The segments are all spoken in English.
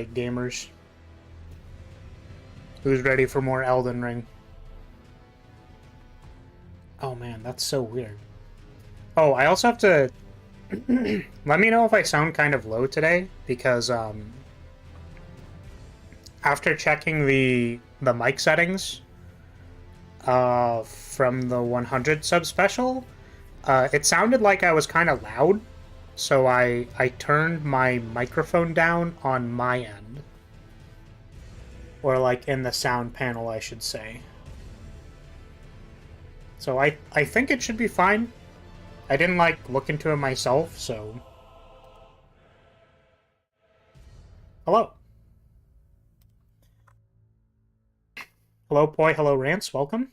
Alright, gamers. Who's ready for more Elden Ring? Oh man, that's so weird. Oh, I also have to... Let me know if I sound kind of low today, because after checking the mic settings from the 100 sub special, it sounded like I was kind of loud, so I turned my microphone down on my end. Or like in the sound panel, I should say. So I think it should be fine. I didn't like look into it myself, so... Hello. Hello Poi, hello Rance, welcome.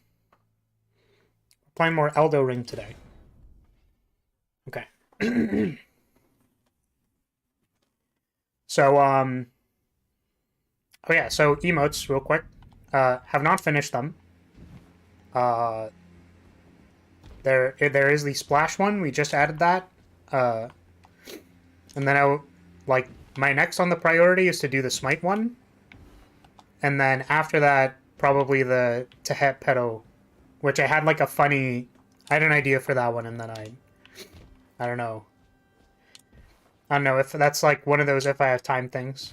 We're playing more Elden Ring today. Okay. So, oh yeah, so emotes, real quick. Have not finished them. There is the splash one, we just added that. And then like, my next on the priority is to do the smite one. And then after that, probably the Tehet Pedo, which I had like a funny... I had an idea for that one, and then I don't know. I don't know if that's like one of those if I have time things.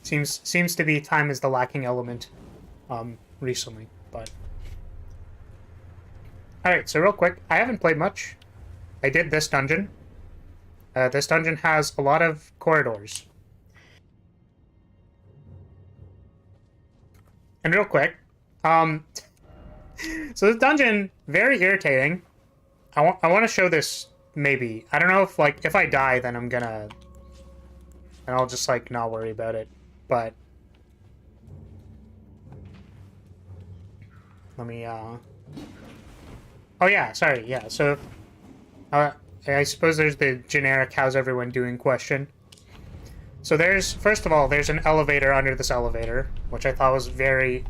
Seems to be time is the lacking element recently, but... Alright, so real quick, I haven't played much. I did this dungeon. This dungeon has a lot of corridors. And real quick, so this dungeon, very irritating. I want to show this, maybe. I don't know if, like, if I die, then I'm gonna... And I'll just, like, not worry about it. But... Let me, Oh yeah, sorry, yeah, so... I suppose there's the generic how's everyone doing question. So there's, first of all, there's an elevator under this elevator, which I thought was very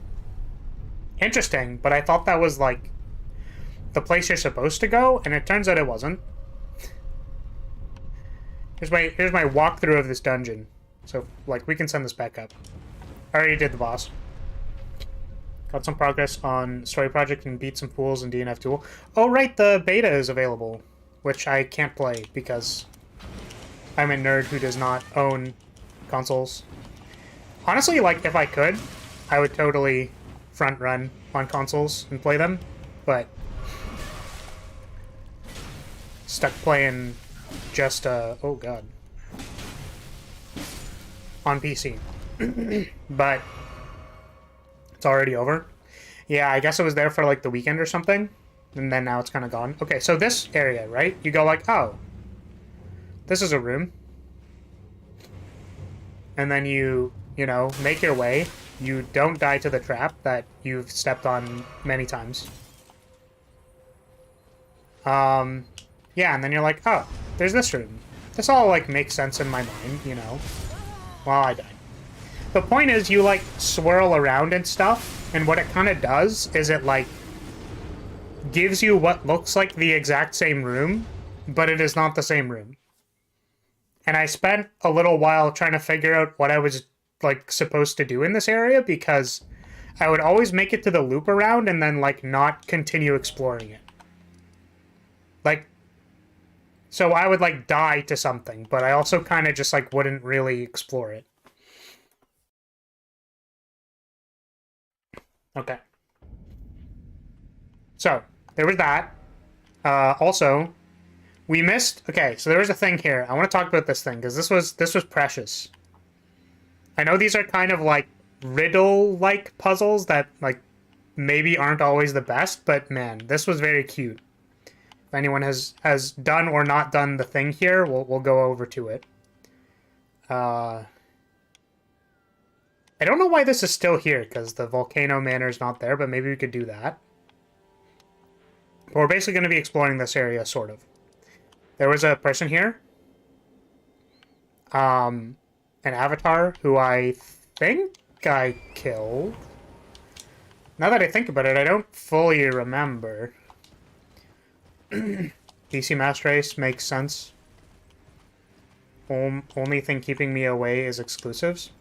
interesting, but I thought that was, like, the place you're supposed to go, and it turns out it wasn't. Here's my walkthrough of this dungeon. So, like, we can send this back up. I already did the boss. Got some progress on Story Project and beat some pools in DNF Duel. Oh, right, the beta is available, which I can't play because I'm a nerd who does not own consoles. Honestly, like, if I could, I would totally front run on consoles and play them, but stuck playing just, oh god, on PC. But it's already over. Yeah, I guess it was there for, like, the weekend or something, and then now it's kind of gone. Okay, so this area, right? You go like, oh, this is a room. And then you know, make your way. You don't die to the trap that you've stepped on many times. Yeah, and then you're like, oh, there's this room. This all, like, makes sense in my mind, you know. Well, I died. The point is, you, like, swirl around and stuff, and what it kind of does is it, like, gives you what looks like the exact same room, but it is not the same room. And I spent a little while trying to figure out what I was, like, supposed to do in this area, because I would always make it to the loop around and then, like, not continue exploring it. Like, so I would, like, die to something, but I also kind of just, like, wouldn't really explore it. Okay. So, there was that. Also, we missed... Okay, so there was a thing here. I want to talk about this thing, because this was precious. I know these are kind of, like, riddle-like puzzles that, like, maybe aren't always the best, but, man, this was very cute. If anyone has done or not done the thing here, we'll go over to it. I don't know why this is still here, because the Volcano Manor is not there, but maybe we could do that. But we're basically going to be exploring this area, sort of. There was a person here. An avatar who I think I killed. Now that I think about it, I don't fully remember. DC Mass Race makes sense. only thing keeping me away is exclusives.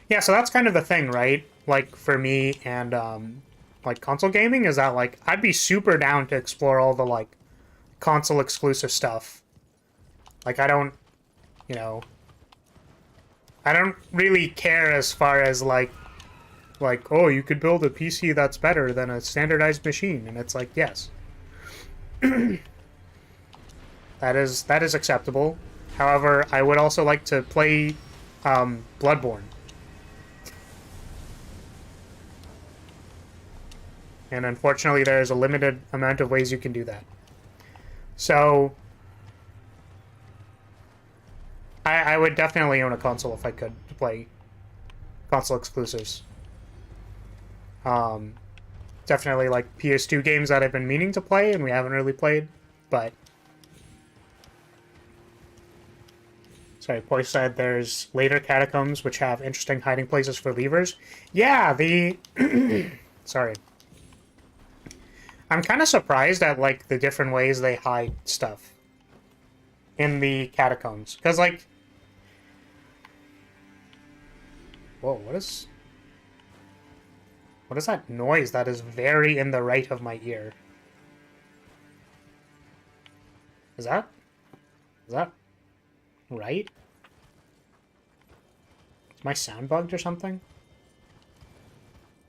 Yeah, so that's kind of the thing, right? Like, for me and, like, console gaming is that, like, I'd be super down to explore all the, like, console-exclusive stuff. Like, I don't, you know... I don't really care as far as, like, oh, you could build a PC that's better than a standardized machine. And it's like, yes. That is acceptable. However, I would also like to play Bloodborne. And unfortunately, there is a limited amount of ways you can do that. So, I would definitely own a console if I could to play console exclusives. Definitely like PS2 games that I've been meaning to play and we haven't really played, but... Sorry, Poise said there's later catacombs which have interesting hiding places for levers. Yeah, the... Sorry. I'm kind of surprised at, like, the different ways they hide stuff in the catacombs. Because, like... Whoa, what is that noise that is very in the right of my ear? Is that right? Is my sound bugged or something?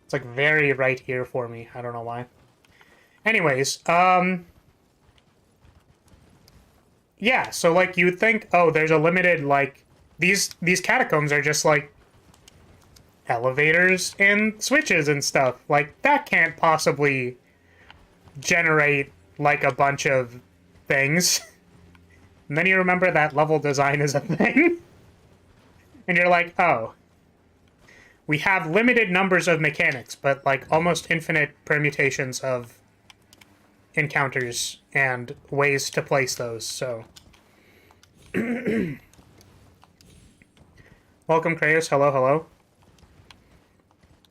It's, like, very right here for me. I don't know why. Anyways, yeah, so, like, you would think, oh, there's a limited, like, these catacombs are just, like, elevators and switches and stuff. Like, that can't possibly generate, like, a bunch of things. And then you remember that level design is a thing. And you're like, oh. We have limited numbers of mechanics, but, like, almost infinite permutations of encounters and ways to place those, so... Welcome, Kratos. Hello, hello.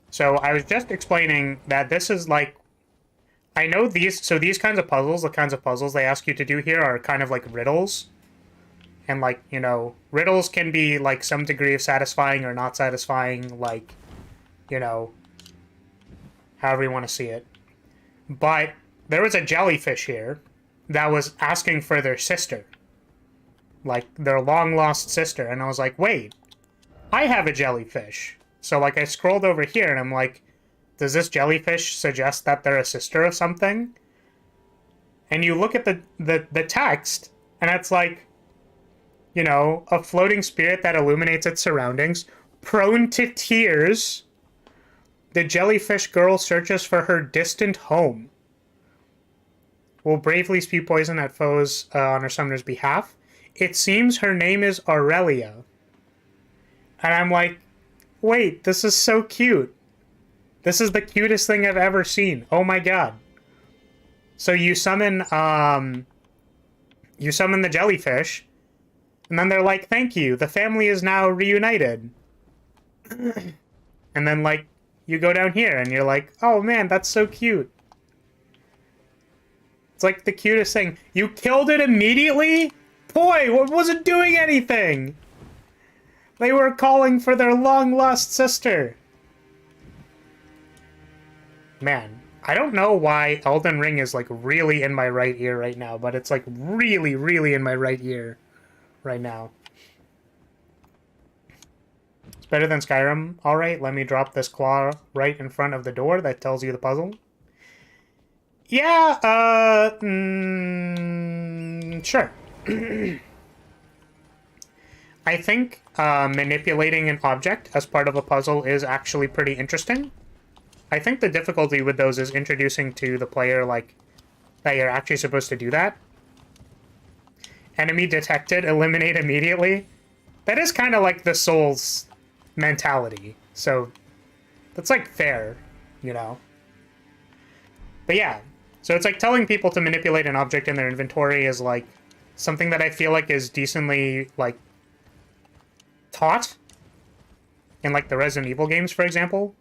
So I was just explaining that this is like... I know these... So these kinds of puzzles, the kinds of puzzles they ask you to do here are kind of like riddles. And, like, you know, riddles can be, like, some degree of satisfying or not satisfying, like, you know, however you want to see it. But there was a jellyfish here that was asking for their sister. Like, their long-lost sister. And I was like, wait, I have a jellyfish. So, like, I scrolled over here and I'm like, does this jellyfish suggest that they're a sister of something? And you look at the text, and it's like, you know, a floating spirit that illuminates its surroundings, prone to tears, the jellyfish girl searches for her distant home. Will bravely spew poison at foes on her summoner's behalf. It seems her name is Aurelia. And I'm like, wait, this is so cute. This is the cutest thing I've ever seen. Oh my god. So you summon the jellyfish, and then they're like, thank you, the family is now reunited. And then, like, you go down here, and you're like, oh man, that's so cute. It's like the cutest thing. You killed it immediately? Boy, what wasn't doing anything? They were calling for their long-lost sister. Man, I don't know why Elden Ring is, like, really in my right ear right now, but it's, like, really, really in my right ear right now. It's better than Skyrim. Alright, let me drop this claw right in front of the door that tells you the puzzle. Yeah, sure. I think manipulating an object as part of a puzzle is actually pretty interesting. I think the difficulty with those is introducing to the player, like, that you're actually supposed to do that. Enemy detected, eliminate immediately. That is kind of like the Souls mentality. So, that's, like, fair, you know? But yeah, so it's like telling people to manipulate an object in their inventory is, like, something that I feel like is decently, like, taught in, like, the Resident Evil games, for example.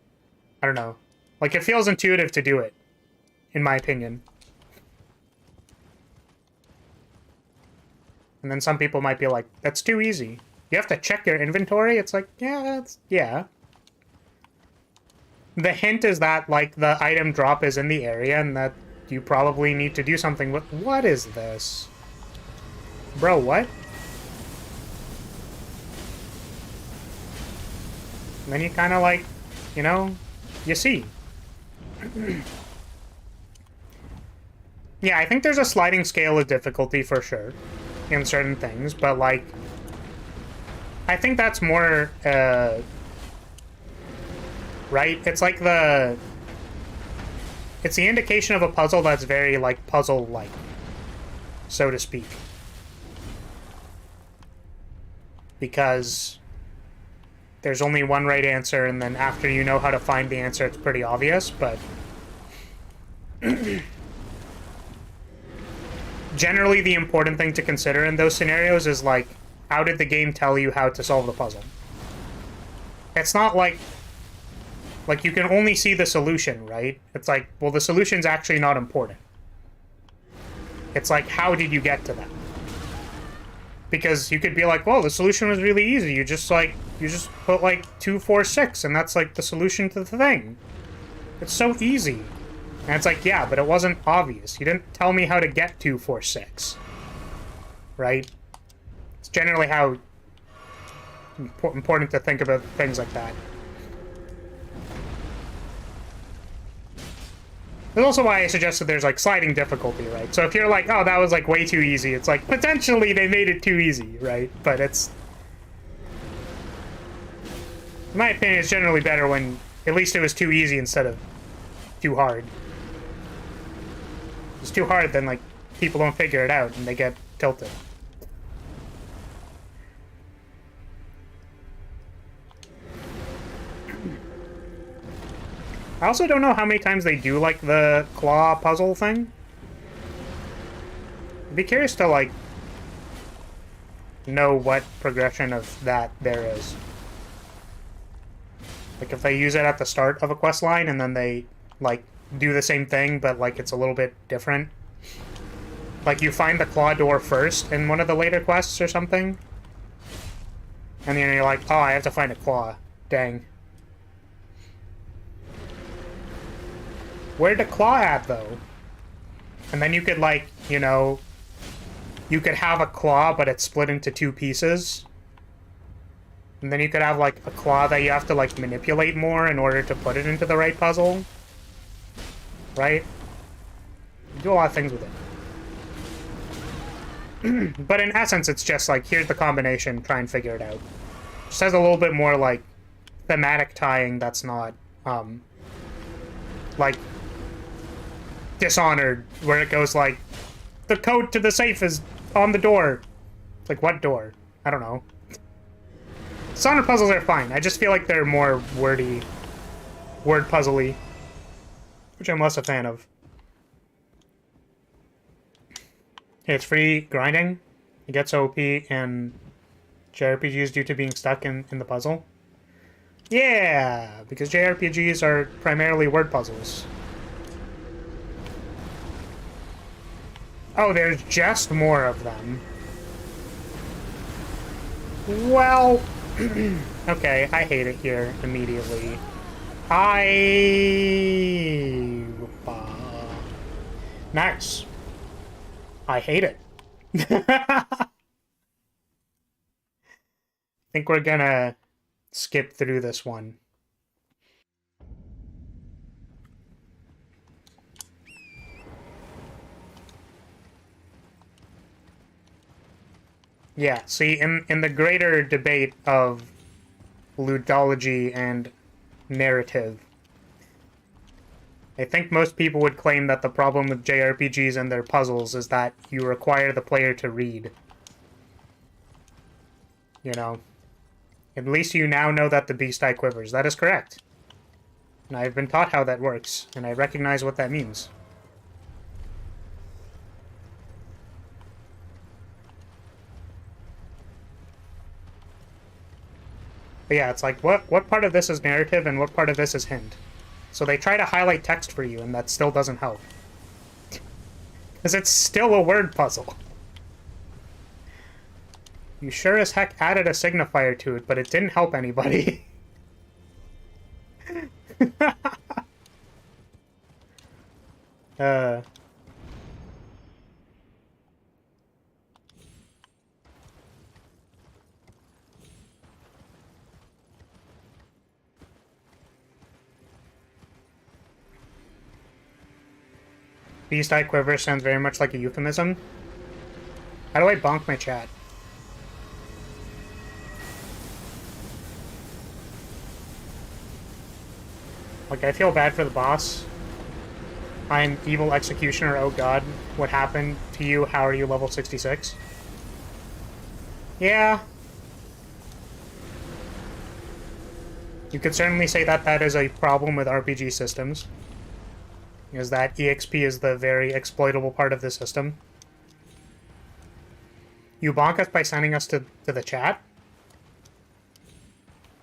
I don't know. Like, it feels intuitive to do it, in my opinion. And then some people might be like, that's too easy. You have to check your inventory? It's like, yeah. The hint is that, like, the item drop is in the area and that you probably need to do something with... What is this? Bro, what? And then you kind of, like, you know, you see. Yeah, I think there's a sliding scale of difficulty for sure in certain things, but, like, I think that's more, right? It's like it's the indication of a puzzle that's very, like, puzzle-like, so to speak. Because there's only one right answer, and then after you know how to find the answer, it's pretty obvious, but... Generally, the important thing to consider in those scenarios is, like, how did the game tell you how to solve the puzzle? It's not like you can only see the solution, right? It's like, well, the solution's actually not important. It's like, how did you get to that? Because you could be like, well, the solution was really easy. You just put, like, 2, 4, 6, and that's, like, the solution to the thing. It's so easy. And it's like, yeah, but it wasn't obvious. You didn't tell me how to get 2, 4, 6. Right? It's generally how important to think about things like that. That's also why I suggested there's, like, sliding difficulty, right? So if you're like, oh, that was, like, way too easy, it's like, potentially they made it too easy, right? But it's... In my opinion, it's generally better when at least it was too easy instead of too hard. If it's too hard, then, like, people don't figure it out and they get tilted. I also don't know how many times they do, like, the claw puzzle thing. I'd be curious to, like, know what progression of that there is. Like, if they use it at the start of a quest line and then they, like, do the same thing, but, like, it's a little bit different. Like, you find the claw door first in one of the later quests or something. And then you're like, oh, I have to find a claw. Dang. Where'd the claw at, though? And then you could, like, you know... You could have a claw, but it's split into 2 pieces. And then you could have, like, a claw that you have to, like, manipulate more in order to put it into the right puzzle. Right? You do a lot of things with it. But in essence, it's just, like, here's the combination, try and figure it out. Just has a little bit more, like, thematic tying that's not, like... Dishonored, where it goes like, the code to the safe is on the door. It's like, what door? I don't know. Dishonored puzzles are fine. I just feel like they're more wordy, word puzzly, which I'm less a fan of. Hey, it's free grinding. It gets OP and JRPGs due to being stuck in the puzzle. Yeah, because JRPGs are primarily word puzzles. Oh, there's just more of them. Well... okay, I hate it here immediately. Nice. I hate it. I think we're gonna skip through this one. Yeah, see, in the greater debate of ludology and narrative, I think most people would claim that the problem with JRPGs and their puzzles is that you require the player to read. You know, at least you now know that the beast eye quivers. That is correct. And I've been taught how that works, and I recognize what that means. But yeah, it's like, what part of this is narrative and what part of this is hint? So they try to highlight text for you, and that still doesn't help. Because it's still a word puzzle. You sure as heck added a signifier to it, but it didn't help anybody. uh... Beast Eye Quiver sounds very much like a euphemism. How do I bonk my chat? Like, I feel bad for the boss. I'm evil executioner, oh god. What happened to you? How are you level 66? Yeah. You could certainly say that that is a problem with RPG systems. Is that EXP is the very exploitable part of the system. You bonk us by sending us to the chat?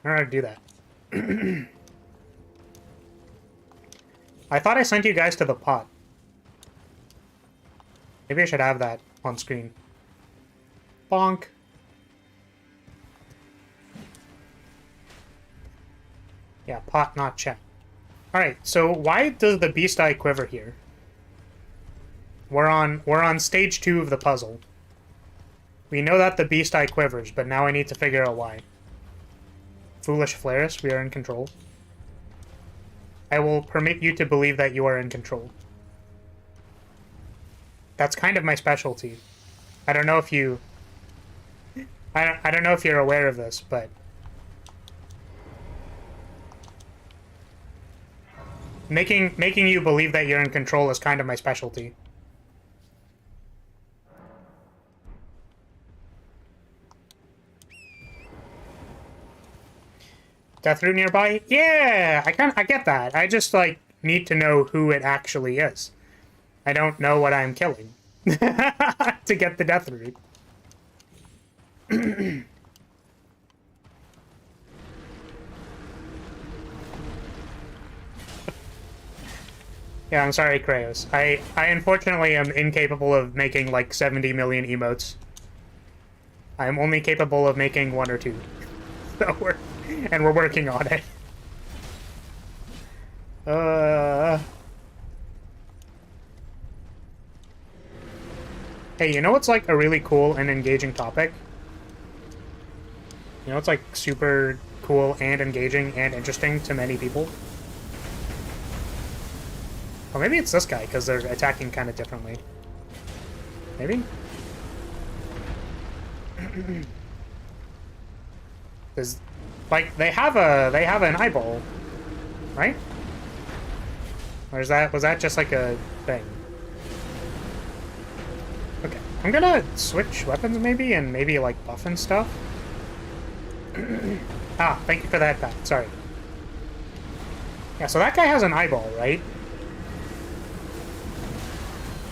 I don't know how to do that. I thought I sent you guys to the pot. Maybe I should have that on screen. Bonk. Yeah, pot, not chat. Alright, so why does the Beast Eye quiver here? We're on stage 2 of the puzzle. We know that the Beast Eye quivers, but now I need to figure out why. Foolish Flaris, we are in control. I will permit you to believe that you are in control. That's kind of my specialty. I don't know if you... I don't know if you're aware of this, but... Making you believe that you're in control is kind of my specialty. Deathroot nearby? Yeah, I get that. I just like need to know who it actually is. I don't know what I'm killing to get the Deathroot. Yeah, I'm sorry, Kraos. I unfortunately am incapable of making like 70 million emotes. I'm only capable of making 1 or 2. So we're working on it. Hey, you know what's like a really cool and engaging topic? You know, it's like super cool and engaging and interesting to many people. Or maybe it's this guy, because they're attacking kind of differently. Maybe? There's, like, they have an eyeball, right? Or was that just like a thing? Okay, I'm gonna switch weapons maybe, and maybe like buff and stuff. Ah, thank you for that, Pat. Sorry. Yeah, so that guy has an eyeball, right?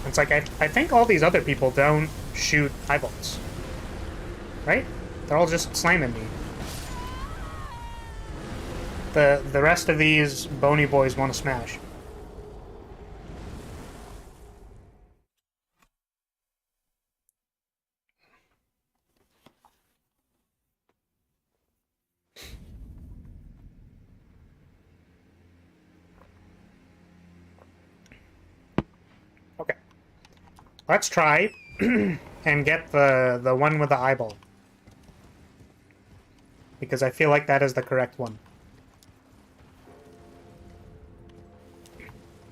It's like, I think all these other people don't shoot eyeballs. Right? They're all just slamming me. The rest of these bony boys want to smash. Okay. Let's try and get the one with the eyeball. Because I feel like that is the correct one.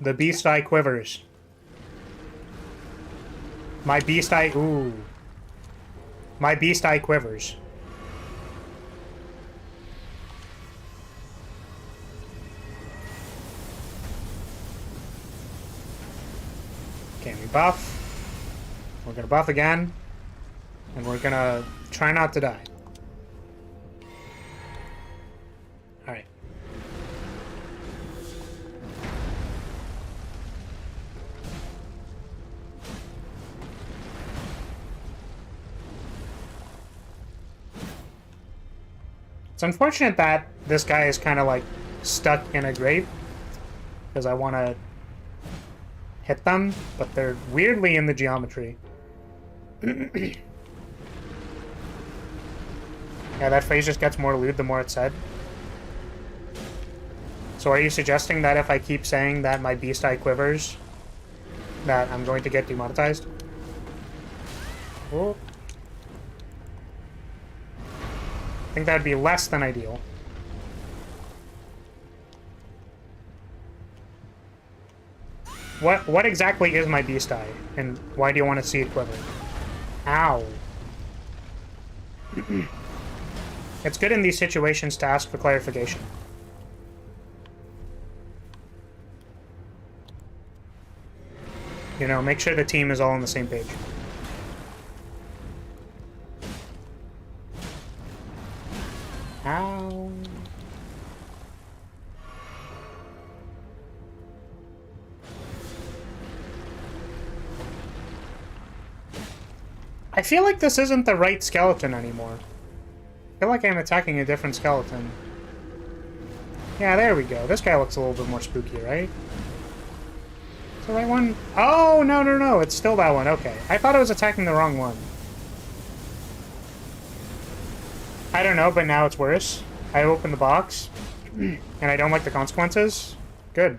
The Beast Eye quivers. My Beast Eye... Ooh. My Beast Eye quivers. Okay, we buff. We're gonna buff again. And we're gonna try not to die. Alright. It's unfortunate that this guy is kind of like stuck in a grave. Because I want to hit them, but they're weirdly in the geometry. Yeah, that phrase just gets more lewd the more it's said. So are you suggesting that if I keep saying that my beast eye quivers, that I'm going to get demonetized? Oh. I think that would be less than ideal. What exactly is my beast eye, and why do you want to see it quiver? Ow. It's good in these situations to ask for clarification. You know, make sure the team is all on the same page. Ow. I feel like this isn't the right skeleton anymore. I feel like I'm attacking a different skeleton. Yeah, there we go. This guy looks a little bit more spooky, right? Is the right one? Oh, no, no, no. It's still that one. Okay. I thought I was attacking the wrong one. I don't know, but now it's worse. I opened the box, and I don't like the consequences. Good.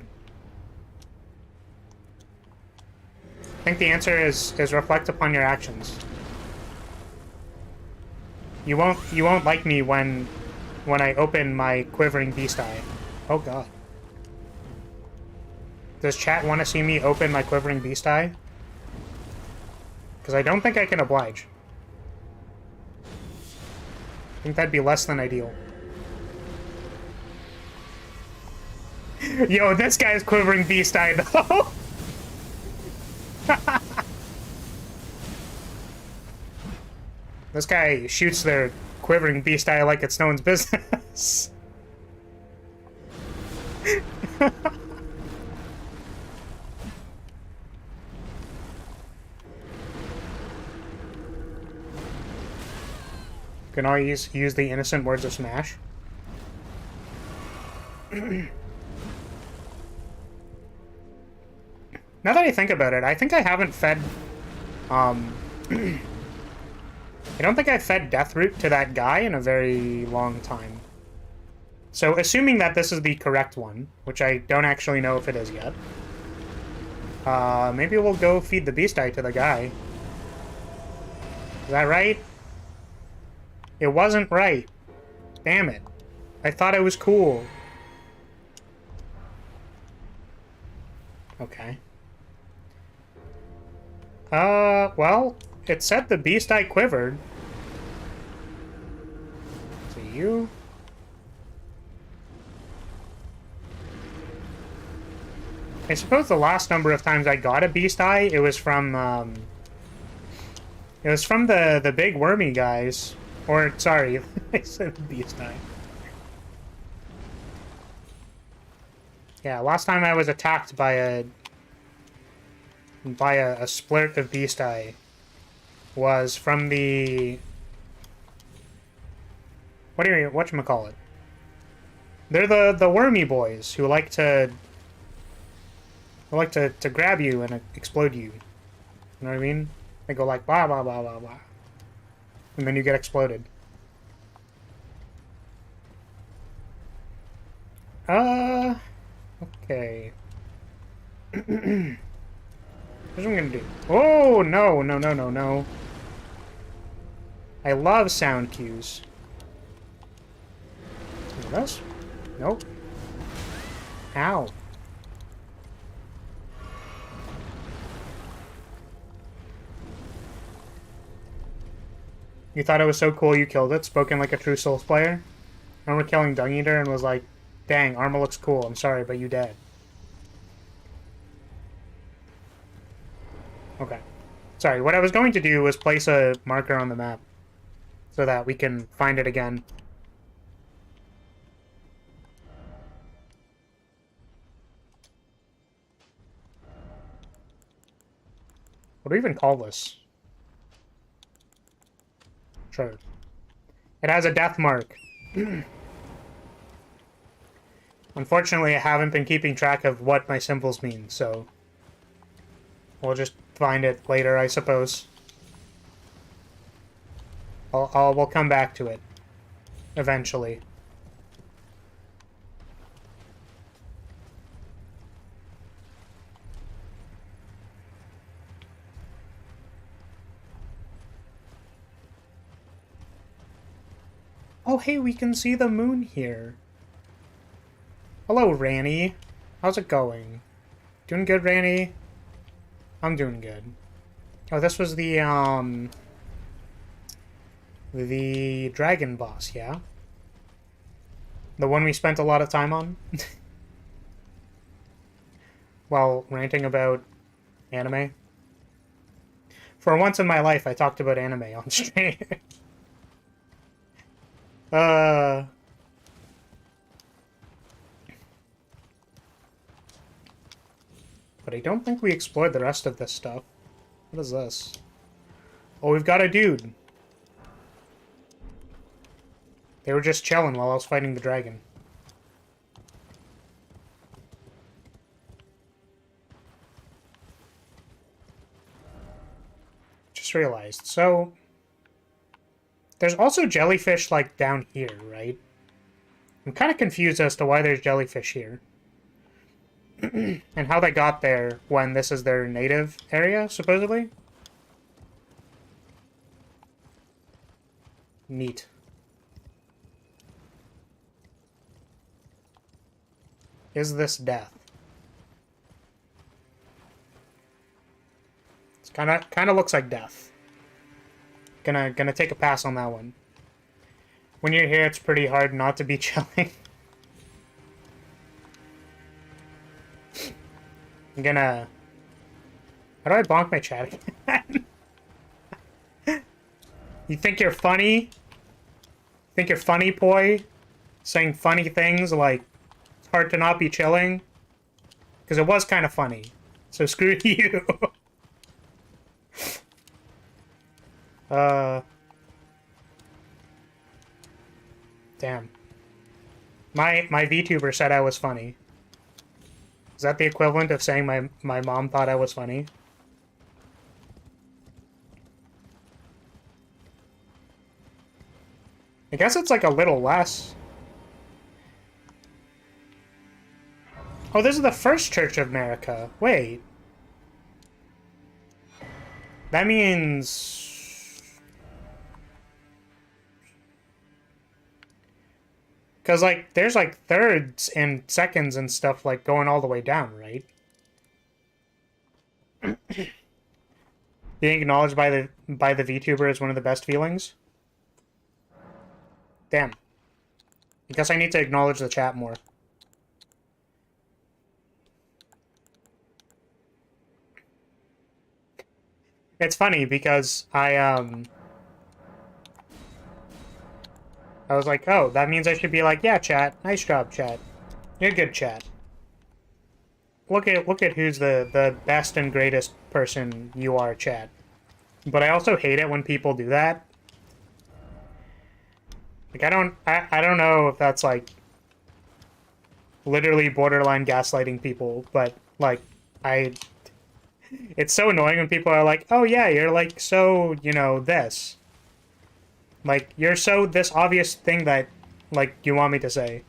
I think the answer is reflect upon your actions. You won't like me when I open my quivering beast eye. Oh god. Does chat want to see me open my quivering beast eye? Because I don't think I can oblige. I think that'd be less than ideal. Yo, this guy's quivering beast eye though. This guy shoots their quivering beast eye like it's no one's business. Can always use the innocent words of Smash. Now that I think about it, I think I haven't fed, I don't think I fed Deathroot to that guy in a very long time. So, assuming that this is the correct one, which I don't actually know if it is yet, maybe we'll go feed the beast eye to the guy. Is that right? It wasn't right. Damn it. I thought it was cool. Okay. Well, it said the beast eye quivered. So you... I suppose the last number of times I got a beast eye, it was from the big wormy guys. Or, sorry, I said beast eye. Yeah, last time I was attacked by a splurt of beast eye was from the... whatchamacallit? They're the wormy boys who like to grab you and explode you. You know what I mean? They go like blah blah blah blah blah. And then you get exploded. Okay. Here's what I'm gonna do. Oh, no, no, no, no, no. I love sound cues. This? Nope. Ow. You thought it was so cool you killed it, spoken like a true Souls player? I remember killing Dung Eater and was like, dang, armor looks cool, I'm sorry, but you dead. Okay. Sorry, what I was going to do was place a marker on the map so that we can find it again. What do we even call this? Sure. It has a death mark. Unfortunately, I haven't been keeping track of what my symbols mean, so... we'll just find it later, I suppose. We'll come back to it. eventually. Oh, hey, we can see the moon here. Hello, Ranny. How's it going? Doing good, Ranny? I'm doing good. Oh, this was the dragon boss, yeah? The one we spent a lot of time on? While ranting about anime? For once in my life, I talked about anime on stream. But I don't think we explored the rest of this stuff. What is this? Oh, we've got a dude. They were just chilling while I was fighting the dragon. Just realized. So, there's also jellyfish, like, down here, right? I'm kind of confused as to why there's jellyfish here. And how they got there when this is their native area, supposedly. Neat. Is this death? It's kind of looks like death. Gonna take a pass on that one. When you're here, it's pretty hard not to be chilling. I'm gonna... How do I bonk my chat again? You think you're funny? Think you're funny, boy? Saying funny things like, it's hard to not be chilling? Because it was kind of funny. So screw you. Damn. My VTuber said I was funny. Is that the equivalent of saying my mom thought I was funny? I guess it's like a little less. Oh, this is the first Church of America. Wait. That means... Because, like, there's, like, thirds and seconds and stuff, like, going all the way down, right? Being acknowledged by the VTuber is one of the best feelings? Damn. I guess I need to acknowledge the chat more. It's funny because I was like, oh, that means I should be like, yeah, chat. Nice job, chat. You're good, chat. Look at who's the best and greatest person you are, chat. But I also hate it when people do that. Like, I don't know if that's, like, literally borderline gaslighting people, but, like, it's so annoying when people are like, oh yeah, you're, like, so, you know, this. Like, you're so this obvious thing that, like, you want me to say.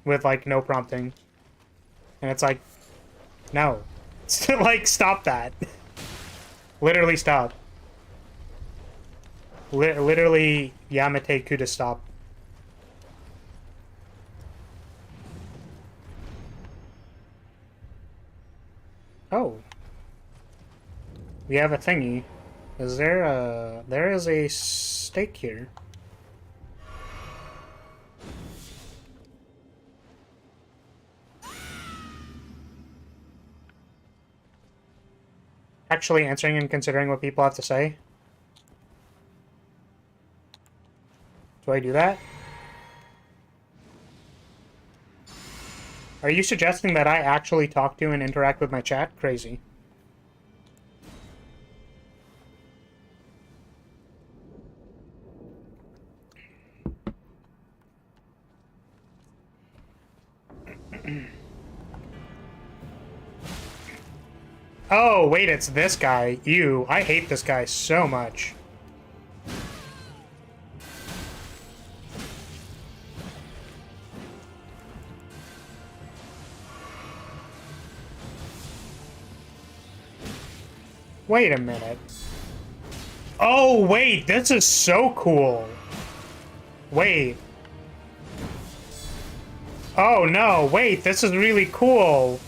With, like, no prompting. And it's like, no. Like, stop that. Literally stop. Literally, Yamate Kuda stop. Oh. We have a thingy. Is there a... There is a stake here. Actually answering and considering what people have to say. Do I do that? Are you suggesting that I actually talk to and interact with my chat? Crazy. Oh, wait, it's this guy. Ew, I hate this guy so much. Wait a minute. Oh, wait, this is so cool. Wait. Oh, no, wait, this is really cool.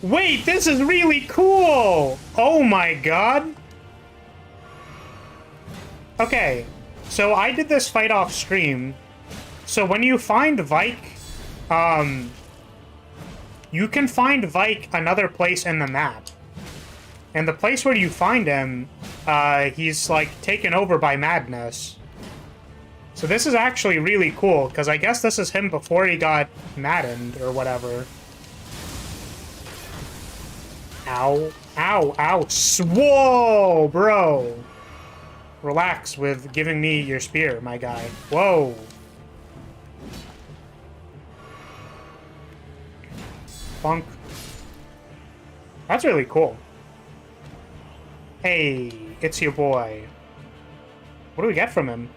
Wait, this is really cool! Oh my god. Okay, so I did this fight off stream. So when you find Vike, you can find Vike another place in the map. And the place where you find him, he's, like, taken over by madness. So this is actually really cool, because I guess this is him before he got maddened, or whatever. Ow. Ow, ow. Whoa, bro! Relax with giving me your spear, my guy. Whoa. Funk. That's really cool. Hey, it's your boy. What do we get from him?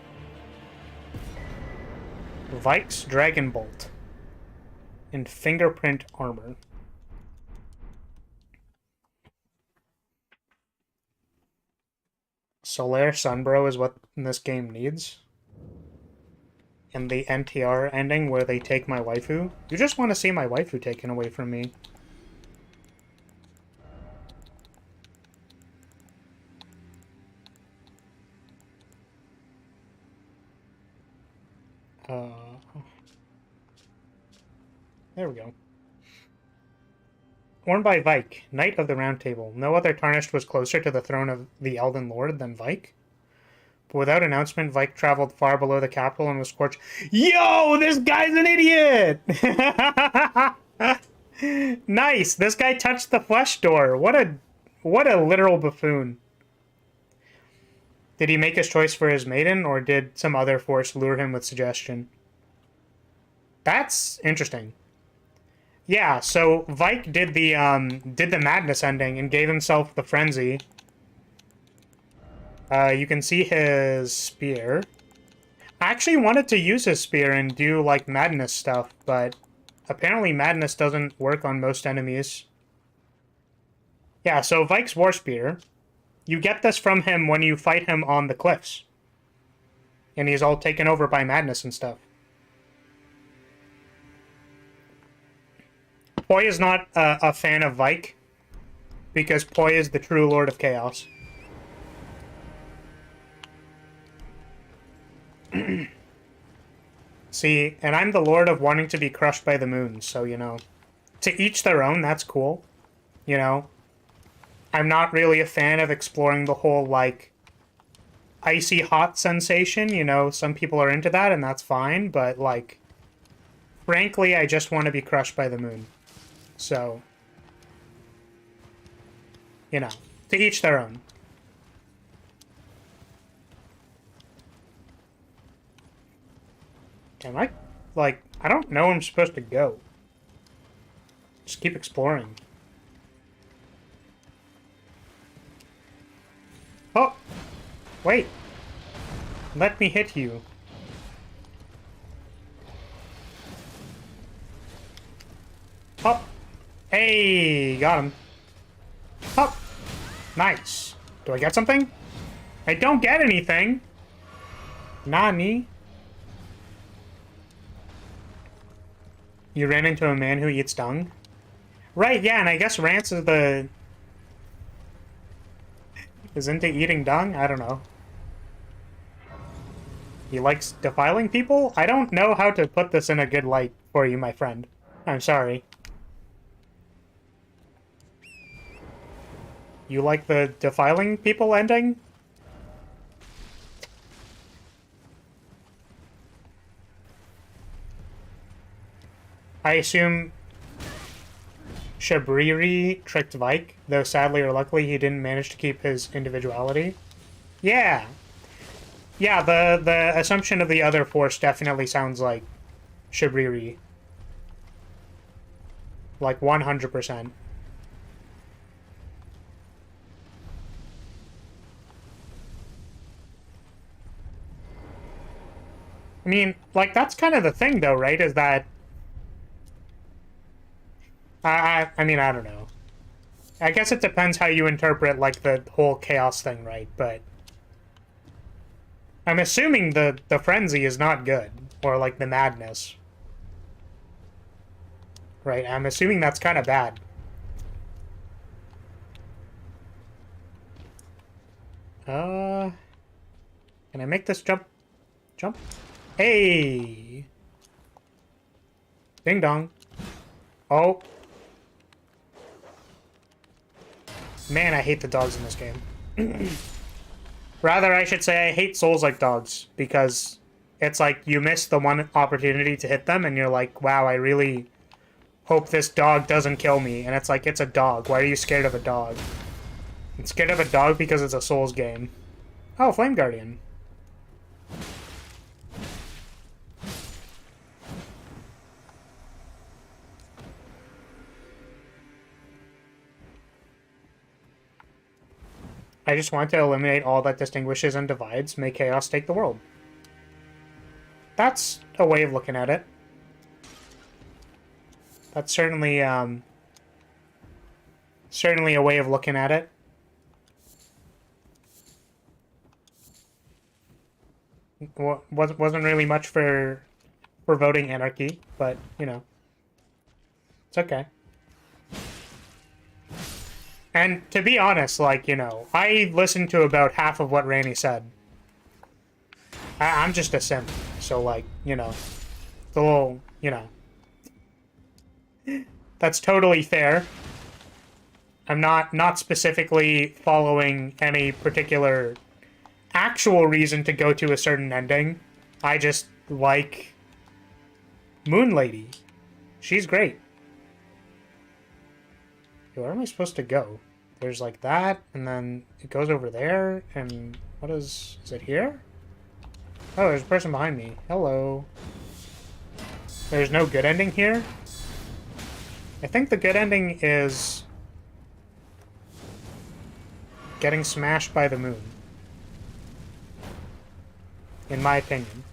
Vike's Dragon Bolt. And fingerprint armor. Solaire Sunbro is what this game needs. And the NTR ending where they take my waifu. You just want to see my waifu taken away from me. There we go. Worn by Vike, Knight of the Round Table. No other Tarnished was closer to the throne of the Elden Lord than Vike. But without announcement, Vike traveled far below the capital and was scorched. Yo, this guy's an idiot! Nice! This guy touched the flesh door. What a literal buffoon. Did he make his choice for his maiden, or did some other force lure him with suggestion? That's interesting. Yeah, so Vike did the madness ending and gave himself the frenzy. You can see his spear. I actually wanted to use his spear and do, like, madness stuff, but apparently madness doesn't work on most enemies. Yeah, so Vike's war spear. You get this from him when you fight him on the cliffs. And he's all taken over by madness and stuff. Poi is not a fan of Vike, because Poi is the true Lord of Chaos. See, and I'm the Lord of wanting to be crushed by the moon, so, you know. To each their own, that's cool. You know? I'm not really a fan of exploring the whole, like, icy hot sensation, you know? Some people are into that, and that's fine, but, like, frankly, I just want to be crushed by the moon. So, you know, to each their own. Am I, like, I don't know where I'm supposed to go. Just keep exploring. Oh! Wait! Let me hit you. Oh! Hey! Got him. Oh! Nice. Do I get something? I don't get anything! Nani? You ran into a man who eats dung? Right, yeah, and I guess Rance is the... is into eating dung? I don't know. He likes defiling people? I don't know how to put this in a good light for you, my friend. I'm sorry. You like the defiling people ending? I assume Shabriri tricked Vike, though sadly or luckily he didn't manage to keep his individuality. Yeah. Yeah, the assumption of the other force definitely sounds like Shabriri. Like 100%. I mean, like, that's kind of the thing, though, right? Is that... I mean, I don't know. I guess it depends how you interpret, like, the whole chaos thing, right? But I'm assuming the frenzy is not good, or, like, the madness. Right? I'm assuming that's kind of bad. Can I make this jump? Jump? Hey! Ding dong. Oh. Man, I hate the dogs in this game. Rather, I should say I hate Souls-like dogs, because it's like you miss the one opportunity to hit them, and you're like, wow, I really hope this dog doesn't kill me. And it's like, it's a dog. Why are you scared of a dog? I'm scared of a dog because it's a Souls game. Oh, Flame Guardian. I just want to eliminate all that distinguishes and divides, make chaos take the world. That's a way of looking at it. That's certainly certainly a way of looking at it. Wasn't really much for voting anarchy, but you know, it's okay. And to be honest, like, you know, I listened to about half of what Randy said. I'm just a simp, so, like, you know, the little, you know, that's totally fair. I'm not specifically following any particular actual reason to go to a certain ending. I just like Moon Lady. She's great. Where am I supposed to go? There's like that, and then it goes over there, and what is it here? Oh, there's a person behind me. Hello. There's no good ending here? I think the good ending is getting smashed by the moon. In my opinion.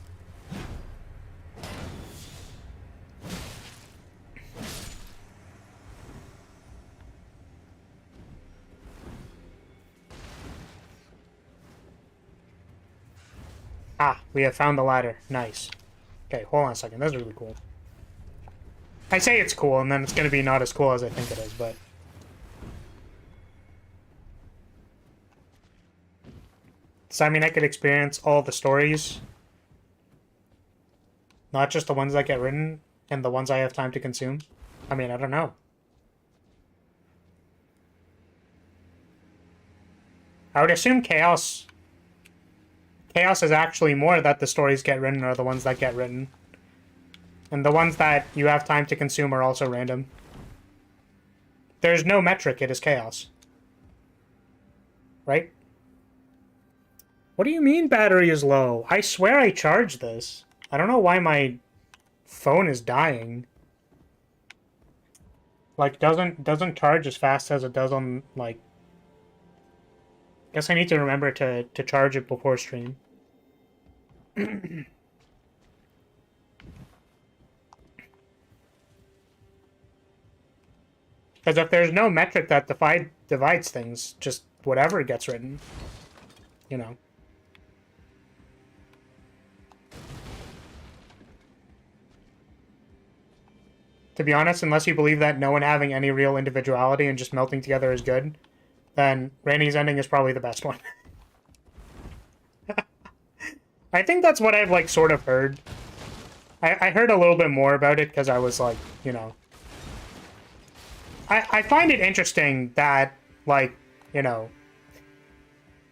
Ah, we have found the ladder. Nice. Okay, hold on a second. That's really cool. I say it's cool, and then it's going to be not as cool as I think it is, but... Does that mean I could experience all the stories? Not just the ones that get written, and the ones I have time to consume? I mean, I don't know. I would assume Chaos is actually more that the stories get written are the ones that get written. And the ones that you have time to consume are also random. There's no metric, it is chaos. Right? What do you mean battery is low? I swear I charged this. I don't know why my phone is dying. Like, doesn't charge as fast as it does on, like... Guess I need to remember to charge it before stream. Because if there's no metric that divides things, just whatever gets written, you know. To be honest, unless you believe that no one having any real individuality and just melting together is good, then Randy's ending is probably the best one. I think that's what I've, like, sort of heard. I heard a little bit more about it because I was, like, you know... I find it interesting that, like, you know...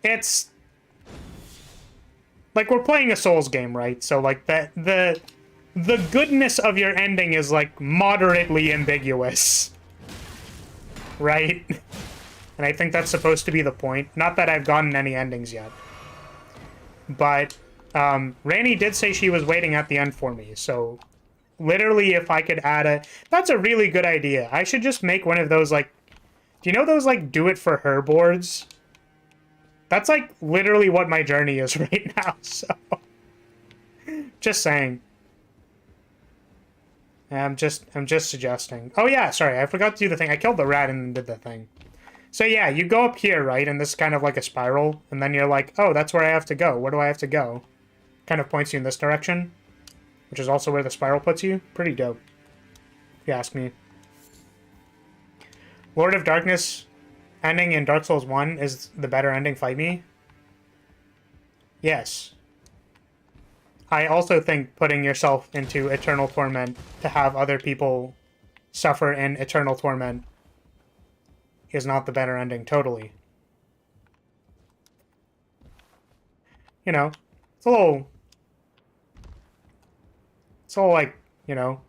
It's... Like, we're playing a Souls game, right? So, like, the goodness of your ending is, like, moderately ambiguous. Right? And I think that's supposed to be the point. Not that I've gotten any endings yet. But, Randy did say she was waiting at the end for me, so... Literally, if I could add a... That's a really good idea. I should just make one of those, like... Do you know those, like, do-it-for-her boards? That's, like, literally what my journey is right now, so... Just saying. I'm just suggesting. Oh, yeah, sorry, I forgot to do the thing. I killed the rat and did the thing. So yeah, you go up here, right? And this is kind of like a spiral. And then you're like, oh, that's where I have to go. Where do I have to go? Kind of points you in this direction, which is also where the spiral puts you. Pretty dope, if you ask me. Lord of Darkness ending in Dark Souls 1 is the better ending, fight me? Yes. I also think putting yourself into eternal torment to have other people suffer in eternal torment is not the better ending, totally. You know, it's a little... It's all like, you know...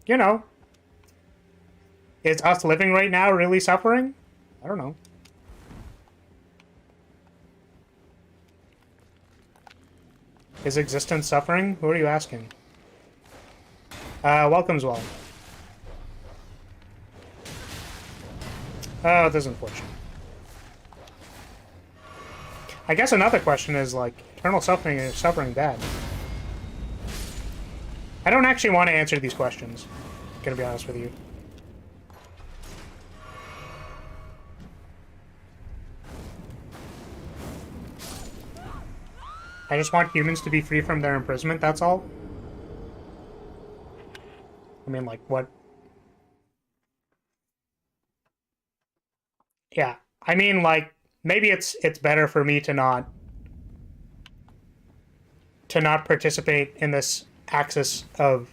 You know. Is us living right now really suffering? I don't know. Is existence suffering? Who are you asking? Welcome's well. Oh, this is unfortunate. I guess another question is, like, eternal suffering is suffering bad? I don't actually want to answer these questions, gonna be honest with you. I just want humans to be free from their imprisonment, that's all. I mean, like, what? Yeah, I mean, like, maybe it's better for me to not participate in this axis of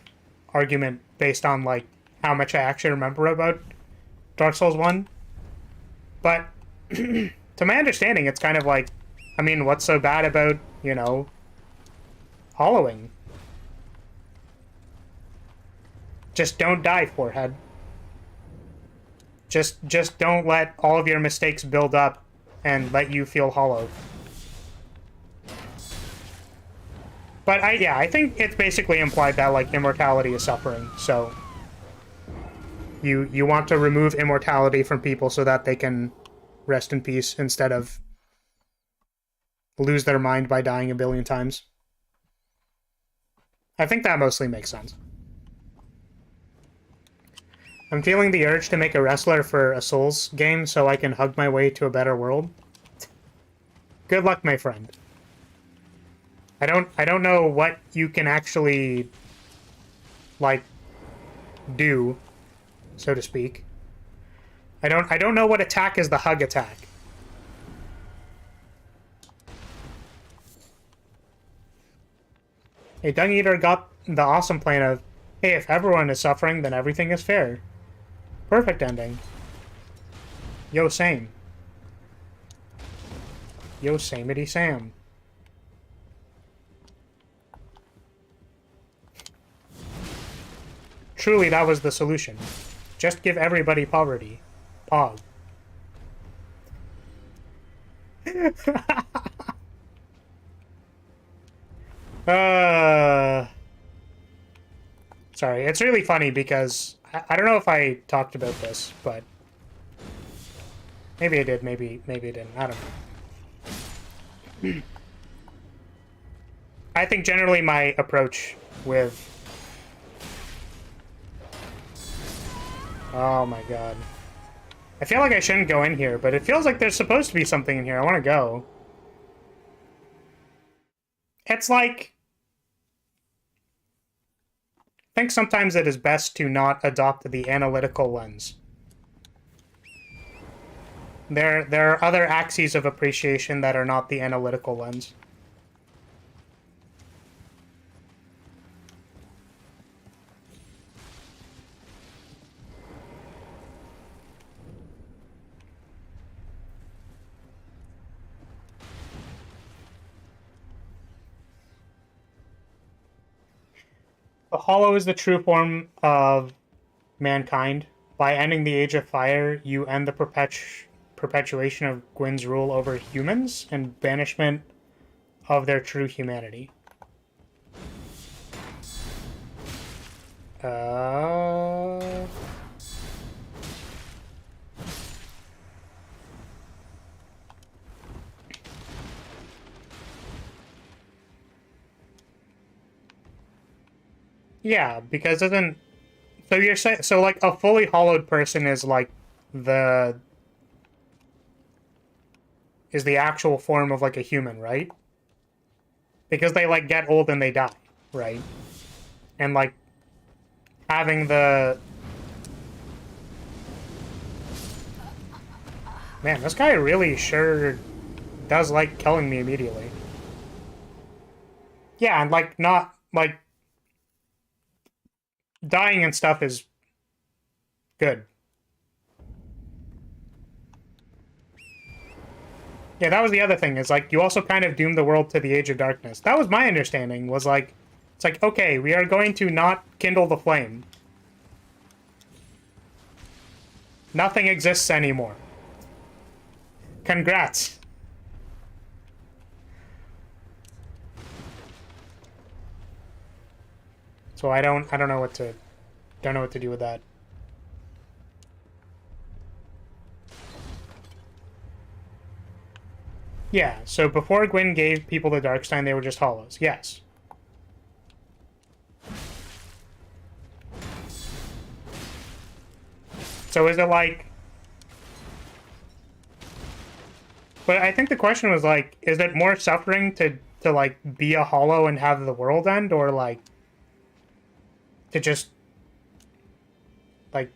argument based on, like, how much I actually remember about Dark Souls 1. But to my understanding, it's kind of like, I mean, what's so bad about, you know, hollowing? Just don't die, forehead. Just don't let all of your mistakes build up and let you feel hollow. But I think it's basically implied that, like, immortality is suffering, so you want to remove immortality from people so that they can rest in peace instead of lose their mind by dying a billion times. I think that mostly makes sense. I'm feeling the urge to make a wrestler for a Souls game so I can hug my way to a better world. Good luck, my friend. I don't know what you can actually, like, do, so to speak. I don't know what attack is the hug attack. Hey, Dung Eater got the awesome plan of, hey, if everyone is suffering, then everything is fair. Perfect ending. Yo, same. Yo, samey Sam. Truly, that was the solution. Just give everybody poverty. Pog. Sorry, it's really funny because I don't know if I talked about this, but maybe I did, maybe I didn't. I don't know. I think generally my approach with... Oh my god. I feel like I shouldn't go in here, but it feels like there's supposed to be something in here. I want to go. It's like... I think sometimes it is best to not adopt the analytical lens. There are other axes of appreciation that are not the analytical lens. The Hollow is the true form of mankind. By ending the Age of Fire, you end the perpetuation of Gwyn's rule over humans and banishment of their true humanity. Yeah, because isn't So you're saying, so like a fully hollowed person is like the actual form of like a human, right? Because they like get old and they die, right? And like having the... Man, this guy really sure does like killing me immediately. Yeah, and like not like dying and stuff is good. Yeah, that was the other thing, is like you also kind of doomed the world to the Age of Darkness. That was my understanding, was like, it's like, okay, we are going to not kindle the flame. Nothing exists anymore. Congrats. So I don't know what to do with that. Yeah, so before Gwyn gave people the Darkstein, they were just hollows. Yes. So is it like... But I think the question was like, is it more suffering to like be a hollow and have the world end, or like to just like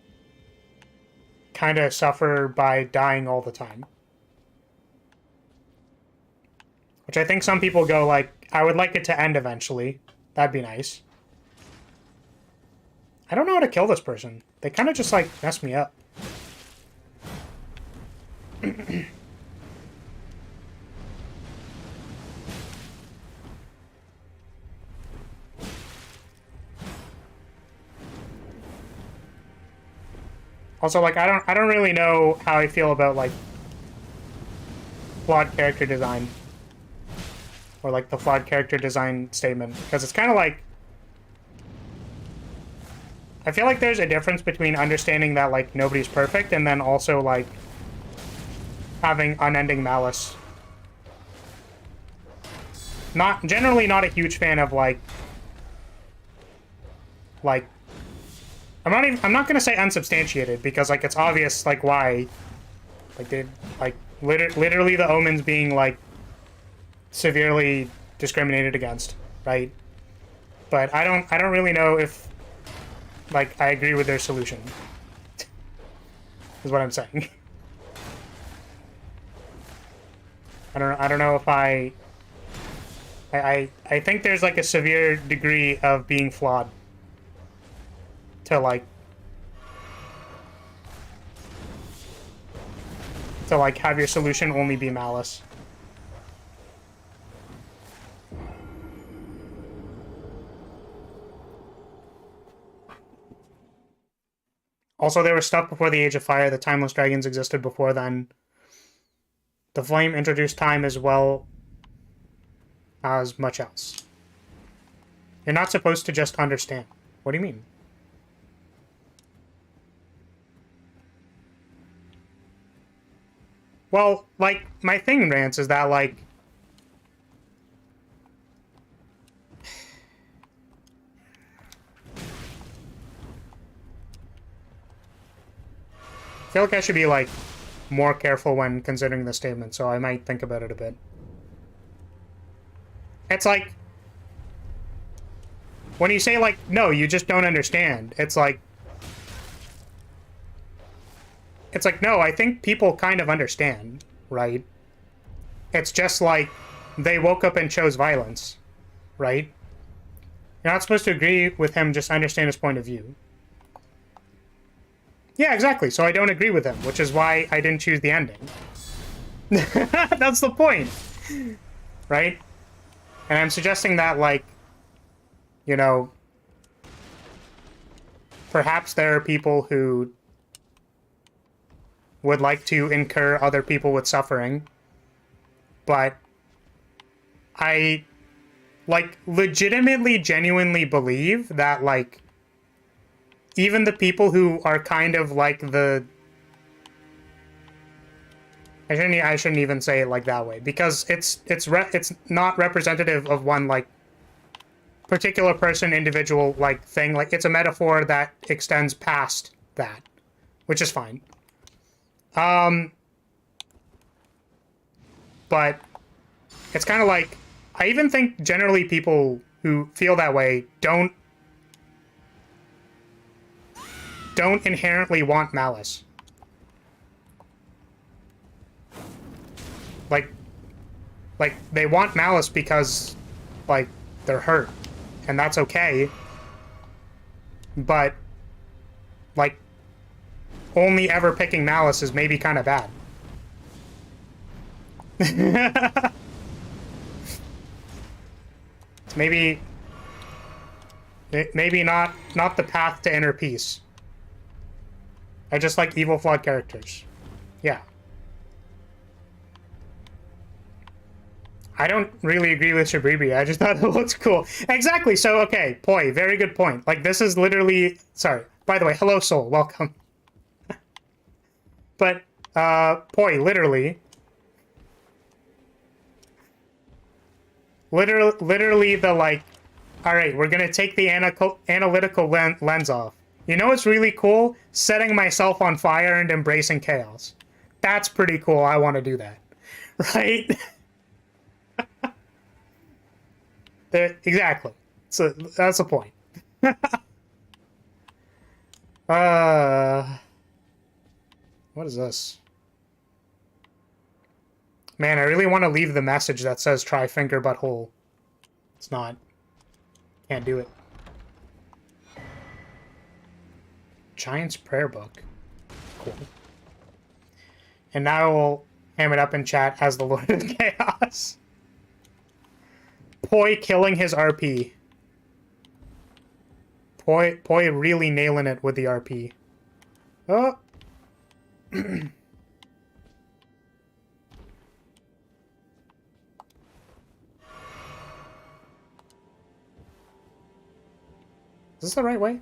kind of suffer by dying all the time? Which I think some people go like, I would like it to end eventually. That'd be nice. I don't know how to kill this person. They kind of just like mess me up. Also, like, I don't really know how I feel about like flawed character design, or like the flawed character design statement, because it's kind of like, I feel like there's a difference between understanding that like nobody's perfect and then also like having unending malice. Generally not a huge fan of like I'm not gonna say unsubstantiated, because like it's obvious like why, like they like literally the omens being like severely discriminated against, right? But I don't really know if like I agree with their solution. Is what I'm saying. I don't know if I think there's like a severe degree of being flawed to like have your solution only be malice. Also, there was stuff before the Age of Fire. The Timeless Dragons existed before then. The Flame introduced time as well as much else. You're not supposed to just understand. What do you mean? Well, like, my thing, Rance, is that, like... I feel like I should be, like, more careful when considering the statement, so I might think about it a bit. It's like... When you say, like, no, you just don't understand, it's like... It's like, no, I think people kind of understand, right? It's just like they woke up and chose violence, right? You're not supposed to agree with him, just understand his point of view. Yeah, exactly, so I don't agree with him, which is why I didn't choose the ending. That's the point, right? And I'm suggesting that, like, you know, perhaps there are people who would like to incur other people with suffering, but I, like, legitimately, genuinely believe that, like, even the people who are kind of like the... I shouldn't even say it like that way, because it's not representative of one, like, particular person, individual, like, thing. Like, it's a metaphor that extends past that, which is fine. But it's kind of like, I even think generally people who feel that way don't inherently want malice. Like, they want malice because, like, they're hurt. And that's okay. But, like, only ever picking malice is maybe kind of bad. It's maybe not the path to inner peace. I just like evil, flawed characters. Yeah. I don't really agree with Shabribi. I just thought it looks cool. Exactly. So, okay, Poi, very good point. Like, this is literally... Sorry. By the way, hello, Soul. Welcome. But, Poi, literally... Literally the, like... Alright, we're gonna take the analytical lens off. You know what's really cool? Setting myself on fire and embracing chaos. That's pretty cool. I want to do that. Right? Exactly. So that's the point. What is this? Man, I really want to leave the message that says try finger butthole. It's not. Can't do it. Giant's prayer book. Cool. And now we'll ham it up in chat as the Lord of Chaos. Poi killing his RP. Poi really nailing it with the RP. Oh. Is this the right way?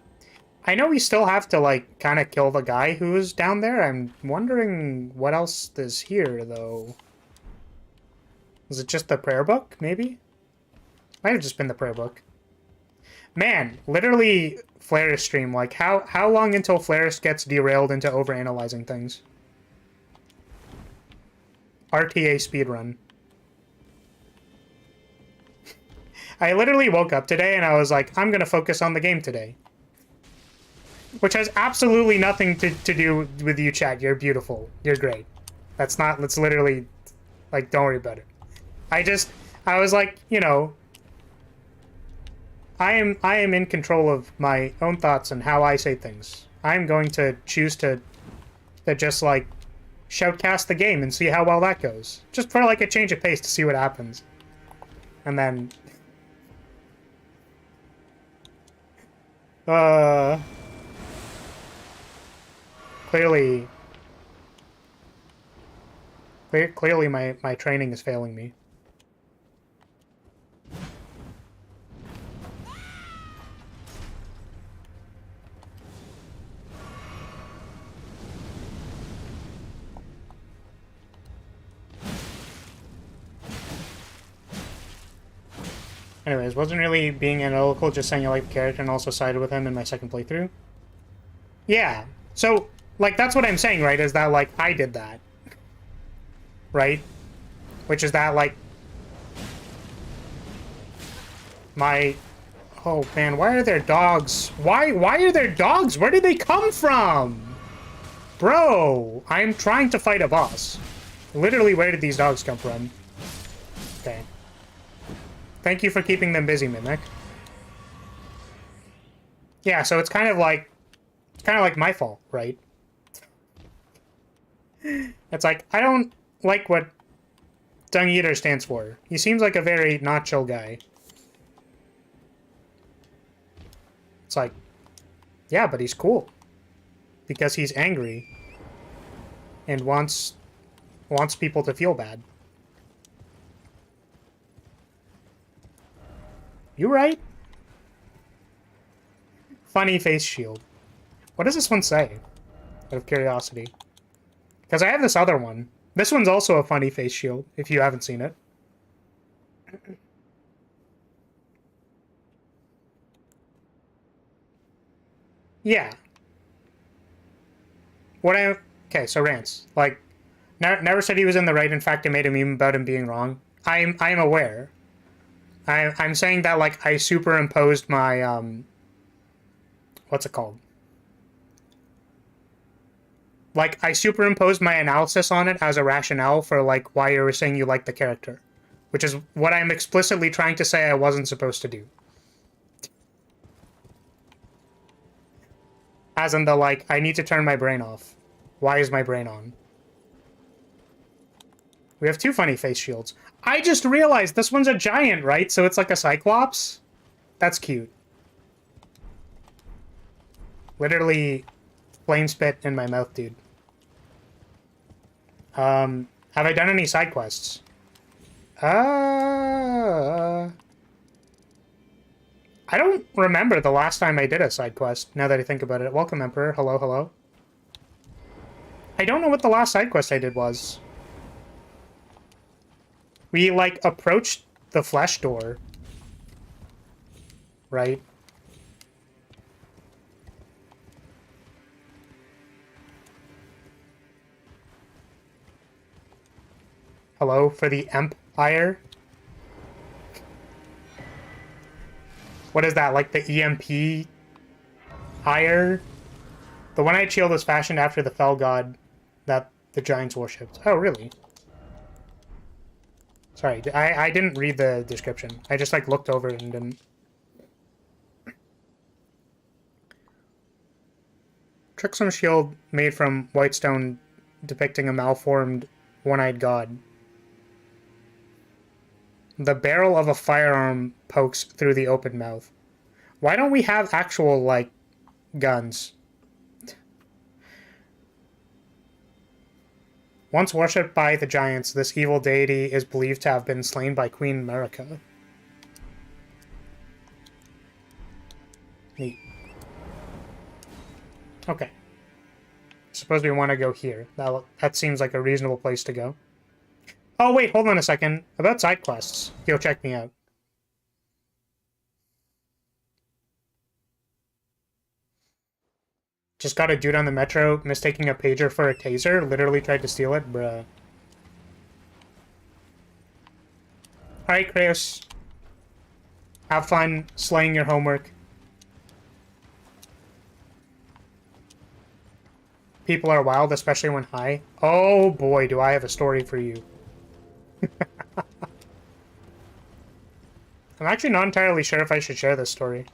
I know we still have to, like, kind of kill the guy who's down there. I'm wondering what else is here, though. Was it just the prayer book, maybe? Might have just been the prayer book. Man, literally, Flareus stream. Like, how long until Flareus gets derailed into overanalyzing things? RTA speedrun. I literally woke up today and I was like, I'm gonna focus on the game today. Which has absolutely nothing to do with you, chat. You're beautiful. You're great. That's literally, like, don't worry about it. I was like, you know, I am in control of my own thoughts and how I say things. I'm going to choose to just, like, shoutcast the game and see how well that goes. Just for, like, a change of pace to see what happens. And then... Clearly my training is failing me. Anyways, wasn't really being analytical, just saying I like the character and also sided with him in my second playthrough. Yeah, so, like, that's what I'm saying, right, is that, like, I did that. Right? Which is that, like... My... Oh, man, why are there dogs? Why are there dogs? Where did they come from? Bro, I'm trying to fight a boss. Literally, where did these dogs come from? Okay. Thank you for keeping them busy, Mimic. Yeah, so it's kind of like my fault, right? It's like, I don't like what Dung Eater stands for. He seems like a very not chill guy. It's like, yeah, but he's cool. Because he's angry. And wants people to feel bad. You right? Funny face shield. What does this one say? Out of curiosity. Because I have this other one. This one's also a funny face shield, if you haven't seen it. Yeah. Okay, so Rance, like, never said he was in the right. In fact, I made a meme about him being wrong. I'm aware. I'm saying that, like, I superimposed my, what's it called? Like, I superimposed my analysis on it as a rationale for, like, why you were saying you like the character. Which is what I'm explicitly trying to say I wasn't supposed to do. As in the, like, I need to turn my brain off. Why is my brain on? We have two funny face shields. I just realized this one's a giant, right? So it's like a cyclops? That's cute. Literally, flame spit in my mouth, dude. Have I done any side quests? I don't remember the last time I did a side quest, now that I think about it. Welcome, Emperor. Hello, hello. I don't know what the last side quest I did was. We, like, approached the flesh door. Right? Hello for the Empire. What is that, like the EMP ire? The one-eyed shield was fashioned after the fell god that the giants worshipped. Oh, really? Sorry, I didn't read the description. I just, like, looked over it and didn't. Tricksome shield made from white stone depicting a malformed one-eyed god. The barrel of a firearm pokes through the open mouth. Why don't we have actual, like, guns? Once worshipped by the giants, this evil deity is believed to have been slain by Queen America. Neat. Okay. Suppose we want to go here. That seems like a reasonable place to go. Oh, wait, hold on a second. About side quests. Yo, check me out. Just got a dude on the metro mistaking a pager for a taser. Literally tried to steal it, bruh. Alright, Kratos. Have fun slaying your homework. People are wild, especially when high. Oh boy, do I have a story for you. I'm actually not entirely sure if I should share this story.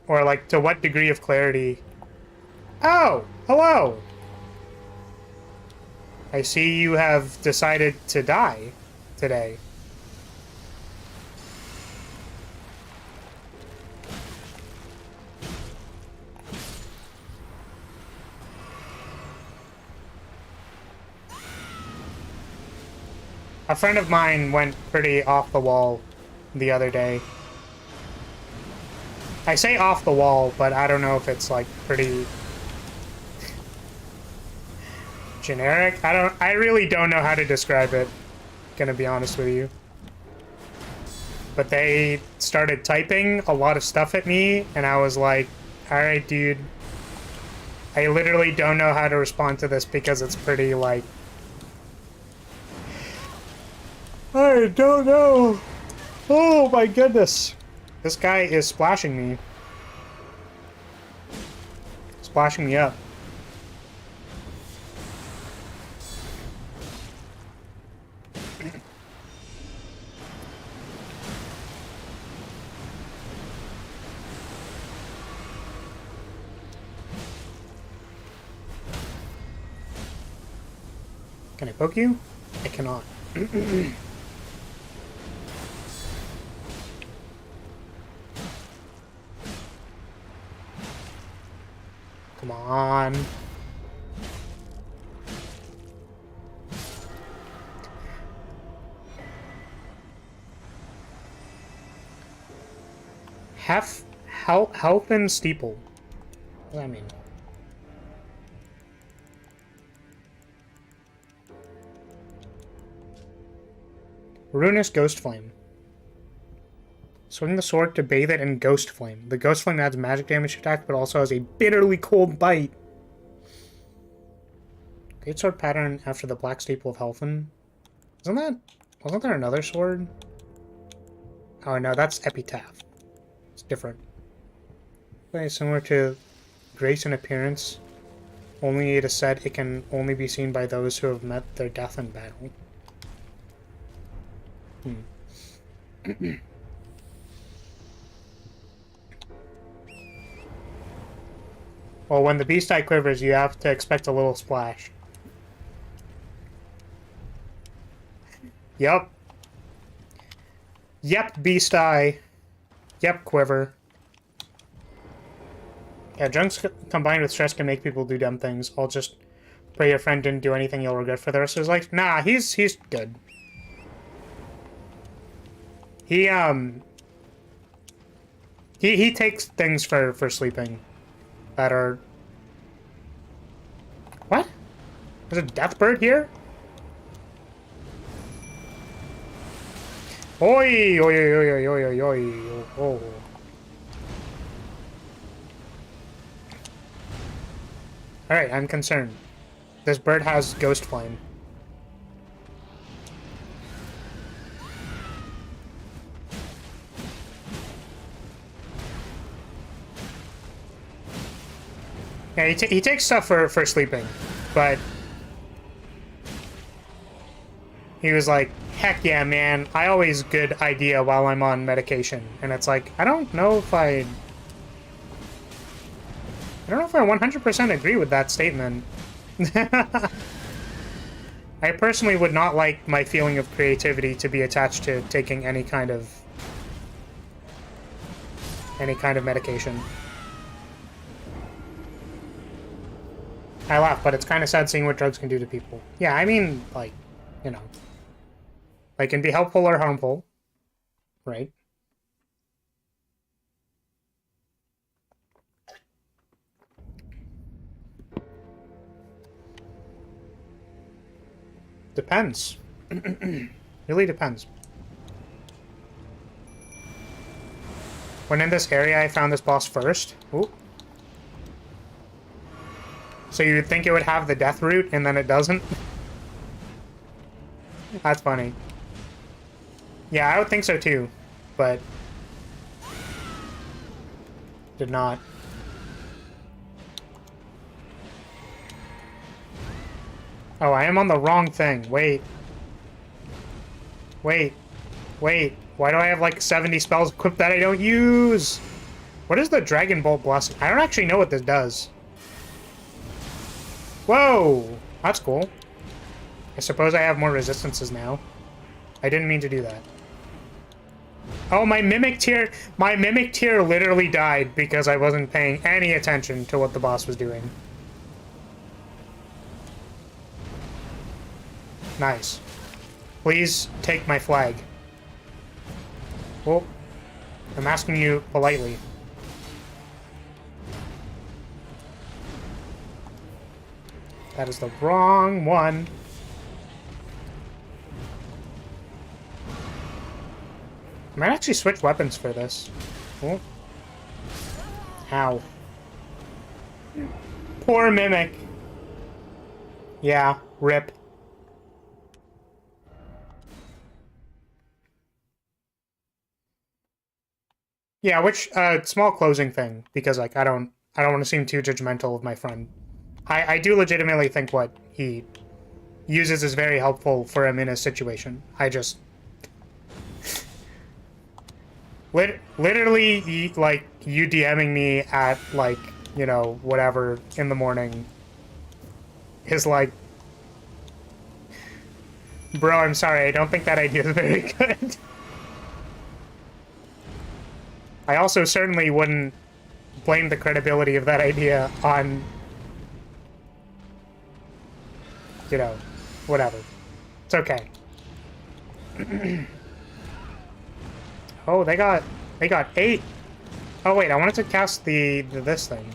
Or, like, to what degree of clarity. Oh, hello! I see you have decided to die today. A friend of mine went pretty off the wall the other day. I say off the wall, but I don't know if it's, like, pretty generic. I really don't know how to describe it, gonna be honest with you. But they started typing a lot of stuff at me, and I was like, alright, dude. I literally don't know how to respond to this because it's pretty, like... I don't know. Oh my goodness. This guy is splashing me. Splashing me up. Can I poke you? I cannot. Come on. Health and steeple. What does that mean? Ruinous Ghost Flame. Swing the sword to bathe it in Ghost Flame. The Ghost Flame adds magic damage to attack, but also has a bitterly cold bite. Great sword pattern after the Black Staple of Helfen. Wasn't there another sword? Oh no, that's Epitaph. It's different. Very similar to Grace in appearance. Only it is said it can only be seen by those who have met their death in battle. Well, when the beast eye quivers, you have to expect a little splash. Yup. Yep, beast eye. Yep, quiver. Yeah, drunks combined with stress can make people do dumb things. I'll just pray your friend didn't do anything you'll regret for the rest of his life. Nah, he's good. He takes things for sleeping that are... What? There's a death bird here? Oi, oi, oi, oi, oi, oi, oi, oh. Alright, I'm concerned. This bird has Ghost Flame. Yeah, he takes stuff for sleeping, but he was like, heck yeah, man, I always good idea while I'm on medication. And it's like, I don't know if I 100% agree with that statement. I personally would not like my feeling of creativity to be attached to taking any kind of medication. I laugh, but it's kind of sad seeing what drugs can do to people. Yeah, I mean, like, you know, they can be helpful or harmful, right? Depends. Really depends. When in this area, I found this boss first. Ooh. So you would think it would have the death root, and then it doesn't? That's funny. Yeah, I would think so too, but... did not. Oh, I am on the wrong thing. Wait. Wait. Wait. Why do I have like 70 spells equipped that I don't use? What is the Dragon Bolt Blessing? I don't actually know what this does. Whoa! That's cool. I suppose I have more resistances now. I didn't mean to do that. Oh, my Mimic Tier literally died because I wasn't paying any attention to what the boss was doing. Nice. Please take my flag. Well, I'm asking you politely. That is the wrong one. I might actually switch weapons for this. Oh. Ow. Poor Mimic. Yeah, rip. Yeah, which small closing thing, because like I don't want to seem too judgmental of my friend. I do legitimately think what he uses is very helpful for him in a situation. I just literally like you DMing me at like, you know, whatever in the morning is like, bro, I'm sorry, I don't think that idea is very good. I also certainly wouldn't blame the credibility of that idea on, you know, whatever. It's okay. Oh, they got 8. Oh wait, I wanted to cast this thing.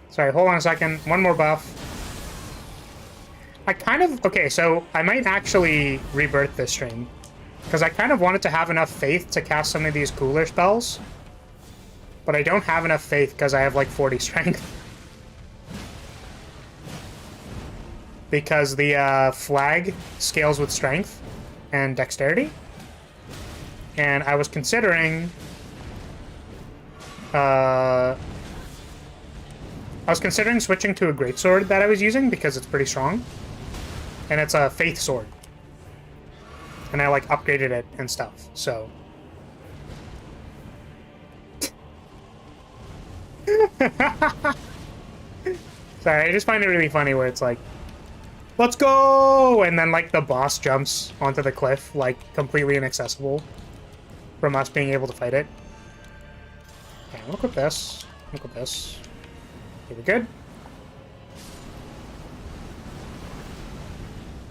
Sorry, hold on a second. One more buff. I kind of... Okay, so I might actually rebirth this stream. Because I kind of wanted to have enough faith to cast some of these cooler spells. But I don't have enough faith because I have like 40 strength. Because the flag scales with strength and dexterity. And I was considering... I was considering switching to a greatsword that I was using because it's pretty strong. And it's a faith sword. And I, like, upgraded it and stuff, so... Sorry, I just find it really funny where it's like, let's go! And then, like, the boss jumps onto the cliff, like, completely inaccessible from us being able to fight it. Okay, I'm gonna equip this. Equip this. Okay, we good?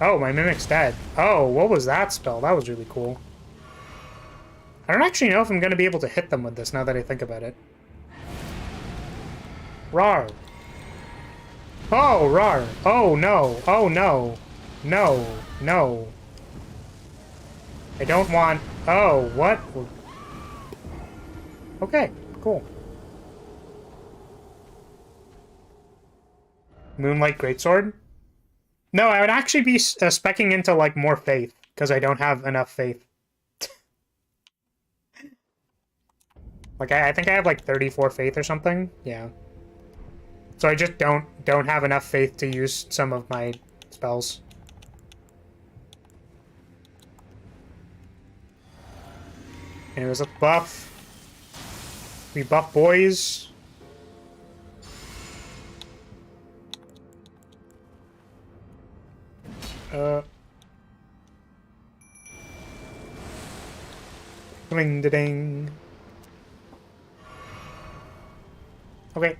Oh, my Mimic's dead. Oh, what was that spell? That was really cool. I don't actually know if I'm gonna be able to hit them with this now that I think about it. Rar. Oh, rar. Oh, no. Oh, no. No. No. I don't want... Oh, what? Okay, cool. Moonlight Greatsword? No, I would actually be speccing into, like, more faith, because I don't have enough faith. Like, I think I have, like, 34 faith or something. Yeah. So I just don't have enough faith to use some of my spells. Anyways, let's buff. We buff boys. Ding-da-ding. Okay.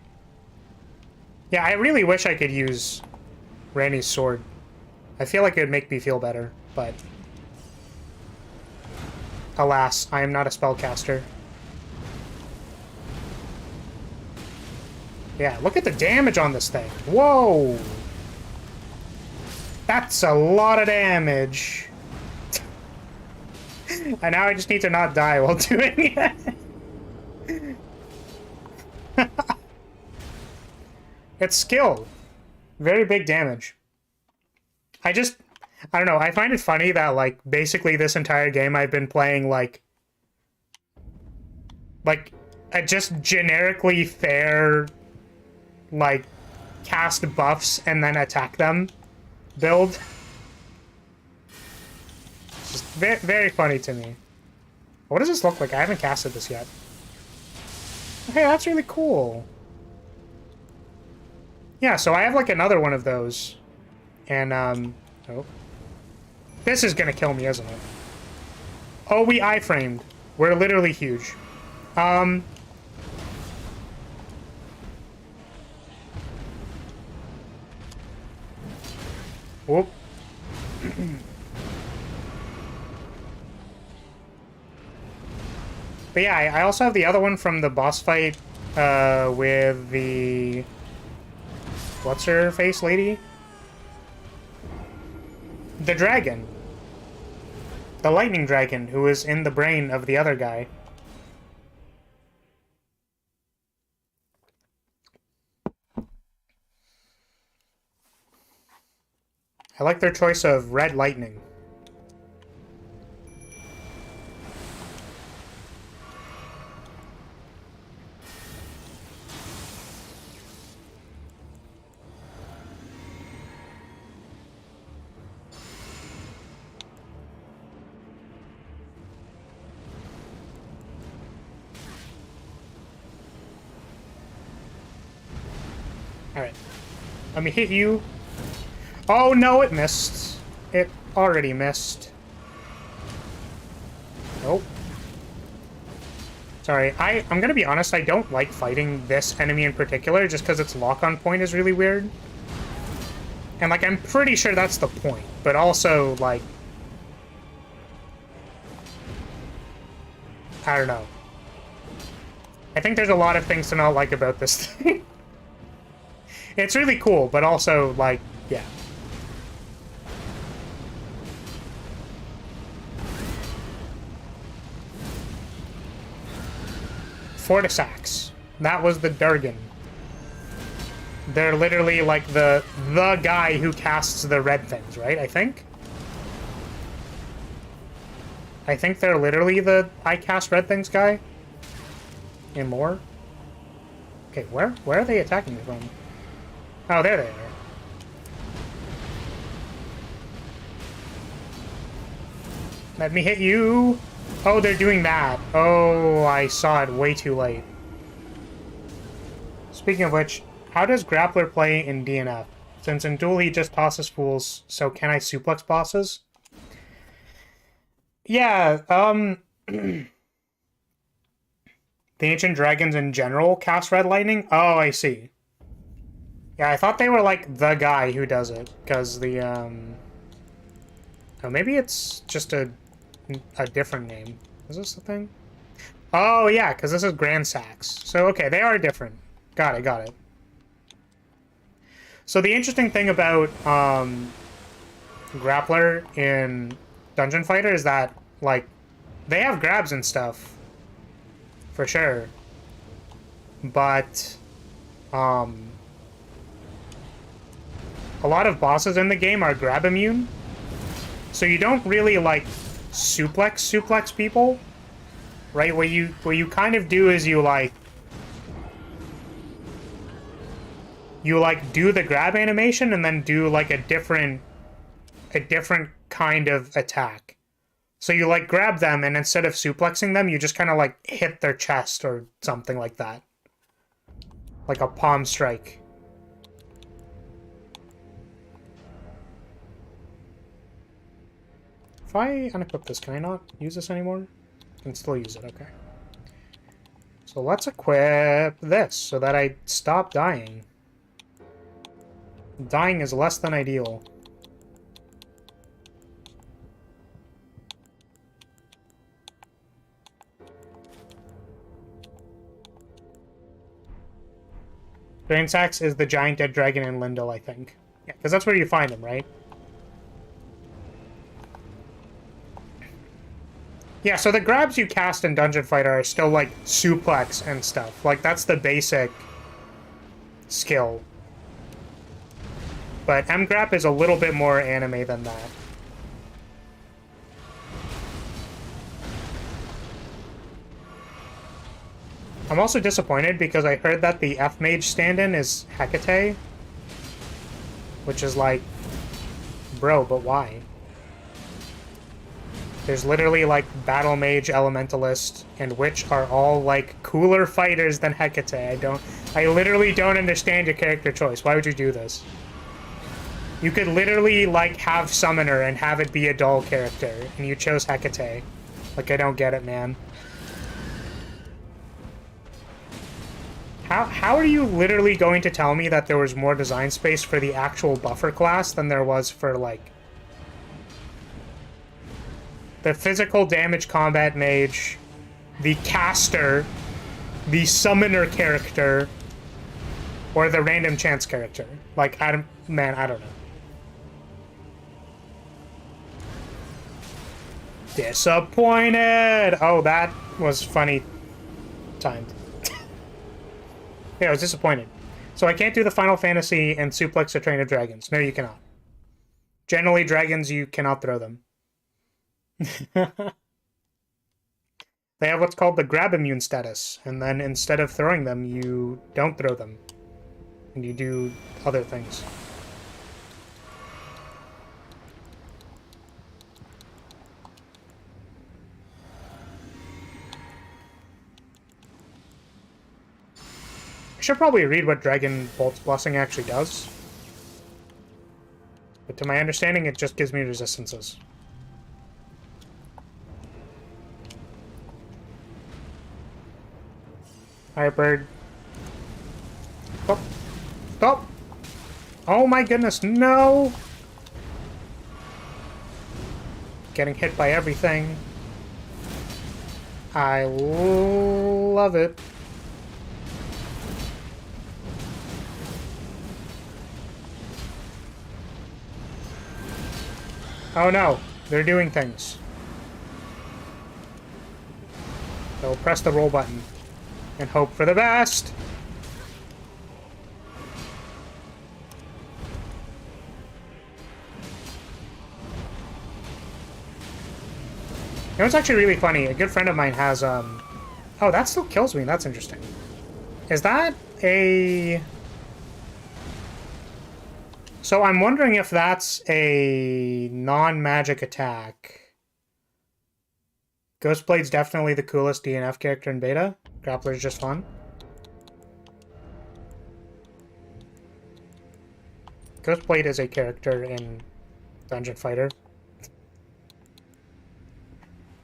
Yeah, I really wish I could use Randy's sword. I feel like it would make me feel better, but... Alas, I am not a spellcaster. Yeah, look at the damage on this thing. Whoa! That's a lot of damage. And now I just need to not die while doing it. It's skill. Very big damage. I don't know, I find it funny that, like, basically this entire game I've been playing, like a just generically fair, like, cast buffs and then attack them build. It's just very, very funny to me. What does this look like? I haven't casted this yet. Hey, that's really cool. Yeah, so I have, like, another one of those. And, oh. This is gonna kill me, isn't it? Oh, we iframed. We're literally huge. Whoop. But yeah, I also have the other one from the boss fight, with the... What's her face lady? The dragon. The lightning dragon, who is in the brain of the other guy. I like their choice of red lightning. Alright. Let me hit you. Oh no, it missed. It already missed. Nope. Sorry, I'm gonna be honest, I don't like fighting this enemy in particular, just because its lock-on point is really weird. And, like, I'm pretty sure that's the point, but also, like... I don't know. I think there's a lot of things to not like about this thing. It's really cool, but also, like, yeah. Fortisax. That was the Durgan. They're literally like the guy who casts the red things, right? I think they're literally the I cast red things guy. And more. Okay, where are they attacking me from? Oh, there they are. Let me hit you. Oh, they're doing that. Oh, I saw it way too late. Speaking of which, how does Grappler play in DNF? Since in Duel he just tosses fools, so can I suplex bosses? Yeah, the Ancient Dragons in general cast Red Lightning? Oh, I see. Yeah, I thought they were like the guy who does it, because the, oh, maybe it's just a different name. Is this the thing? Oh, yeah, because this is Grand Sax. So, okay, they are different. Got it. So the interesting thing about Grappler in Dungeon Fighter is that, like, they have grabs and stuff, for sure. But, a lot of bosses in the game are grab immune. So you don't really, like, suplex people, right? What you kind of do is you do the grab animation and then do like a different kind of attack. So you like grab them and instead of suplexing them, you just kind of like hit their chest or something like that. Like a palm strike. If I unequip this, can I not use this anymore? I can still use it, okay. So let's equip this so that I stop dying. Dying is less than ideal. Grand Sax is the giant dead dragon in Lindell, I think. Yeah, because that's where you find him, right? Yeah, so the grabs you cast in Dungeon Fighter are still, like, suplex and stuff. Like, that's the basic skill. But M-Grab is a little bit more anime than that. I'm also disappointed because I heard that the F-Mage stand-in is Hecate. Which is like, bro, but why? There's literally, like, Battle Mage, Elementalist, and Witch are all, like, cooler fighters than Hecate. I literally don't understand your character choice. Why would you do this? You could literally, like, have Summoner and have it be a dull character, and you chose Hecate. Like, I don't get it, man. How are you literally going to tell me that there was more design space for the actual buffer class than there was for, like, the physical damage combat mage, the caster, the summoner character, or the random chance character? Like, I don't know. Disappointed! Oh, that was funny timed. Yeah, I was disappointed. So I can't do the Final Fantasy and suplex a train of dragons. No, you cannot. Generally, dragons, you cannot throw them. They have what's called the grab immune status, and then instead of throwing them, you don't throw them. And you do other things. I should probably read what Dragon Bolt's Blessing actually does. But to my understanding, it just gives me resistances. Alright, bird. Stop. Stop! Oh my goodness, no! Getting hit by everything. I love it. Oh no, they're doing things. So press the roll button. and hope for the best. You know what's actually really funny? A good friend of mine has, oh, that still kills me. That's interesting. Is that a... So I'm wondering if that's a non-magic attack. Ghostblade's definitely the coolest DNF character in beta. Grappler's just fun. Ghostblade is a character in Dungeon Fighter.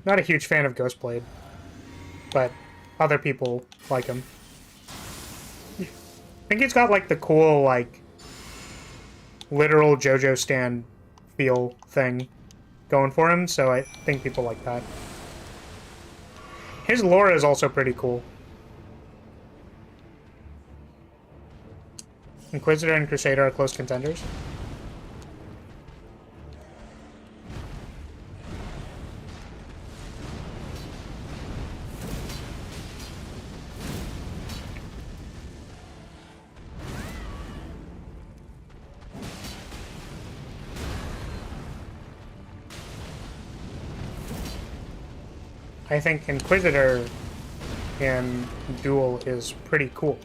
Not a huge fan of Ghostblade, but other people like him. I think he's got like the cool, like, literal JoJo stand feel thing going for him, so I think people like that. His lore is also pretty cool. Inquisitor and Crusader are close contenders. I think Inquisitor in Duel is pretty cool.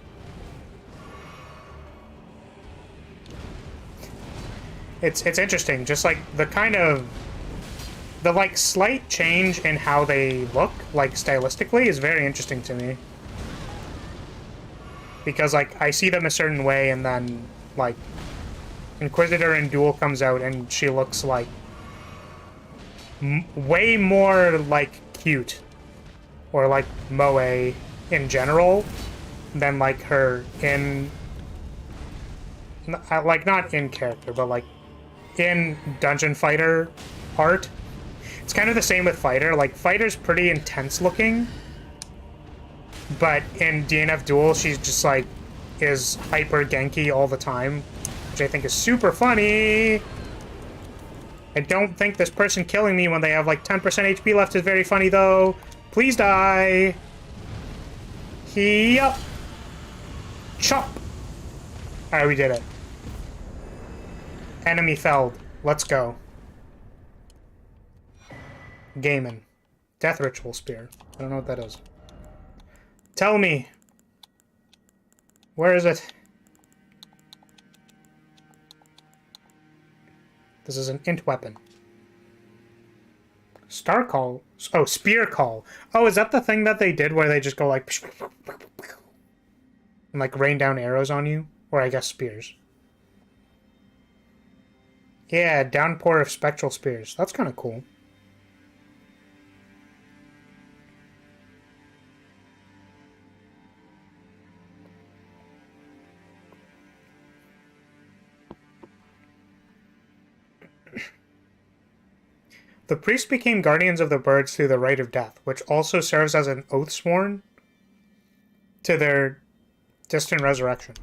It's interesting, just like the kind of the like slight change in how they look, like stylistically, is very interesting to me. Because like I see them a certain way, and then like Inquisitor in Duel comes out, and she looks like way more like cute, or like moe in general, than like her in like not in character, but like in Dungeon Fighter art. It's kind of the same with Fighter. Like Fighter's pretty intense looking, but in DNF Duel she's just like is hyper Genki all the time, which I think is super funny. I don't think this person killing me when they have like 10% HP left is very funny, though. Please die. Yup. Chop. Alright, we did it. Enemy felled. Let's go. Gaiman. Death Ritual Spear. I don't know what that is. Tell me. Where is it? This is an int weapon. Star Call. Oh, Spear Call. Oh, is that the thing that they did where they just go like... and like rain down arrows on you? Or I guess spears. Yeah, downpour of spectral spears. That's kind of cool. The priests became guardians of the birds through the rite of death, which also serves as an oath sworn to their distant resurrection.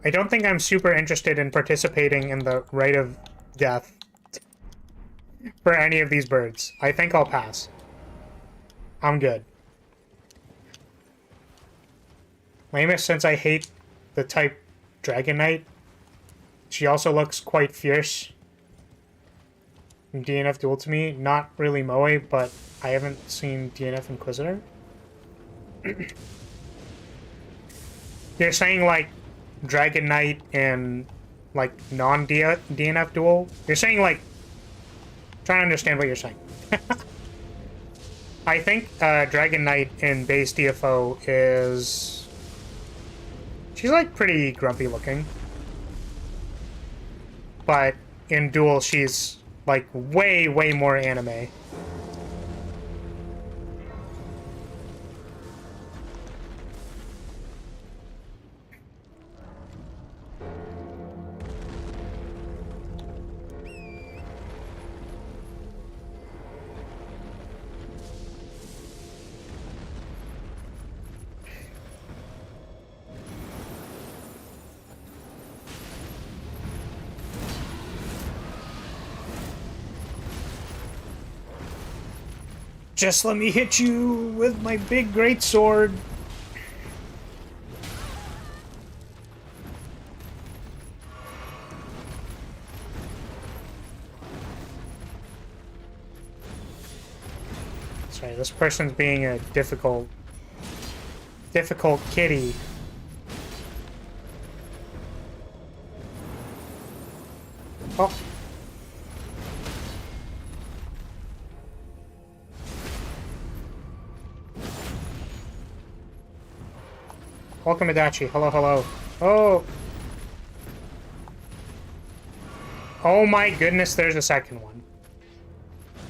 I don't think I'm super interested in participating in the rite of death for any of these birds. I think I'll pass. I'm good. Lame since I hate the type Dragon Knight. She also looks quite fierce. DNF Duel to me, not really moe, but I haven't seen DNF Inquisitor. You're saying like Dragon Knight and like non-DNF Duel? You're saying like... trying to understand what you're saying. I think Dragon Knight in base DFO is... she's like pretty grumpy looking. But in Duel she's like way more anime. Just let me hit you with my big great sword. Sorry, this person's being a difficult kitty. Oh. Welcome, Adachi. Hello, hello. Oh. Oh my goodness, there's a second one.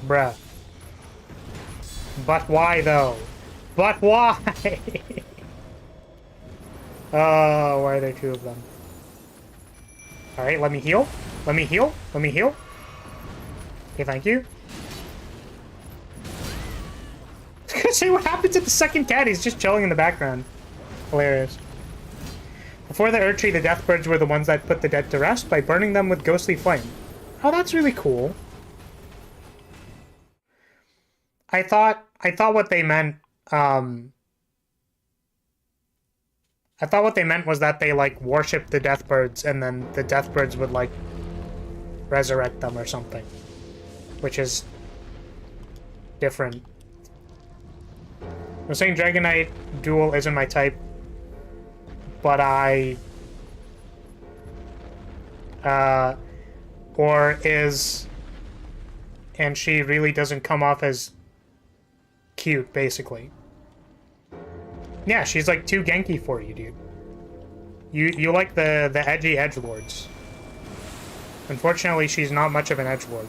Bruh. But why, though? But why? Oh, why are there two of them? Alright, let me heal. Let me heal. Let me heal. Okay, thank you. See what happened to the second cat? He's just chilling in the background. Hilarious. Before the Erdtree, the Deathbirds were the ones that put the dead to rest by burning them with ghostly flame. Oh, that's really cool. I thought what they meant, I thought what they meant was that they, like, worshipped the Deathbirds, and then the Deathbirds would, like, resurrect them or something. Which is different. I'm saying Dragon Knight Duel isn't my type, but or is, and she really doesn't come off as cute, basically. Yeah, she's like too Genki for you, dude. You like the edgy edgelords. Unfortunately, she's not much of an edgelord.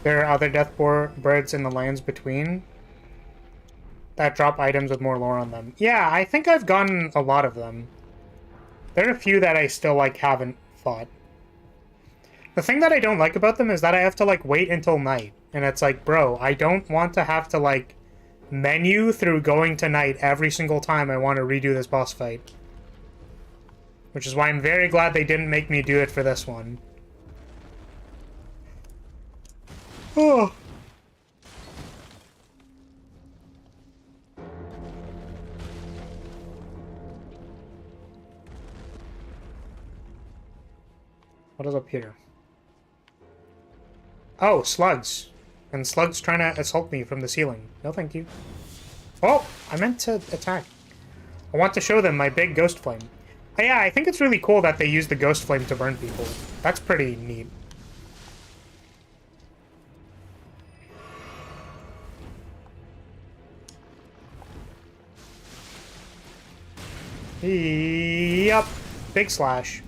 There are other Deathbirds in the lands between that drop items with more lore on them. Yeah, I think I've gotten a lot of them. There are a few that I still, like, haven't fought. The thing that I don't like about them is that I have to, like, wait until night. And it's like, bro, I don't want to have to, like, menu through going to night every single time I want to redo this boss fight. Which is why I'm very glad they didn't make me do it for this one. Oh. What is up here? Oh, slugs. And slugs trying to assault me from the ceiling. No, thank you. Oh, I meant to attack. I want to show them my big ghost flame. Yeah, I think it's really cool that they use the ghost flame to burn people. That's pretty neat. Yup. Big slash.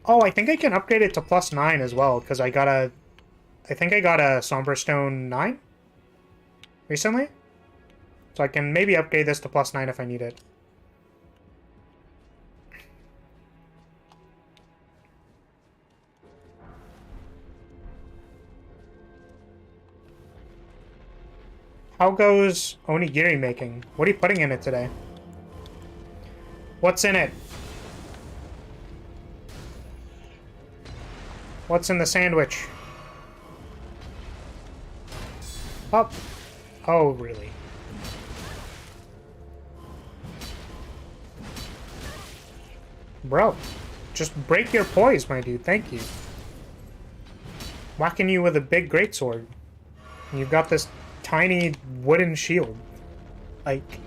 Oh, I think I can upgrade it to +9 as well, because I got a... I think I got a Somberstone 9? Recently? So I can maybe upgrade this to +9 if I need it. How goes onigiri making? What are you putting in it today? What's in it? What's in the sandwich? Up. Oh, really? Bro, just break your poise, my dude. Thank you. Whacking you with a big greatsword. And you've got this tiny wooden shield. Like,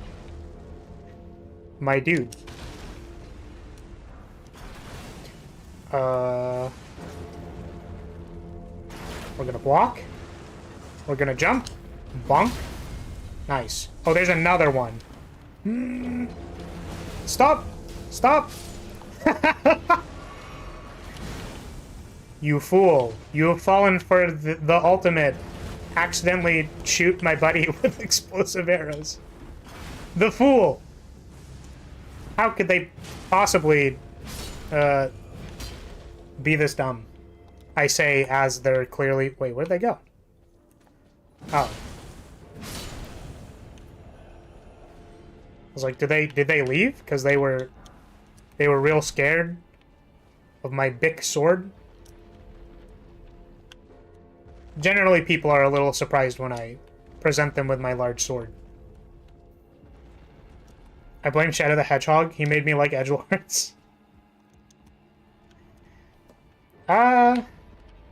my dude. We're gonna block. We're gonna jump. Bonk. Nice. Oh, there's another one. Stop! Stop! You fool. You have fallen for the ultimate. Accidentally shoot my buddy with explosive arrows. The fool! How could they possibly be this dumb? I say as they're clearly... Wait, where'd they go? Oh. I was like, did they leave? Because they were real scared of my big sword. Generally, people are a little surprised when I present them with my large sword. I blame Shadow the Hedgehog. He made me like edgelords.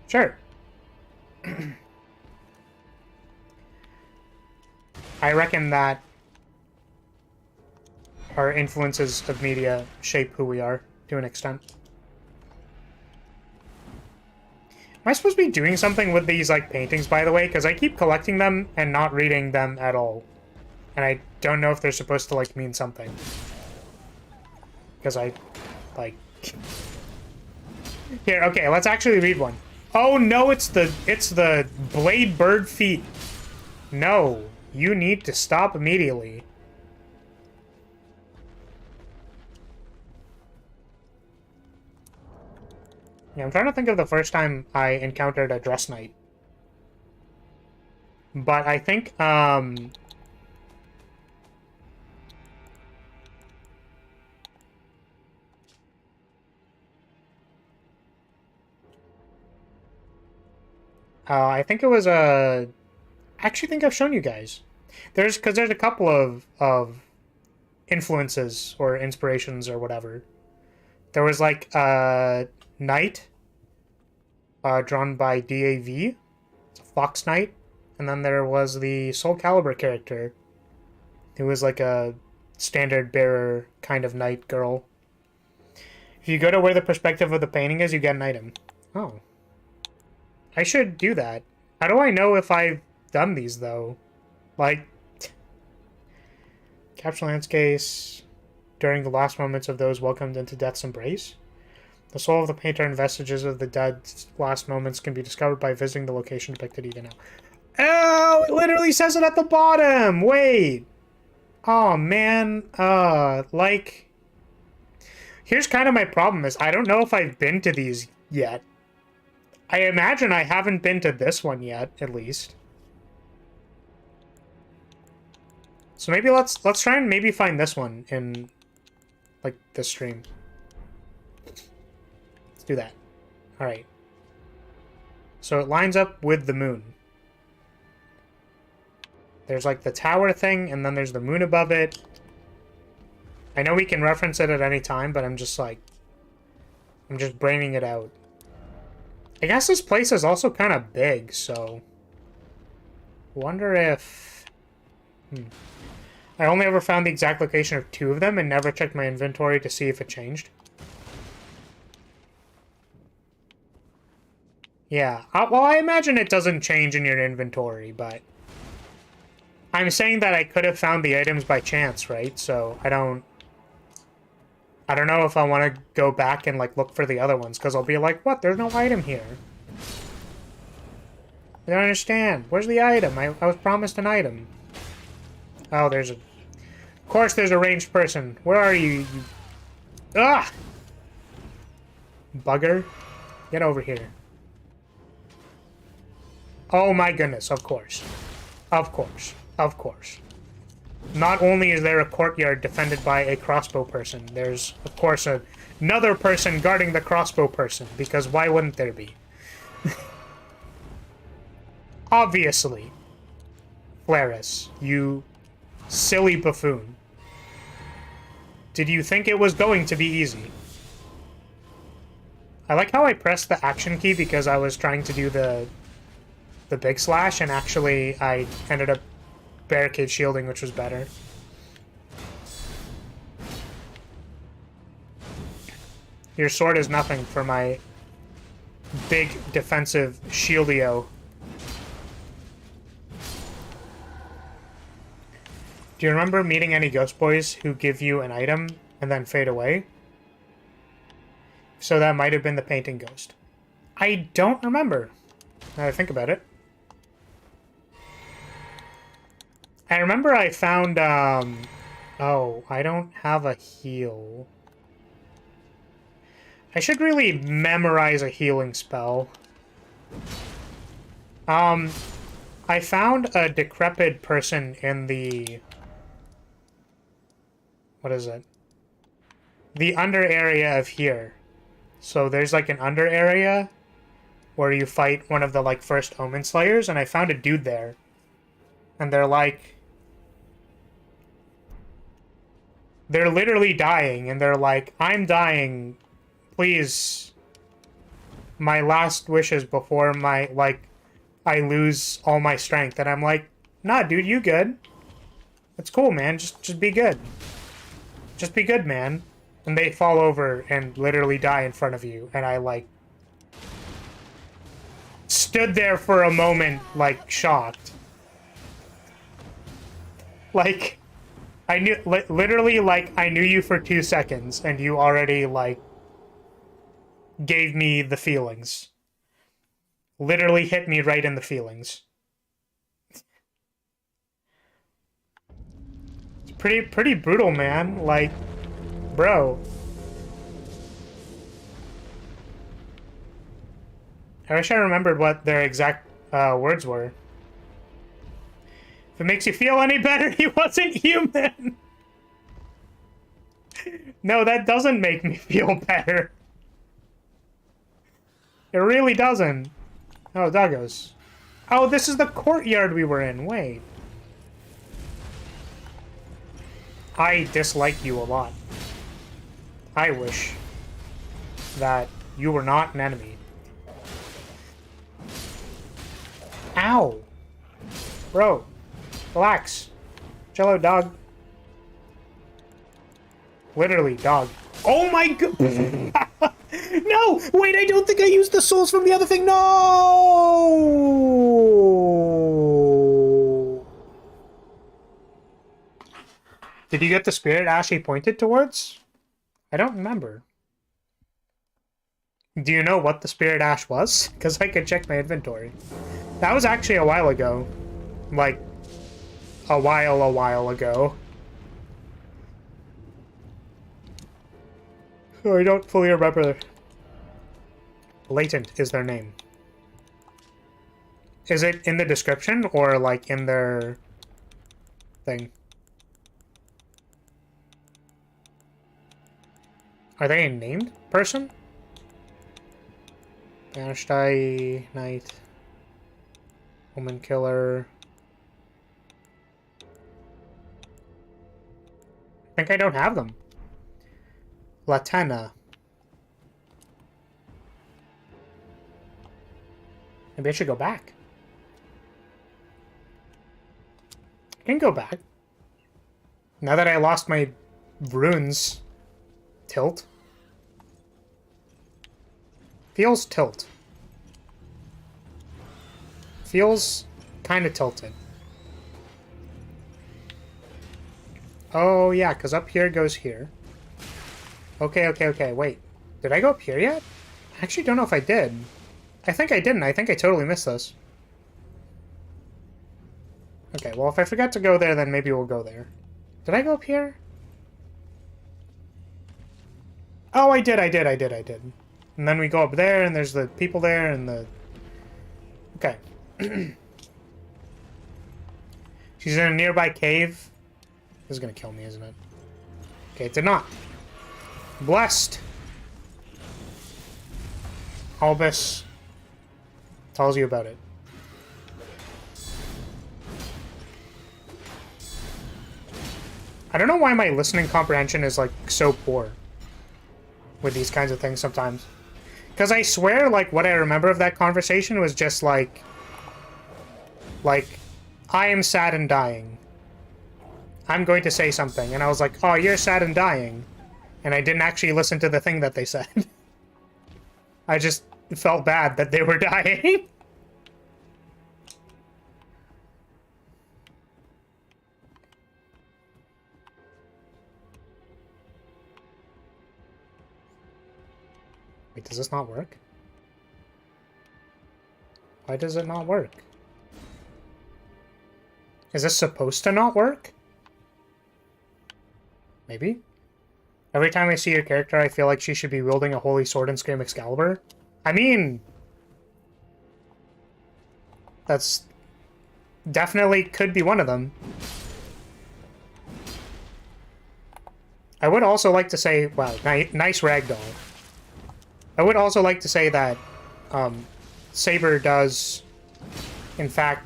Sure. I reckon that our influences of media shape who we are to an extent. Am I supposed to be doing something with these, like, paintings, by the way? Because I keep collecting them and not reading them at all. And I don't know if they're supposed to, like, mean something. Because I, like... Here, okay, let's actually read one. Oh, no, it's the blade bird feet. No, you need to stop immediately. Yeah, I'm trying to think of the first time I encountered a dress knight. But I think, I think it was a... I actually think I've shown you guys. Because there's a couple of influences or inspirations or whatever. There was like a knight drawn by DAV. It's a fox knight. And then there was the Soul Calibur character who was like a standard bearer kind of knight girl. If you go to where the perspective of the painting is, you get an item. Oh. I should do that. How do I know if I've done these, though? Like, capture landscapes during the last moments of those welcomed into death's embrace. The soul of the painter and vestiges of the dead's last moments can be discovered by visiting the location depicted even now. Oh, it literally says it at the bottom! Wait! Oh, man. Like... Here's kind of my problem is I don't know if I've been to these yet. I imagine I haven't been to this one yet, at least. So maybe let's try and maybe find this one in, like, this stream. Let's do that. Alright. So it lines up with the moon. There's, like, the tower thing, and then there's the moon above it. I know we can reference it at any time, but I'm just, like... I'm just braining it out. I guess this place is also kind of big, so... Wonder if... I only ever found the exact location of 2 of them and never checked my inventory to see if it changed. Yeah, well, I imagine it doesn't change in your inventory, but... I'm saying that I could have found the items by chance, right? So, I don't know if I want to go back and, like, look for the other ones, because I'll be like, what? There's no item here. I don't understand. Where's the item? I was promised an item. Oh, there's a... Of course there's a ranged person. Where are you? Ah! Bugger. Get over here. Oh my goodness, of course. Of course. Of course. Not only is there a courtyard defended by a crossbow person, there's, of course, another person guarding the crossbow person, because why wouldn't there be? Obviously. Flaris, you silly buffoon. Did you think it was going to be easy? I like how I pressed the action key because I was trying to do the big slash, and actually I ended up barricade shielding, which was better. Your sword is nothing for my big defensive shieldio. Do you remember meeting any ghost boys who give you an item and then fade away? So that might have been the painting ghost. I don't remember, now that I think about it. I remember I found, oh, I don't have a heal. I should really memorize a healing spell. I found a decrepit person in the... What is it? The under area of here. So there's like an under area where you fight one of the like first Omen Slayers, and I found a dude there. And they're like... They're literally dying, and they're like, I'm dying. Please. My last wishes before my, like, I lose all my strength. And I'm like, nah, dude, you good. It's cool, man. Just be good. Just be good, man. And they fall over and literally die in front of you. And I, like, stood there for a moment, like, shocked. Like, I knew, literally, like, I knew you for 2 seconds, and you already, like, gave me the feelings. Literally hit me right in the feelings. It's pretty brutal, man. Like, bro. I wish I remembered what their exact words were. If it makes you feel any better, he wasn't human. No, that doesn't make me feel better. It really doesn't. Oh, doggos. Oh, this is the courtyard we were in. Wait. I dislike you a lot. I wish that you were not an enemy. Ow. Bro. Relax. Jello, dog. Literally, dog. Oh my god! No! Wait, I don't think I used the souls from the other thing. No! Did you get the spirit Ash he pointed towards? I don't remember. Do you know what the spirit Ash was? Because I could check my inventory. That was actually a while ago. Like, a while ago. So I don't fully remember. Latent is their name. Is it in the description or like in their thing? Are they a named person? Banished Eye, Knight, Woman Killer. I think I don't have them. Latena. Maybe I should go back. I can go back. Now that I lost my runes. Tilt. Feels tilt. Feels kind of tilted. Oh, yeah, because up here goes here. Okay, wait. Did I go up here yet? I actually don't know if I did. I think I didn't. I think I totally missed this. Okay, well, if I forgot to go there, then maybe we'll go there. Did I go up here? Oh, I did. And then we go up there, and there's the people there, and the... Okay. She's in a nearby cave. This is gonna kill me, isn't it? Okay, it did not. Blessed. Albus tells you about it. I don't know why my listening comprehension is, like, so poor with these kinds of things sometimes. Because I swear, like, what I remember of that conversation was just, like, I am sad and dying. I'm going to say something. And I was like, oh, you're sad and dying. And I didn't actually listen to the thing that they said. I just felt bad that they were dying. Wait, does this not work? Why does it not work? Is this supposed to not work? Maybe? Every time I see your character, I feel like she should be wielding a holy sword and scream Excalibur. I mean... That's definitely could be one of them. I would also like to say, wow, nice ragdoll. I would also like to say that Saber does, in fact,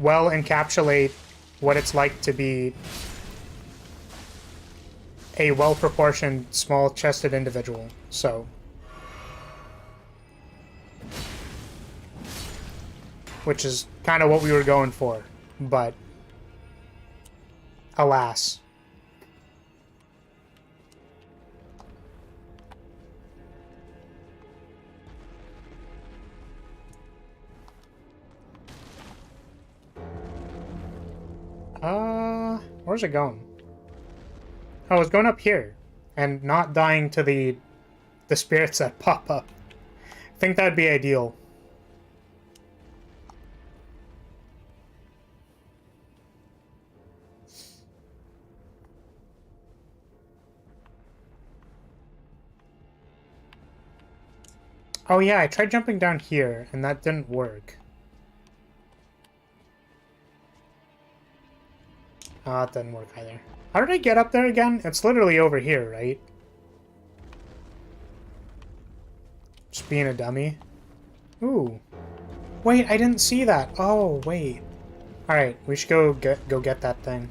well encapsulate what it's like to be a well-proportioned, small-chested individual, so... Which is kind of what we were going for, but... Alas. Where's it going? Oh, it's going up here, and not dying to the spirits that pop up. I think that'd be ideal. Oh yeah, I tried jumping down here, and that didn't work. It didn't work either. How did I get up there again? It's literally over here, right? Just being a dummy. Ooh. Wait, I didn't see that. Oh, wait. Alright, we should go get that thing.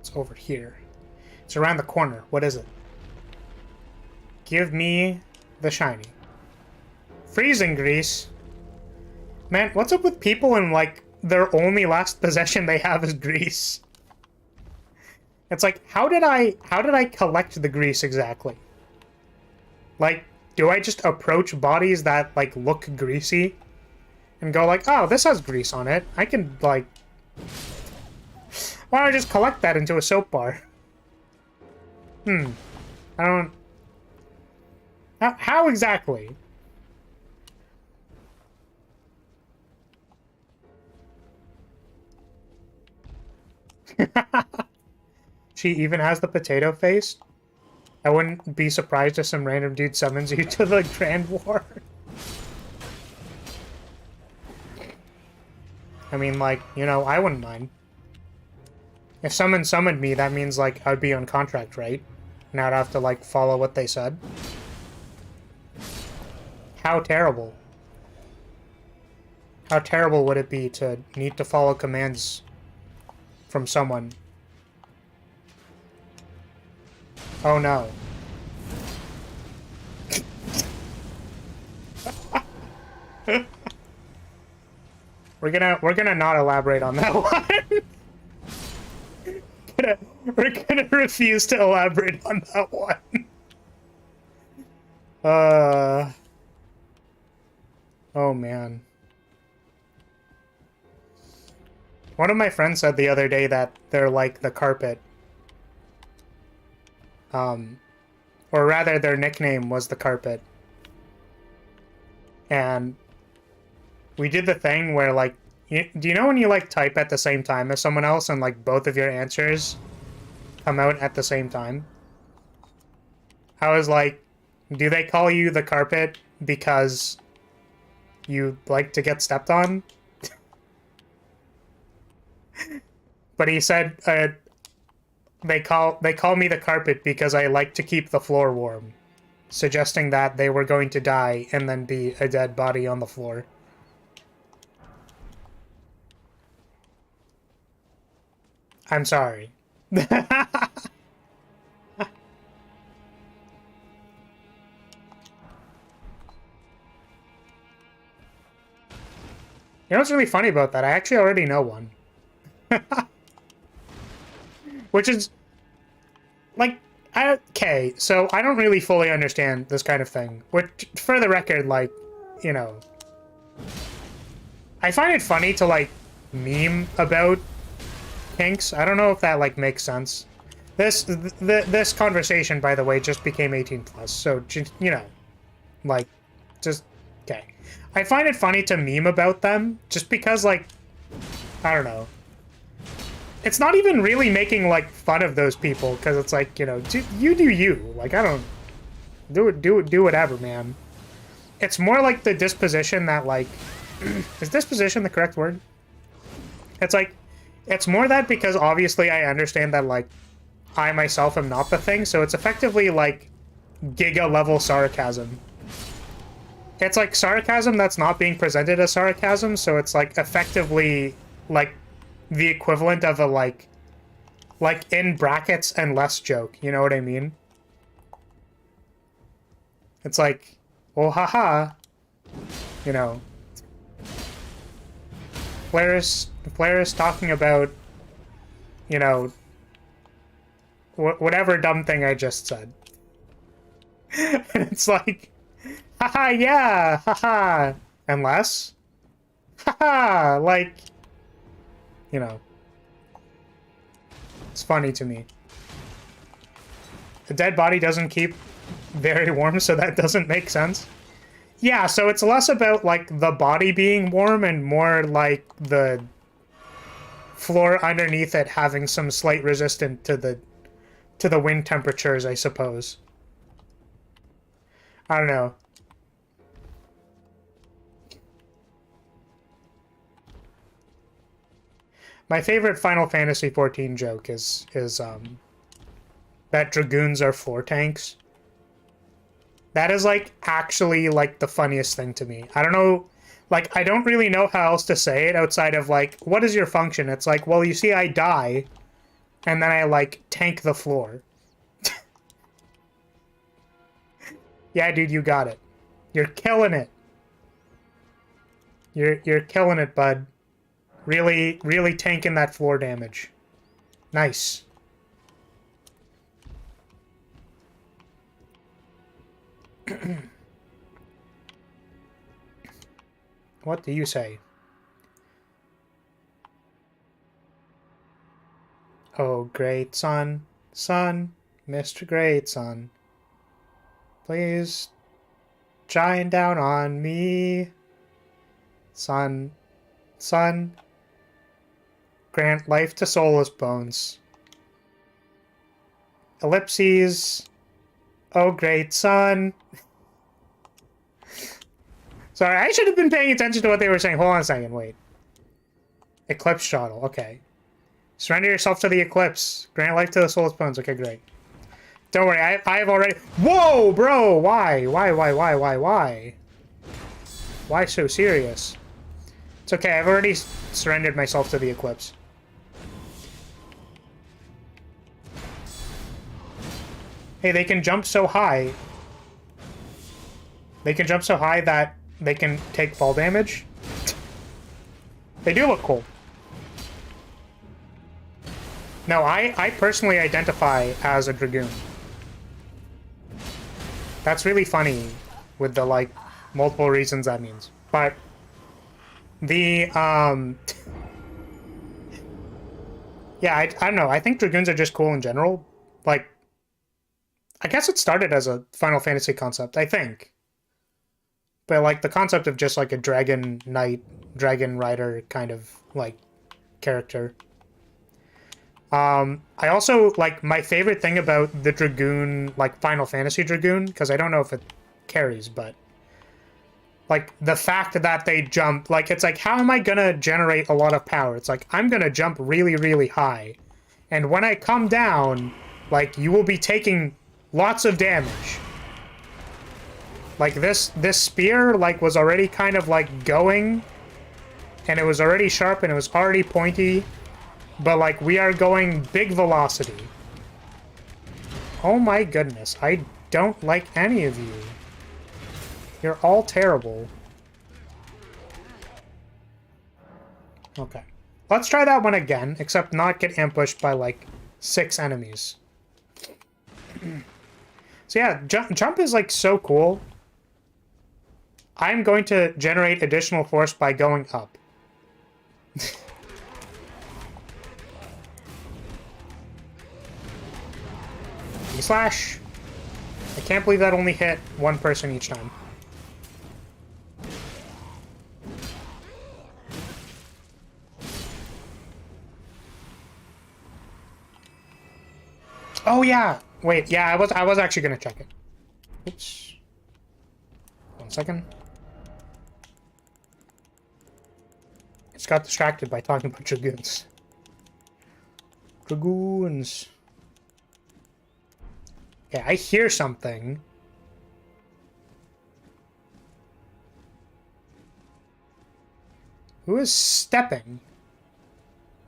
It's over here. It's around the corner. What is it? Give me the shiny. Freezing grease. Man, what's up with people and like their only last possession they have is grease? It's like, how did I collect the grease exactly? Like, do I just approach bodies that like look greasy and go like, oh, this has grease on it. I can like, why don't I just collect that into a soap bar? I don't... How exactly? She even has the potato face? I wouldn't be surprised if some random dude summons you to the Grand War. I mean, like, you know, I wouldn't mind. If someone summoned me, that means, like, I'd be on contract, right? And I'd have to, like, follow what they said. How terrible. How terrible would it be to need to follow commands from someone? Oh no. We're gonna not elaborate on that one. We're gonna refuse to elaborate on that one. Oh man. One of my friends said the other day that they're like the carpet. Or rather, their nickname was the carpet. And we did the thing where, like, do you know when you, like, type at the same time as someone else and, like, both of your answers come out at the same time? I was like, do they call you the carpet because you like to get stepped on? But he said, they call me the carpet because I like to keep the floor warm, suggesting that they were going to die and then be a dead body on the floor. I'm sorry. You know what's really funny about that? I actually already know one. Which is, like, okay, so I don't really fully understand this kind of thing. Which, for the record, like, you know, I find it funny to, like, meme about kinks. I don't know if that, like, makes sense. This conversation, by the way, just became 18 plus, so, you know, like, just, okay. I find it funny to meme about them, just because, like, I don't know. It's not even really making, like, fun of those people, because it's like, you know, you do you. Like, I don't... Do whatever, man. It's more like the disposition that, like... is disposition the correct word? It's like... It's more that because obviously I understand that, like, I myself am not the thing, so it's effectively, like, giga-level sarcasm. It's like sarcasm that's not being presented as sarcasm, so it's, like, effectively, like, the equivalent of a, like, in brackets and less joke, you know what I mean? It's like, oh, haha, you know. Flair's talking about, you know, whatever dumb thing I just said. And it's like, haha, yeah, haha, unless, haha, like, you know. It's funny to me. A dead body doesn't keep very warm, so that doesn't make sense. Yeah, so it's less about, like, the body being warm and more like the floor underneath it having some slight resistance to the wind temperatures, I suppose. I don't know. My favorite Final Fantasy XIV joke is that dragoons are floor tanks. That is, like, actually, like, the funniest thing to me. I don't know, like, I don't really know how else to say it outside of, like, what is your function? It's like, well, you see, I die, and then I, like, tank the floor. Yeah, dude, you got it. You're killing it. You're killing it, bud. Really, really tanking that floor damage. Nice. What do you say? Oh, great son, Mr. Great Son, please shine down on me. Son, grant life to soulless bones. Ellipses. Oh, great son. Sorry, I should have been paying attention to what they were saying. Hold on a second, wait. Eclipse shuttle, okay. Surrender yourself to the eclipse. Grant life to the soulless bones. Okay, great. Don't worry, I have already... Whoa, bro! Why? Why? Why so serious? It's okay, I've already surrendered myself to the eclipse. Hey, they can jump so high. They can jump so high that they can take fall damage. They do look cool. No, I personally identify as a dragoon. That's really funny with the, like, multiple reasons that means. But the, yeah, I don't know. I think dragoons are just cool in general. Like, I guess it started as a Final Fantasy concept, I think. But, like, the concept of just, like, a dragon knight, dragon rider kind of, like, character. I also, like, my favorite thing about the dragoon, like, Final Fantasy dragoon, because I don't know if it carries, but, like, the fact that they jump, like, it's like, how am I gonna generate a lot of power? It's like, I'm gonna jump really, really high. And when I come down, like, you will be taking lots of damage. Like, this spear, like, was already kind of, like, going, and it was already sharp, and it was already pointy, but, like, we are going big velocity. Oh my goodness, I don't like any of you. You're all terrible. Okay. Let's try that one again, except not get ambushed by, like, 6 enemies. So yeah, jump is, like, so cool. I'm going to generate additional force by going up. Slash. I can't believe that only hit one person each time. Oh yeah. Wait, yeah, I was actually gonna check it. Oops. 1 second. Just got distracted by talking about dragoons. Dragoons. Okay, I hear something. Who is stepping?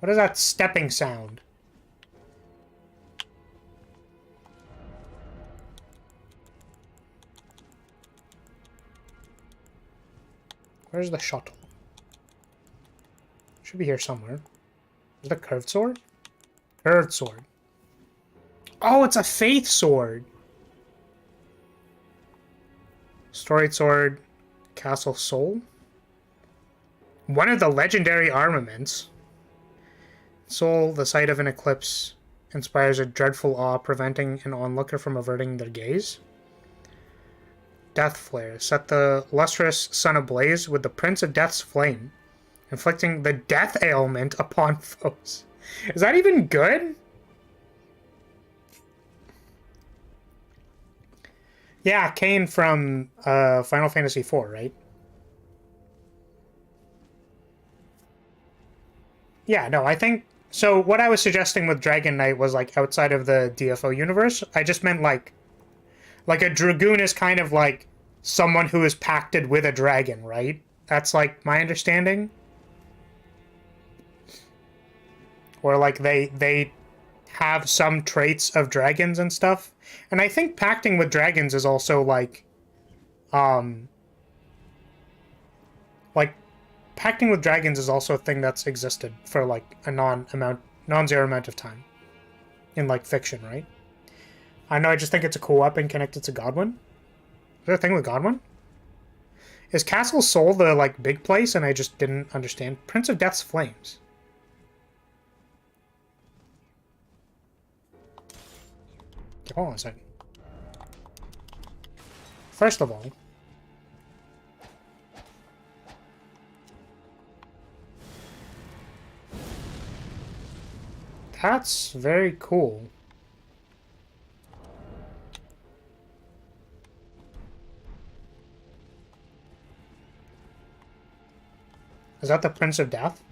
What is that stepping sound? Where's the shuttle? Should be here somewhere. Is it a curved sword? Curved sword. Oh, it's a faith sword. Storied sword. Castle Soul. One of the legendary armaments. Soul, the sight of an eclipse, inspires a dreadful awe, preventing an onlooker from averting their gaze. Death Flare. Set the lustrous sun ablaze with the Prince of Death's flame, inflicting the death ailment upon foes. Is that even good? Yeah, Kain from Final Fantasy IV, right? Yeah, no, I think... So what I was suggesting with Dragon Knight was, like, outside of the DFO universe. I just meant, like a dragoon is kind of like someone who is pacted with a dragon, right? That's, like, my understanding. Or, like, they have some traits of dragons and stuff. And I think pacting with dragons is also, like, pacting with dragons is also a thing that's existed for, like, a non-zero amount of time. In, like, fiction, right? I know, I just think it's a cool weapon connected to Godwin. Is there a thing with Godwin? Is Castle Soul the, like, big place and I just didn't understand? Prince of Death's Flames. Okay, hold on a second. First of all... That's very cool. Is that the Prince of Death?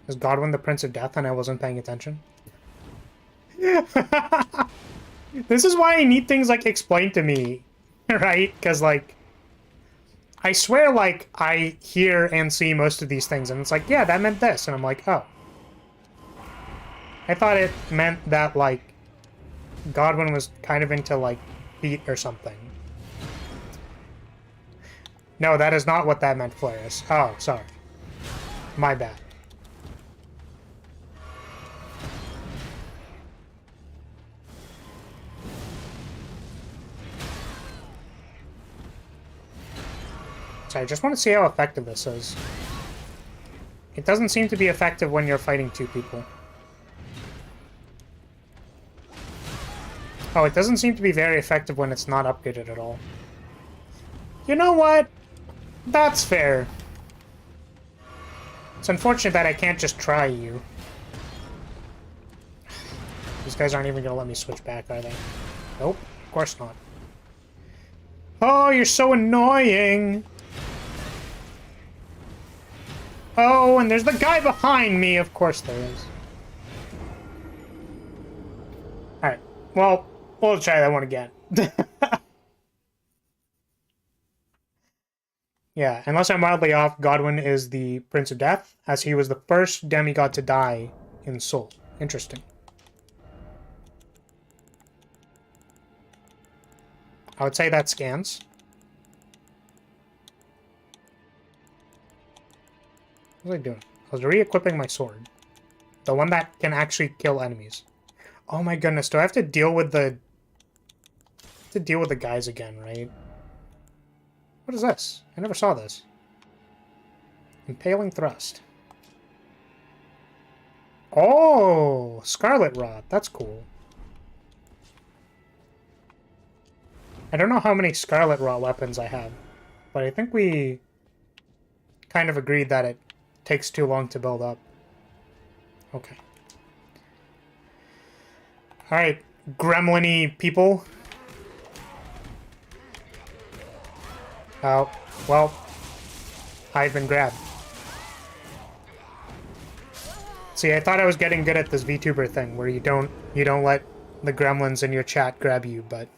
Is Godwin the Prince of Death and I wasn't paying attention? This is why I need things, like, explained to me, right? Because, like, I swear, like, I hear and see most of these things, and it's like, yeah, that meant this, and I'm like, oh. I thought it meant that, like, Godwin was kind of into, like, beat or something. No, that is not what that meant, Flaris. Oh, sorry. My bad. So I just want to see how effective this is. It doesn't seem to be effective when you're fighting two people. Oh, it doesn't seem to be very effective when it's not upgraded at all. You know what? That's fair. It's unfortunate that I can't just try you. These guys aren't even gonna let me switch back, are they? Nope, of course not. Oh, you're so annoying! Oh, and there's the guy behind me! Of course there is. Alright, well, we'll try that one again. Yeah, unless I'm wildly off, Godwin is the Prince of Death, as he was the first demigod to die in Soul. Interesting. I would say that scans. What was I doing? I was re-equipping my sword. The one that can actually kill enemies. Oh my goodness, do I have to deal with the... guys again, right? What is this? I never saw this. Impaling Thrust. Oh! Scarlet Rod. That's cool. I don't know how many Scarlet Rod weapons I have, but I think we kind of agreed that it takes too long to build up. Okay. Alright, gremlin-y people. Oh, well, I've been grabbed. See, I thought I was getting good at this VTuber thing, where you don't let the gremlins in your chat grab you, but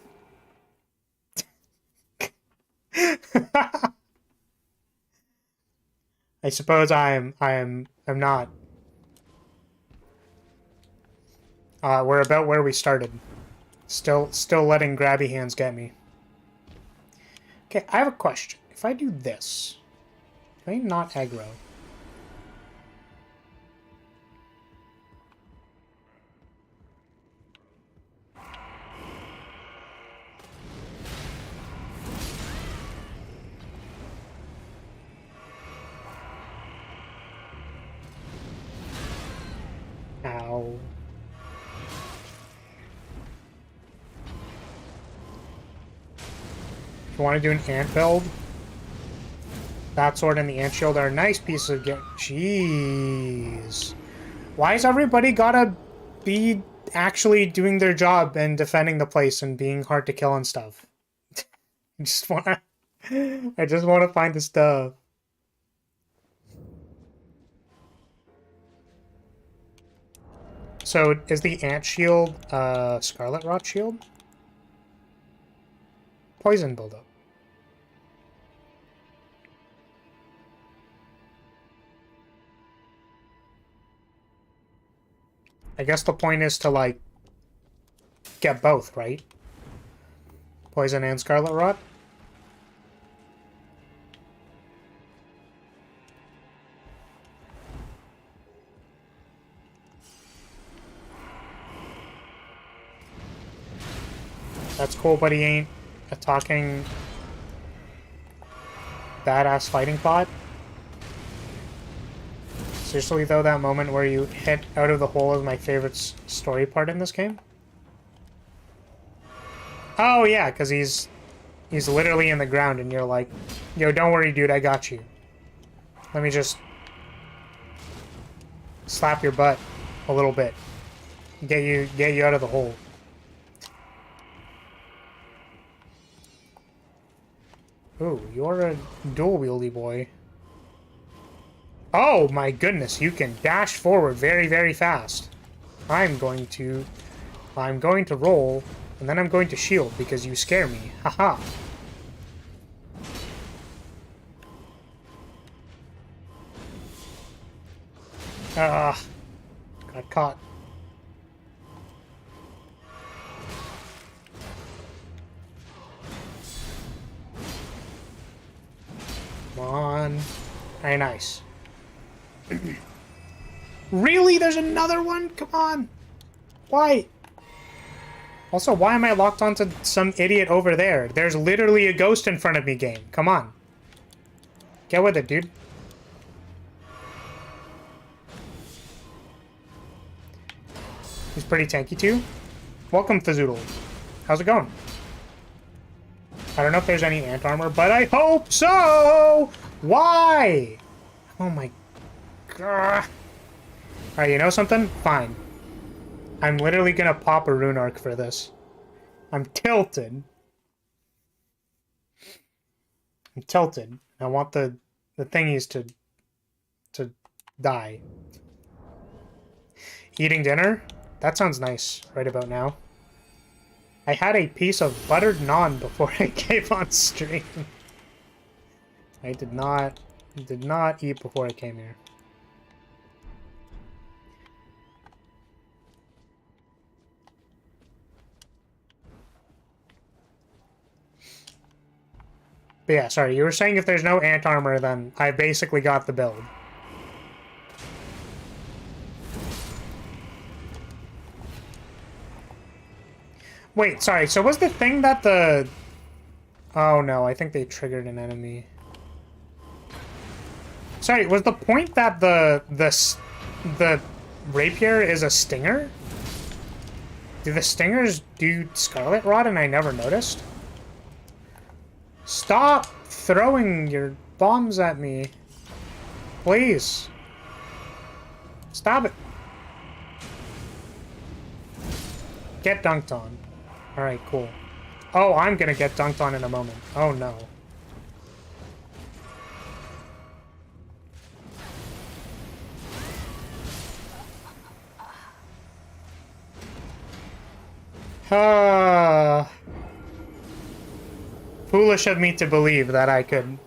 I suppose I'm not. We're about where we started. Still letting grabby hands get me. Okay, I have a question. If I do this, can I not aggro? Ow. If you want to do an ant build, that sword and the ant shield are nice pieces of gear. Jeez. Why is everybody gotta be actually doing their job and defending the place and being hard to kill and stuff? I just wanna find the stuff. So is the ant shield Scarlet Rot shield? Poison buildup. I guess the point is to, like, get both, right? Poison and Scarlet Rot? That's cool, but he ain't a talking badass fighting bot. Seriously, though, that moment where you hit out of the hole is my favorite story part in this game. Oh, yeah, because he's literally in the ground, and you're like, yo, don't worry, dude, I got you. Let me just slap your butt a little bit. Get you out of the hole. Ooh, you're a dual-wieldy boy. Oh my goodness, you can dash forward very, very fast. I'm going to roll, and then I'm going to shield because you scare me. Haha. Got caught. Come on. Very nice. Really? There's another one? Come on. Why? Also, why am I locked onto some idiot over there? There's literally a ghost in front of me, game. Come on. Get with it, dude. He's pretty tanky, too. Welcome, Fazoodle. How's it going? I don't know if there's any ant armor, but I hope so! Why? Oh my god. Alright, you know something? Fine. I'm literally gonna pop a rune arc for this. I'm tilted. I'm tilted. I want the thingies to die. Eating dinner? That sounds nice right about now. I had a piece of buttered naan before I came on stream. I did not eat before I came here. But yeah, sorry, you were saying if there's no ant armor, then I basically got the build. Wait, sorry, so was the thing that the... Oh no, I think they triggered an enemy. Sorry, was the point that the rapier is a stinger? Do the stingers do Scarlet Rot and I never noticed? Stop throwing your bombs at me. Please. Stop it. Get dunked on. Alright, cool. Oh, I'm gonna get dunked on in a moment. Oh, no. Foolish of me to believe that I could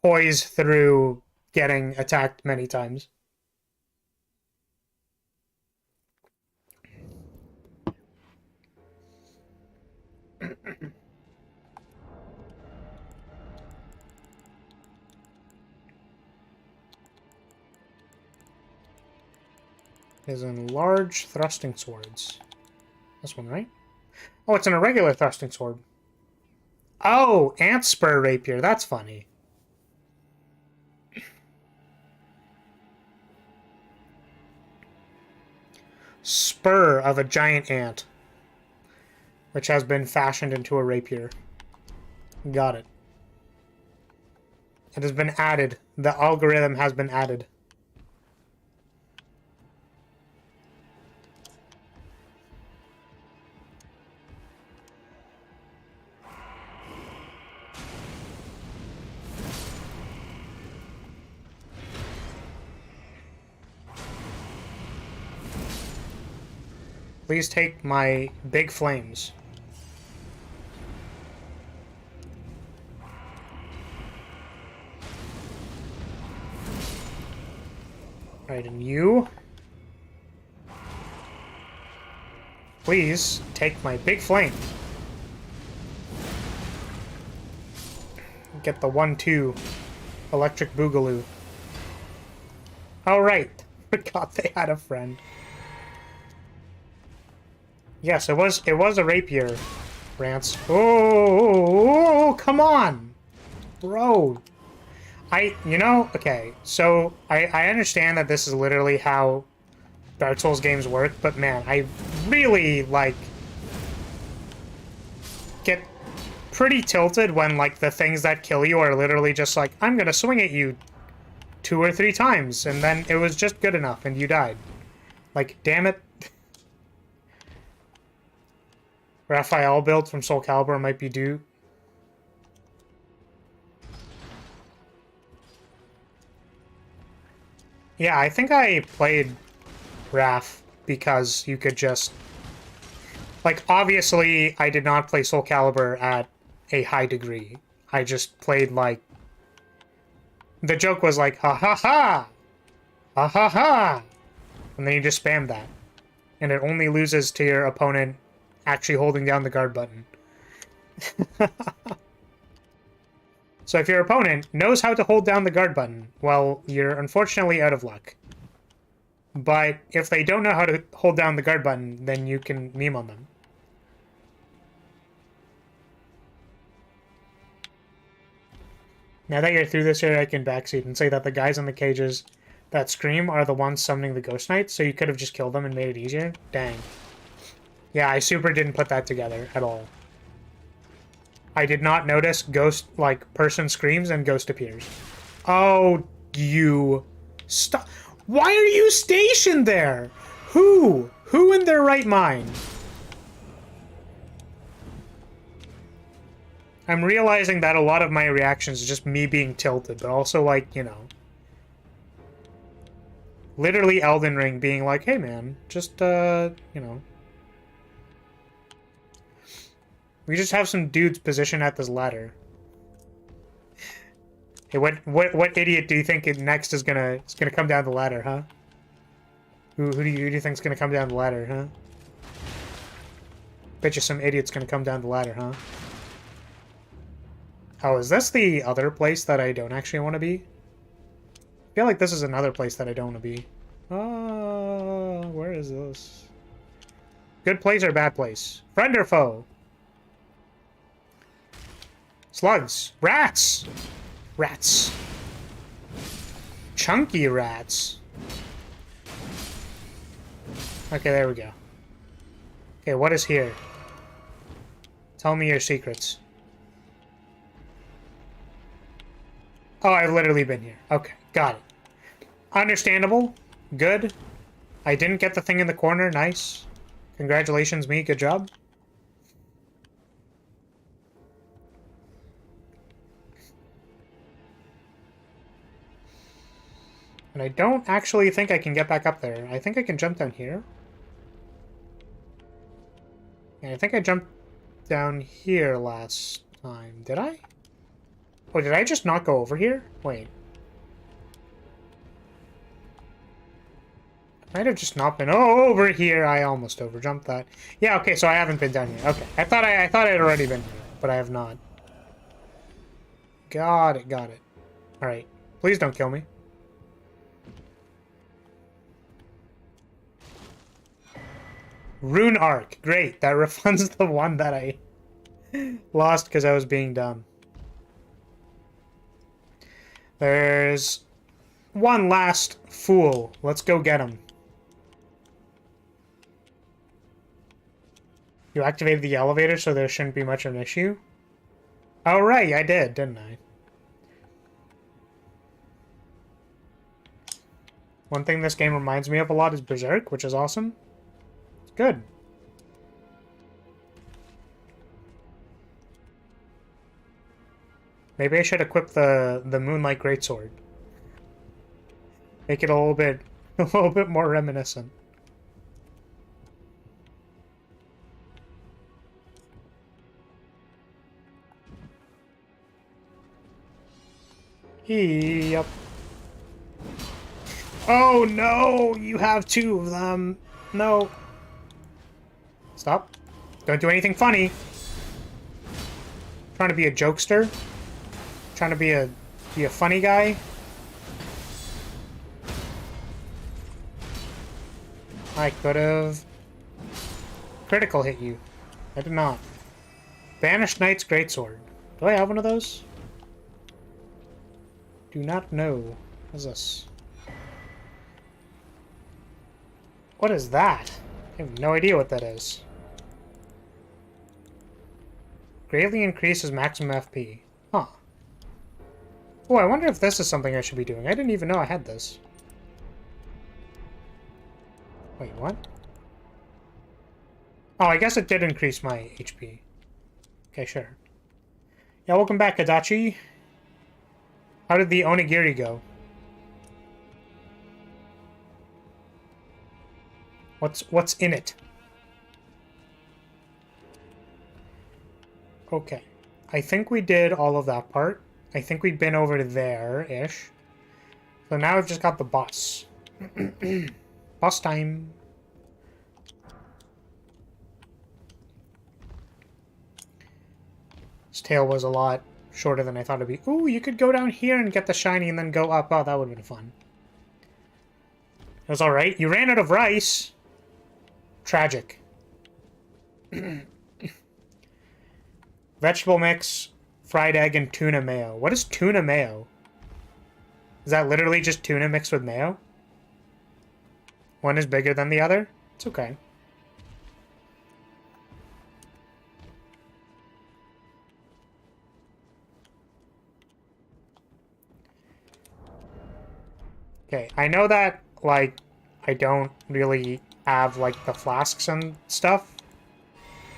poise through getting attacked many times. Is in large thrusting swords. This one, right? Oh, it's an irregular thrusting sword. Oh, ant spur rapier. That's funny. Spur of a giant ant, which has been fashioned into a rapier. Got it. It has been added. The algorithm has been added. Please take my big flames. Right, and you... Please take my big flame. Get the 1-2 electric boogaloo. Oh, right. Forgot they had a friend. Yes, it was a rapier, Rance. Oh, come on, bro. Okay, so I understand that this is literally how Dark Souls games work, but man, I really, like, get pretty tilted when, like, the things that kill you are literally just like, I'm gonna swing at you 2 or 3 times, and then it was just good enough, and you died. Like, damn it. Raphael build from Soul Calibur might be due. Yeah, I think I played Raph because you could just... Like, obviously, I did not play Soul Calibur at a high degree. I just played, like... The joke was like, ha ha ha! Ha ha ha! And then you just spam that. And it only loses to your opponent actually holding down the guard button. So if your opponent knows how to hold down the guard button, well, you're unfortunately out of luck. But if they don't know how to hold down the guard button, then you can meme on them. Now that you're through this area, I can backseat and say that the guys in the cages that scream are the ones summoning the Ghost Knights, so you could have just killed them and made it easier. Dang. Yeah, I super didn't put that together at all. I did not notice ghost, like, person screams and ghost appears. Oh, you... Stop. Why are you stationed there? Who? Who in their right mind? I'm realizing that a lot of my reactions is just me being tilted, but also, like, you know... Literally Elden Ring being like, hey man, just, you know... We just have some dudes positioned at this ladder. Hey, what idiot do you think next is gonna come down the ladder, huh? Who do you think's gonna come down the ladder, huh? Bet you some idiot's gonna come down the ladder, huh? Oh, is this the other place that I don't actually want to be? I feel like this is another place that I don't want to be. Oh, where is this? Good place or bad place? Friend or foe? Slugs. Rats! Rats. Chunky rats. Okay, there we go. Okay, what is here? Tell me your secrets. Oh, I've literally been here. Okay, got it. Understandable. Good. I didn't get the thing in the corner. Nice. Congratulations, me. Good job. And I don't actually think I can get back up there. I think I can jump down here. And I think I jumped down here last time. Did I? Oh, did I just not go over here? Wait. Might have just not been over here. I almost overjumped that. Yeah, okay, so I haven't been down here. Okay. I thought I'd already been here, but I have not. Got it, got it. Alright. Please don't kill me. Rune Arc. Great. That refunds the one that I lost because I was being dumb. There's one last fool. Let's go get him. You activated the elevator, so there shouldn't be much of an issue. Oh, right, I did, didn't I? One thing this game reminds me of a lot is Berserk, which is awesome. It's good. Maybe I should equip the Moonlight Greatsword. Make it a little bit more reminiscent. Yep. Oh no! You have two of them. No. Stop. Don't do anything funny. Trying to be a jokester. Trying to be a funny guy. I could have critical hit you. I did not. Banished Knight's Greatsword. Do I have one of those? Do not know. What is this? What is that? I have no idea what that is. Greatly increases maximum FP. Huh. Oh, I wonder if this is something I should be doing. I didn't even know I had this. Wait, what? Oh, I guess it did increase my HP. Okay, sure. Yeah, welcome back, Adachi. How did the onigiri go? What's in it? Okay. I think we did all of that part. I think we'd been over to there-ish. So now we've just got the bus. Bus time. This tail was a lot shorter than I thought it'd be. Ooh, you could go down here and get the shiny and then go up. Oh, that would have been fun. It was alright. You ran out of rice. Tragic. Vegetable mix, fried egg, and tuna mayo. What is tuna mayo? Is that literally just tuna mixed with mayo? One is bigger than the other? It's okay. Okay, I know that, like, I don't really have, like, the flasks and stuff,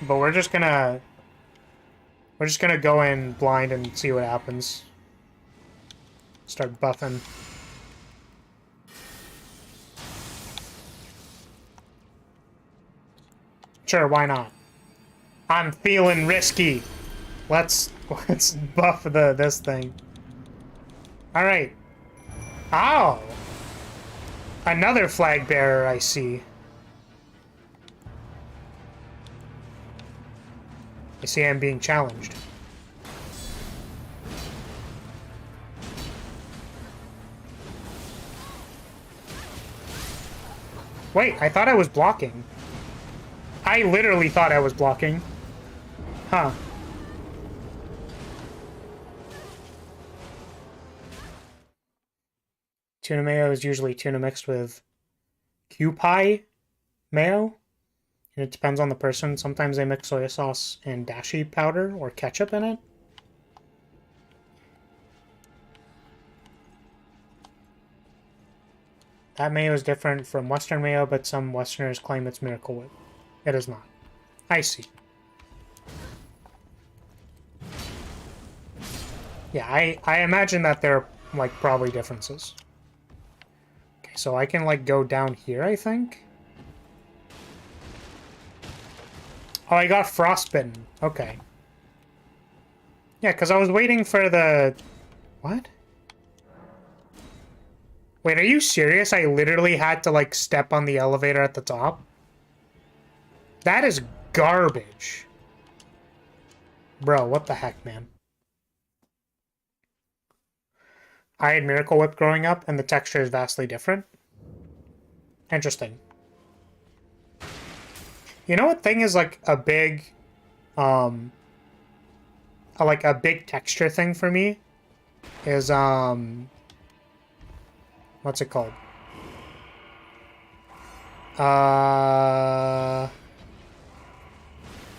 but we're just gonna go in blind and see what happens. Start buffing. Sure, why not? I'm feeling risky. Let's buff this thing. All right. Oh! Another flag bearer, I see. I see I'm being challenged. Wait, I thought I was blocking. I literally thought I was blocking. Huh. Tuna mayo is usually tuna mixed with Q-pie mayo. And it depends on the person. Sometimes they mix soy sauce and dashi powder or ketchup in it. That mayo is different from Western mayo, but some Westerners claim it's Miracle Whip. It is not. I see. Yeah, I imagine that there are, like, probably differences. Okay, so I can, like, go down here, I think? Oh, I got frostbitten. Okay. Yeah, because I was waiting for the... What? Wait, are you serious? I literally had to, like, step on the elevator at the top? That is garbage. Bro, what the heck, man? I had Miracle Whip growing up, and the texture is vastly different. Interesting. You know what thing is, like, a big... like, a big texture thing for me? Is, what's it called?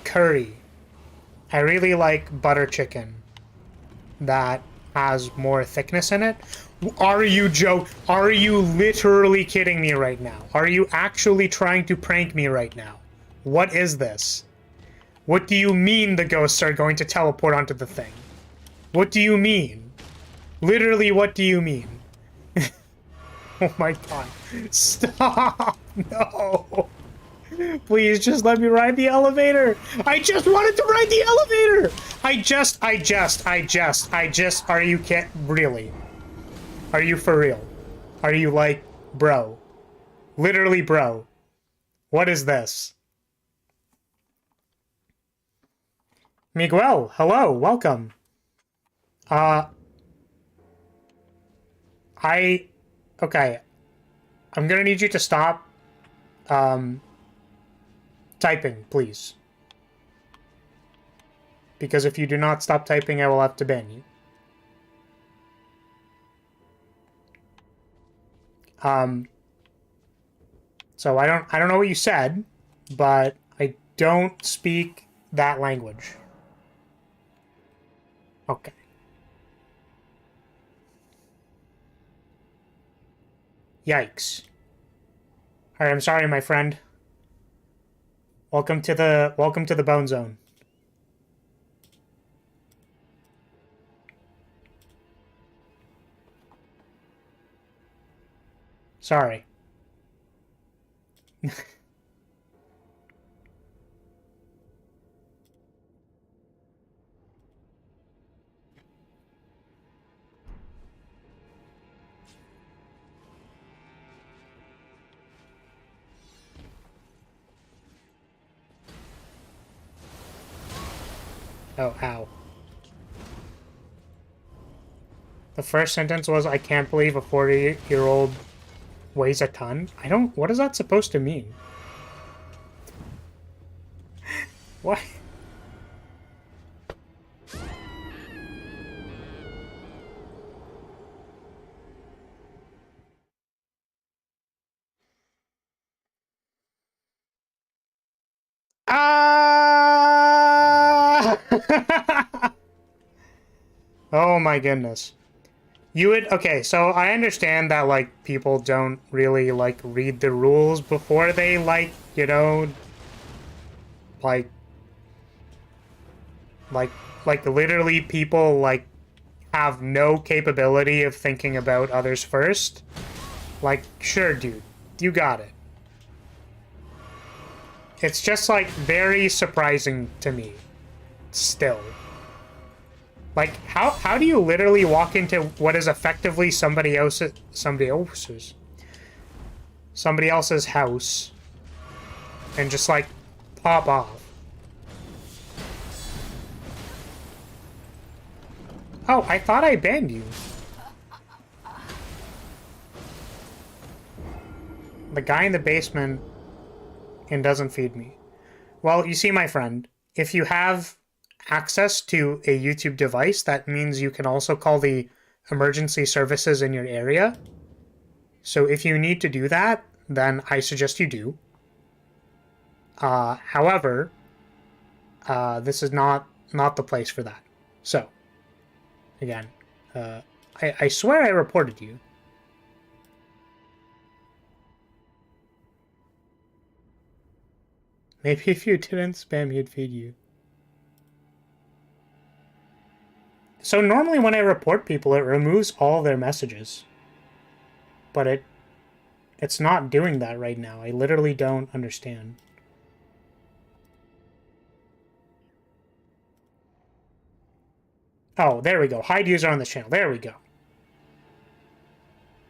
Curry. I really like butter chicken that has more thickness in it. Are you Are you literally kidding me right now? Are you actually trying to prank me right now? What is this? What do you mean the ghosts are going to teleport onto the thing? What do you mean? Literally, what do you mean? Oh my god. Stop! No! Please just let me ride the elevator! I just wanted to ride the elevator! Are you kidding? Really? Are you for real? Are you like, bro? Literally, bro. What is this? Miguel, hello, welcome. Okay. I'm gonna need you to stop, typing, please. Because if you do not stop typing, I will have to ban you. So I don't know what you said, but I don't speak that language. Okay. Yikes. Alright, I'm sorry, my friend. Welcome to the Bone Zone. Sorry. Oh, ow. The first sentence was, I can't believe a 40-year-old weighs a ton. What is that supposed to mean? What? Ah! Oh my goodness. Okay, so I understand that, like, people don't really, like, read the rules before they, like, you know, like, like, literally people, like, have no capability of thinking about others first. Like, sure, dude, you got it. It's just, like, very surprising to me, still. Like, how do you literally walk into what is effectively somebody else's house and just, like, pop off? Oh, I thought I banned you. The guy in the basement and doesn't feed me. Well, you see, my friend, if you have access to a YouTube device, that means you can also call the emergency services in your area. So if you need to do that, then I suggest you do. However, this is not the place for that. So, again, I swear I reported you. Maybe if you didn't spam, he'd feed you. So normally when I report people, it removes all their messages. But it's not doing that right now. I literally don't understand. Oh, there we go. Hide user on this channel. There we go.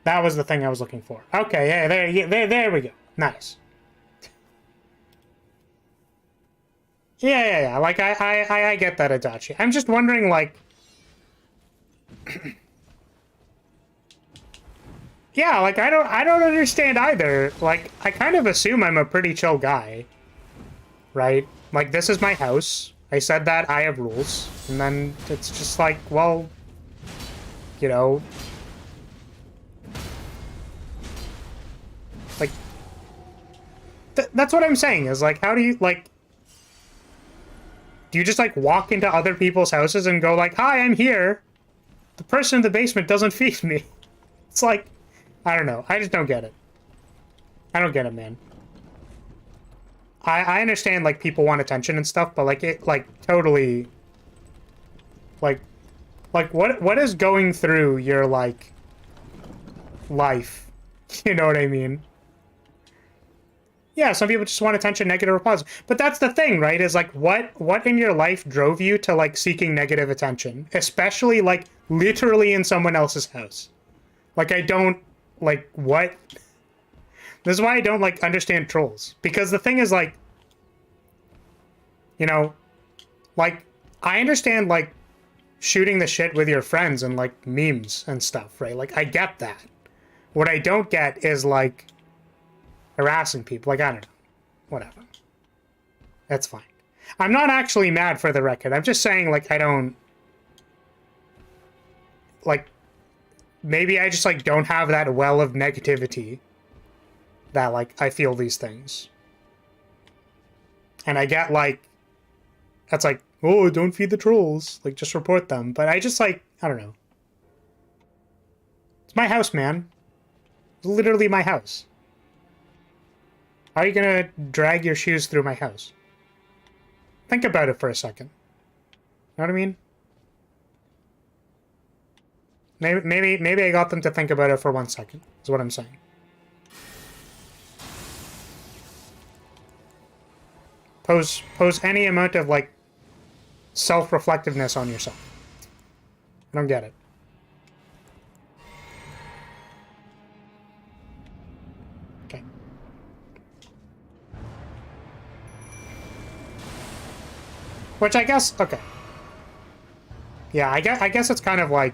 That was the thing I was looking for. Okay, yeah, there we go. Nice. Yeah. Like I get that, Adachi. I'm just wondering, like, yeah, like I don't understand either. Like, I kind of assume I'm a pretty chill guy, right? Like, this is my house. I said that I have rules, and then it's just like, well, you know, like, that's what I'm saying, is like, how do you, like, do you just like walk into other people's houses and go like, hi, I'm here. The person in the basement doesn't feed me. It's like, I don't know. I just don't get it. I don't get it, man. I understand, like, people want attention and stuff, but, like, it, like, totally... Like, what is going through your, like, life? You know what I mean? Yeah, some people just want attention, negative or positive. But that's the thing, right? Is, like, what in your life drove you to, like, seeking negative attention? Especially, like, literally in someone else's house. Like, I don't... Like, what? This is why I don't, like, understand trolls. Because the thing is, like, you know, like, I understand, like, shooting the shit with your friends and, like, memes and stuff, right? Like, I get that. What I don't get is, like, harassing people. Like, I don't know. Whatever. That's fine. I'm not actually mad, for the record. I'm just saying, like, I don't... Like, maybe I just, like, don't have that well of negativity that, like, I feel these things. And I get, like, that's like, oh, don't feed the trolls. Like, just report them. But I just, like, I don't know. It's my house, man. It's literally my house. How are you gonna drag your shoes through my house? Think about it for a second. You know what I mean? Maybe I got them to think about it for 1 second, is what I'm saying. Pose any amount of, like, self-reflectiveness on yourself. I don't get it. Okay. Which I guess, okay. Yeah, I guess it's kind of like...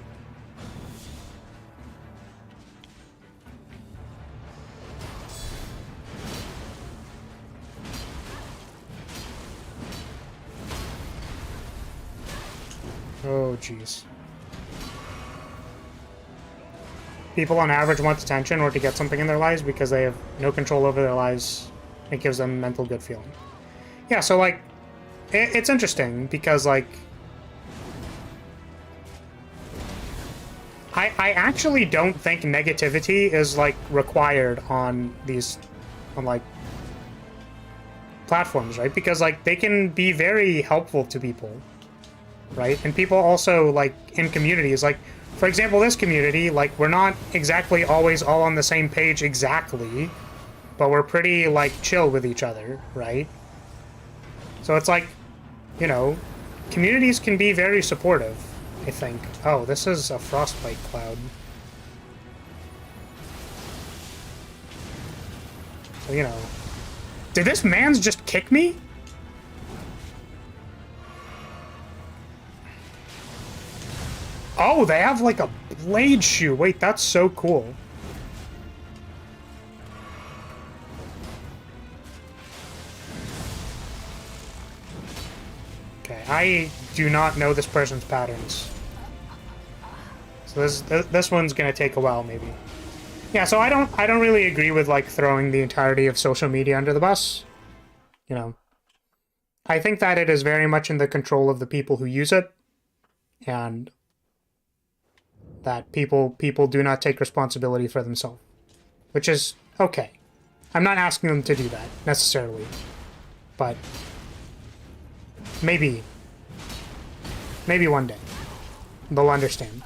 Oh, jeez. People on average want attention or to get something in their lives because they have no control over their lives. It gives them a mental good feeling. Yeah, so, like, it's interesting because, like, I actually don't think negativity is, like, required on these, on, like, platforms, right? Because, like, they can be very helpful to people. Right? And people also, like, in communities, like, for example, this community, like, we're not exactly always all on the same page exactly, but we're pretty, like, chill with each other, right? So it's like, you know, communities can be very supportive, I think. Oh, this is a frostbite cloud. So, you know. Did this man's just kick me? Oh, they have, like, a blade shoe. Wait, that's so cool. Okay, I do not know this person's patterns. So this one's gonna take a while, maybe. Yeah, so I don't really agree with, like, throwing the entirety of social media under the bus. You know. I think that it is very much in the control of the people who use it. And that people do not take responsibility for themselves, which is okay. I'm not asking them to do that necessarily, but maybe one day they'll understand.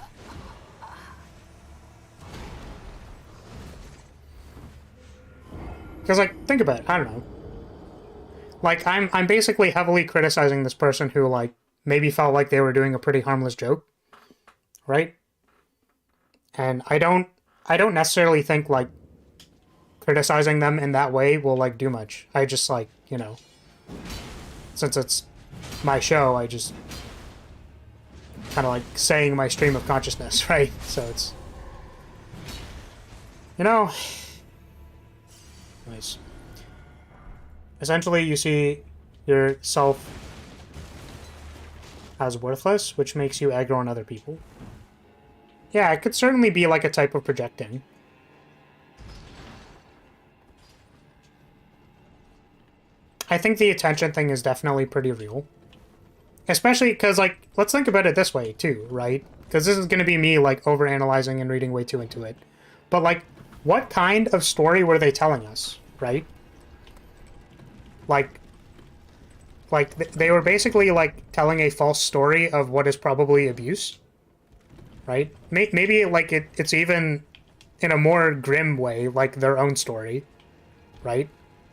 Because, like, think about it. I don't know. Like, I'm basically heavily criticizing this person who, like, maybe felt like they were doing a pretty harmless joke, right? And I don't necessarily think, like, criticizing them in that way will, like, do much. I just, like, you know, since it's my show, I just kind of like saying my stream of consciousness, right? So it's, you know, nice. Essentially, you see yourself as worthless, which makes you aggro on other people. Yeah, it could certainly be like a type of projecting. I think the attention thing is definitely pretty real. Especially because, like, let's think about it this way, too, right? Because this is going to be me, like, overanalyzing and reading way too into it. But, like, what kind of story were they telling us, right? Like they were basically, like, telling a false story of what is probably abuse, right? Maybe, like, it's even in a more grim way, like, their own story, right?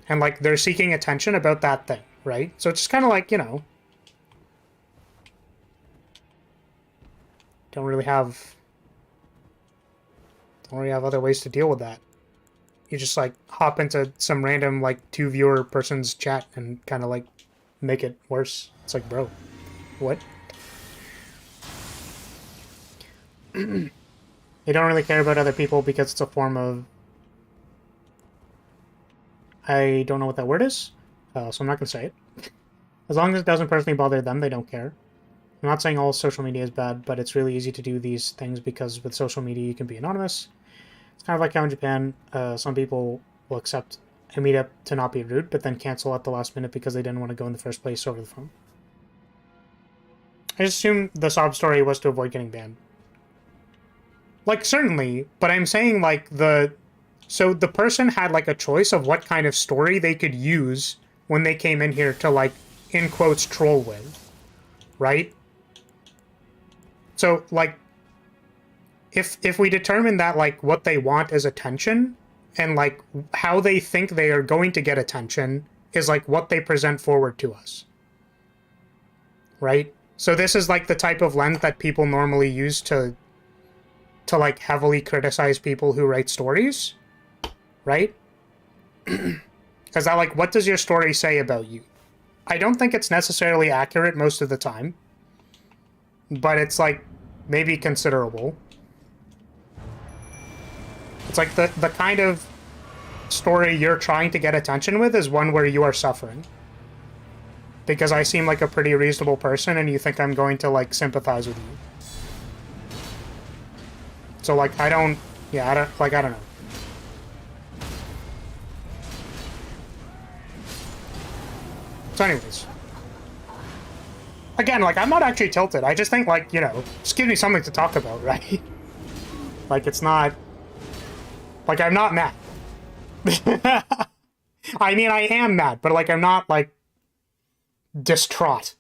And, like, they're seeking attention about that thing, right? So it's just kind of like, you know, don't really have other ways to deal with that. You just, like, hop into some random, like, 2-viewer person's chat and kind of, like, make it worse. It's like, bro, what? They don't really care about other people because it's a form of... I don't know what that word is, so I'm not going to say it. As long as it doesn't personally bother them, they don't care. I'm not saying all social media is bad, but it's really easy to do these things because with social media you can be anonymous. It's kind of like how in Japan, some people will accept a meetup to not be rude, but then cancel at the last minute because they didn't want to go in the first place over the phone. I just assume the sob story was to avoid getting banned. Like, certainly, but I'm saying, like, so the person had, like, a choice of what kind of story they could use when they came in here to, like, in quotes, troll with, right? So, like, if we determine that, like, what they want is attention, and, like, how they think they are going to get attention is, like, what they present forward to us, right? So this is, like, the type of lens that people normally use to like, heavily criticize people who write stories, right? Because that, like, what does your story say about you? I don't think it's necessarily accurate most of the time, but it's, like, maybe considerable. It's like the kind of story you're trying to get attention with is one where you are suffering. Because I seem like a pretty reasonable person and you think I'm going to, like, sympathize with you. So, like, I don't know. So anyways. Again, like, I'm not actually tilted. I just think, like, you know, just give me something to talk about, right? Like, it's not... Like, I'm not mad. I mean, I am mad, but, like, I'm not, like, distraught.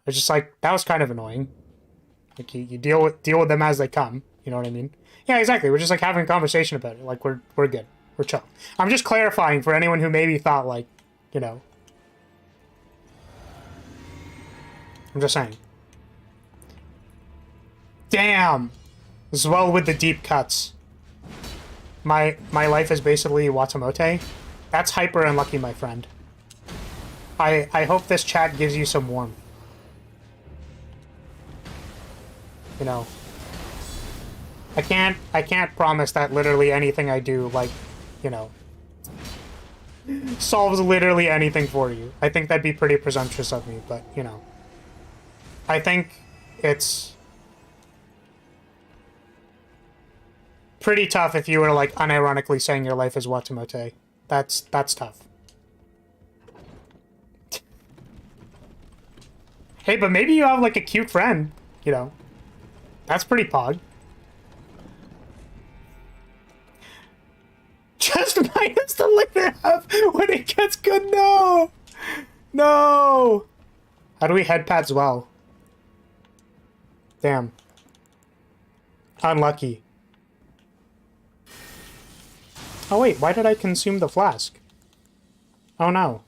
It's just, like, that was kind of annoying. Like, you deal with them as they come. You know what I mean? Yeah, exactly. We're just, like, having a conversation about it. Like, we're good. We're chill. I'm just clarifying for anyone who maybe thought, like, you know... I'm just saying. Damn! As well with the deep cuts. My life is basically Watamote. That's hyper unlucky, my friend. I hope this chat gives you some warmth. You know. I can't promise that literally anything I do, like, you know, solves literally anything for you. I think that'd be pretty presumptuous of me, but, you know. I think it's pretty tough if you were, like, unironically saying your life is Watamote. That's tough. Hey, but maybe you have, like, a cute friend, you know. That's pretty pog. Just minus the later half when it gets good, no! No! How do we head pads well? Damn. Unlucky. Oh wait, why did I consume the flask? Oh no.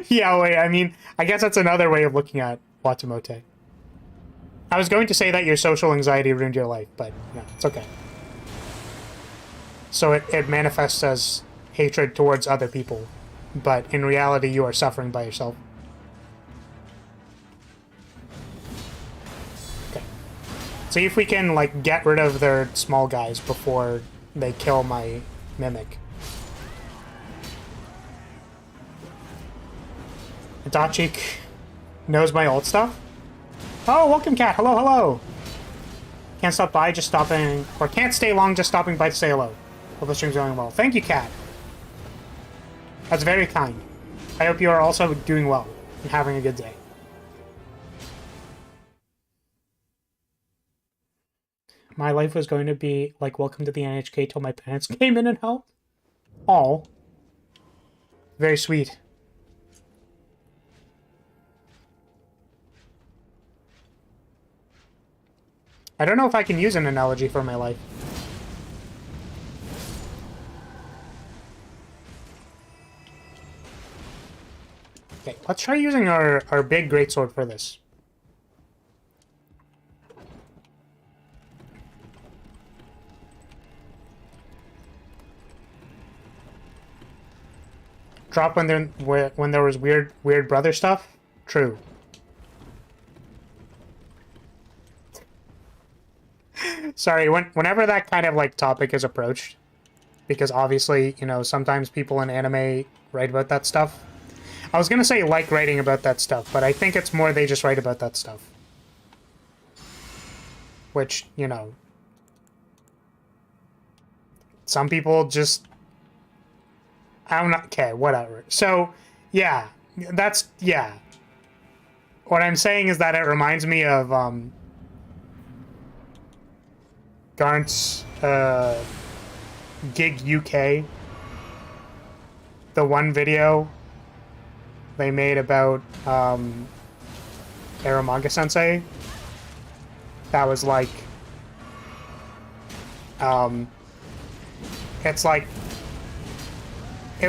Yeah, wait, I mean, I guess that's another way of looking at Watamote. I was going to say that your social anxiety ruined your life, but no, it's okay. So it manifests as hatred towards other people, but in reality you are suffering by yourself. Okay. See if we can, like, get rid of their small guys before they kill my mimic. Dachik knows my old stuff? Oh, welcome, cat. Hello, hello. Can't stop by, just stopping... Or can't stay long, just stopping by to say hello. Hope the stream's going well. Thank you, cat. That's very kind. I hope you are also doing well and having a good day. My life was going to be like welcome to the NHK till my parents came in and helped. Aw. Very sweet. I don't know if I can use an analogy for my life. Okay, let's try using our big greatsword for this. Drop when there was weird brother stuff? True. Sorry, whenever that kind of, like, topic is approached, because obviously, you know, sometimes people in anime write about that stuff. I was gonna say like writing about that stuff, but I think it's more they just write about that stuff. Which, you know, some people just... I'm not... Okay, whatever. So, yeah, that's... Yeah. What I'm saying is that it reminds me of, Garnt's, Gig UK. The one video they made about, Aramanga Sensei. That was like... It's like... It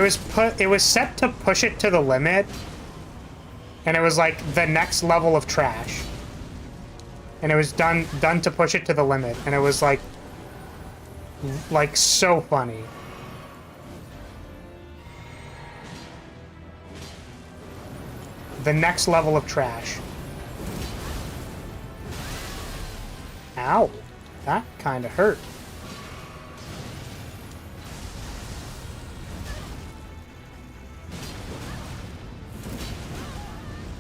was set to push it to the limit, and it was like the next level of trash. And it was done to push it to the limit, and it was like so funny. The next level of trash. Ow, that kind of hurt.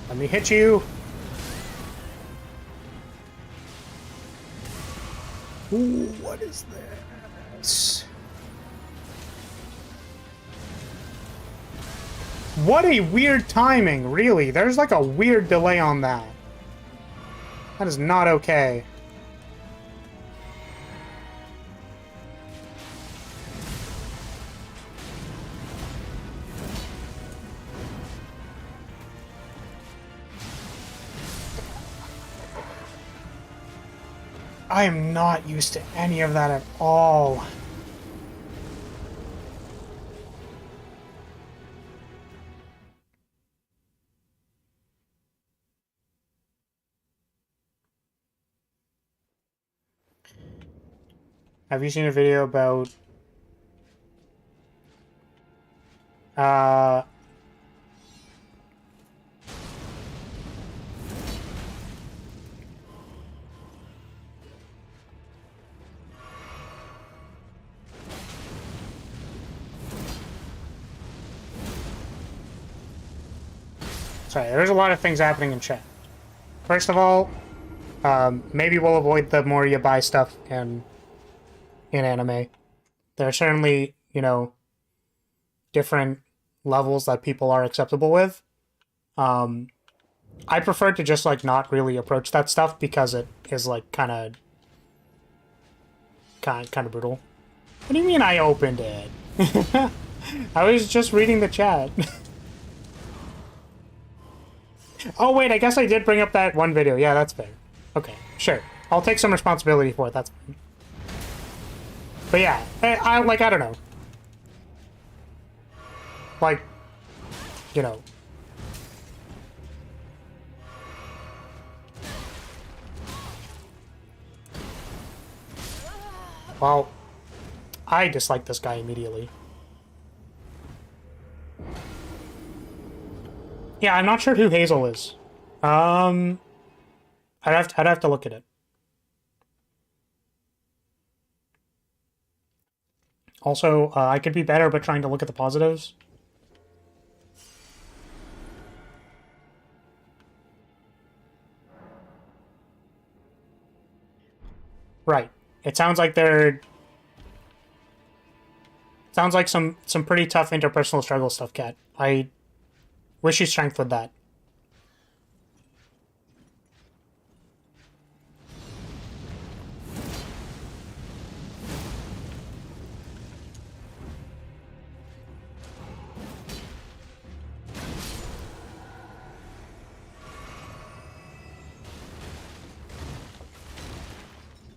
Let me hit you. Ooh, what is this? What a weird timing, really. There's like a weird delay on that. That is not okay. I am not used to any of that at all. Have you seen a video about sorry, there's a lot of things happening in chat. First of all, maybe we'll avoid the more you buy stuff in anime. There are certainly, you know, different levels that people are acceptable with. I prefer to just, like, not really approach that stuff because it is, like, kind of kind of brutal. What do you mean I opened it? I was just reading the chat. Oh, wait, I guess I did bring up that one video. Yeah, that's fair. Okay, sure. I'll take some responsibility for it. That's fine. But yeah, I don't know. Like, you know. Well, I dislike this guy immediately. Yeah, I'm not sure who Hazel is. I'd have to look at it. Also, I could be better, but trying to look at the positives. Right. It sounds like they're... Sounds like some pretty tough interpersonal struggle stuff, Kat. I wish you strength with that.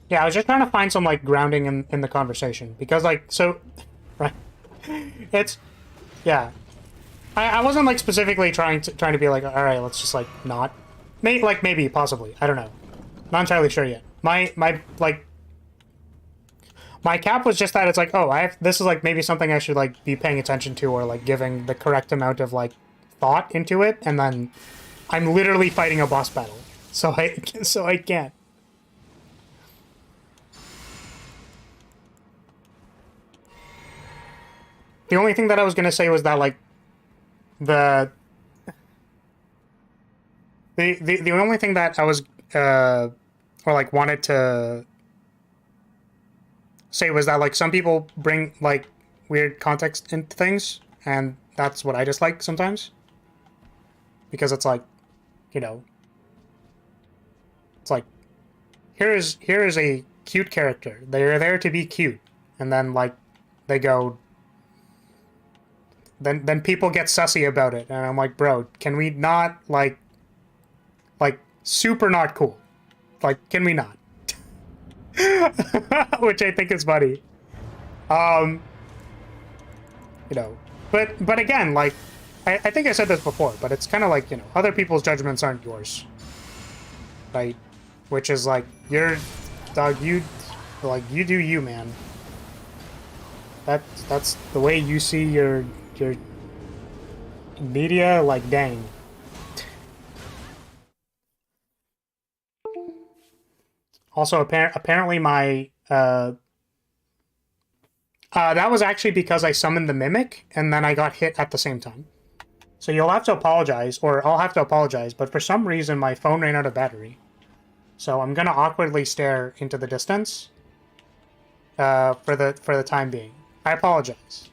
Yeah, I was just trying to find some, like, grounding in the conversation. Because, like, so... Right. It's... Yeah. I wasn't, like, specifically trying to be like, alright, let's just, like, not. Maybe, possibly. I don't know. Not entirely sure yet. My cap was just that it's like, oh, this is, like, maybe something I should, like, be paying attention to or, like, giving the correct amount of, like, thought into it, and then I'm literally fighting a boss battle. So I can't. The only thing that I was gonna say was that, like, the only thing that I was or like wanted to say was that, like, some people bring, like, weird context into things, and that's what I dislike sometimes. Because it's like, you know, it's like, here is a cute character. They're there to be cute, and then, like, they go. Then people get sussy about it, and I'm like, bro, can we not, like super not cool? Like, can we not? Which I think is funny. You know, but again, like, I think I said this before, but it's kind of like, you know, other people's judgments aren't yours, right? Which is like, dog, you do you, man. That's the way you see your media, like, dang. Also, apparently my that was actually because I summoned the mimic and then I got hit at the same time. So you'll have to apologize, or I'll have to apologize, but for some reason my phone ran out of battery. So I'm gonna awkwardly stare into the distance for the time being. I apologize.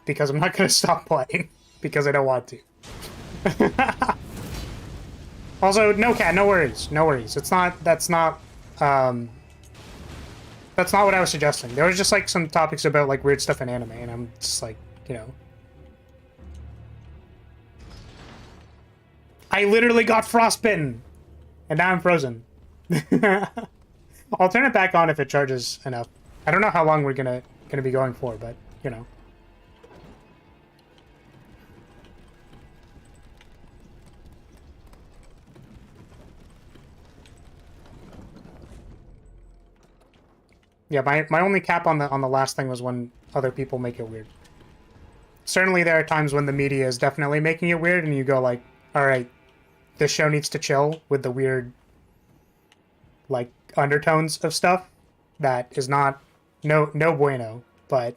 Because I'm not gonna stop playing because I don't want to. Also, no, Cat, no worries. No worries. That's not what I was suggesting. There was just, like, some topics about, like, weird stuff in anime, and I'm just like, you know. I literally got frostbitten! And now I'm frozen. I'll turn it back on if it charges enough. I don't know how long we're gonna be going for, but, you know. Yeah, my only cap on the last thing was when other people make it weird. Certainly there are times when the media is definitely making it weird and you go like, alright, this show needs to chill with the weird, like, undertones of stuff. That is not no bueno, but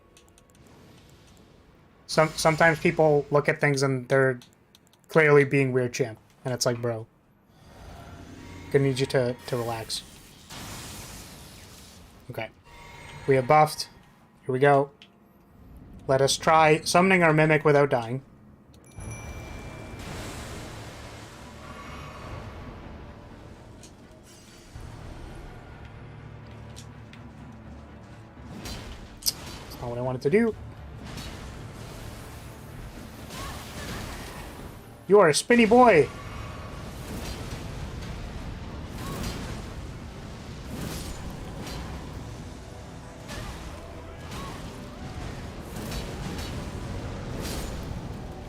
sometimes people look at things and they're clearly being weird, champ, and it's like, bro, gonna need you to relax. Okay, we have buffed. Here we go. Let us try summoning our mimic without dying. Not what I wanted to do. You are a spinny boy!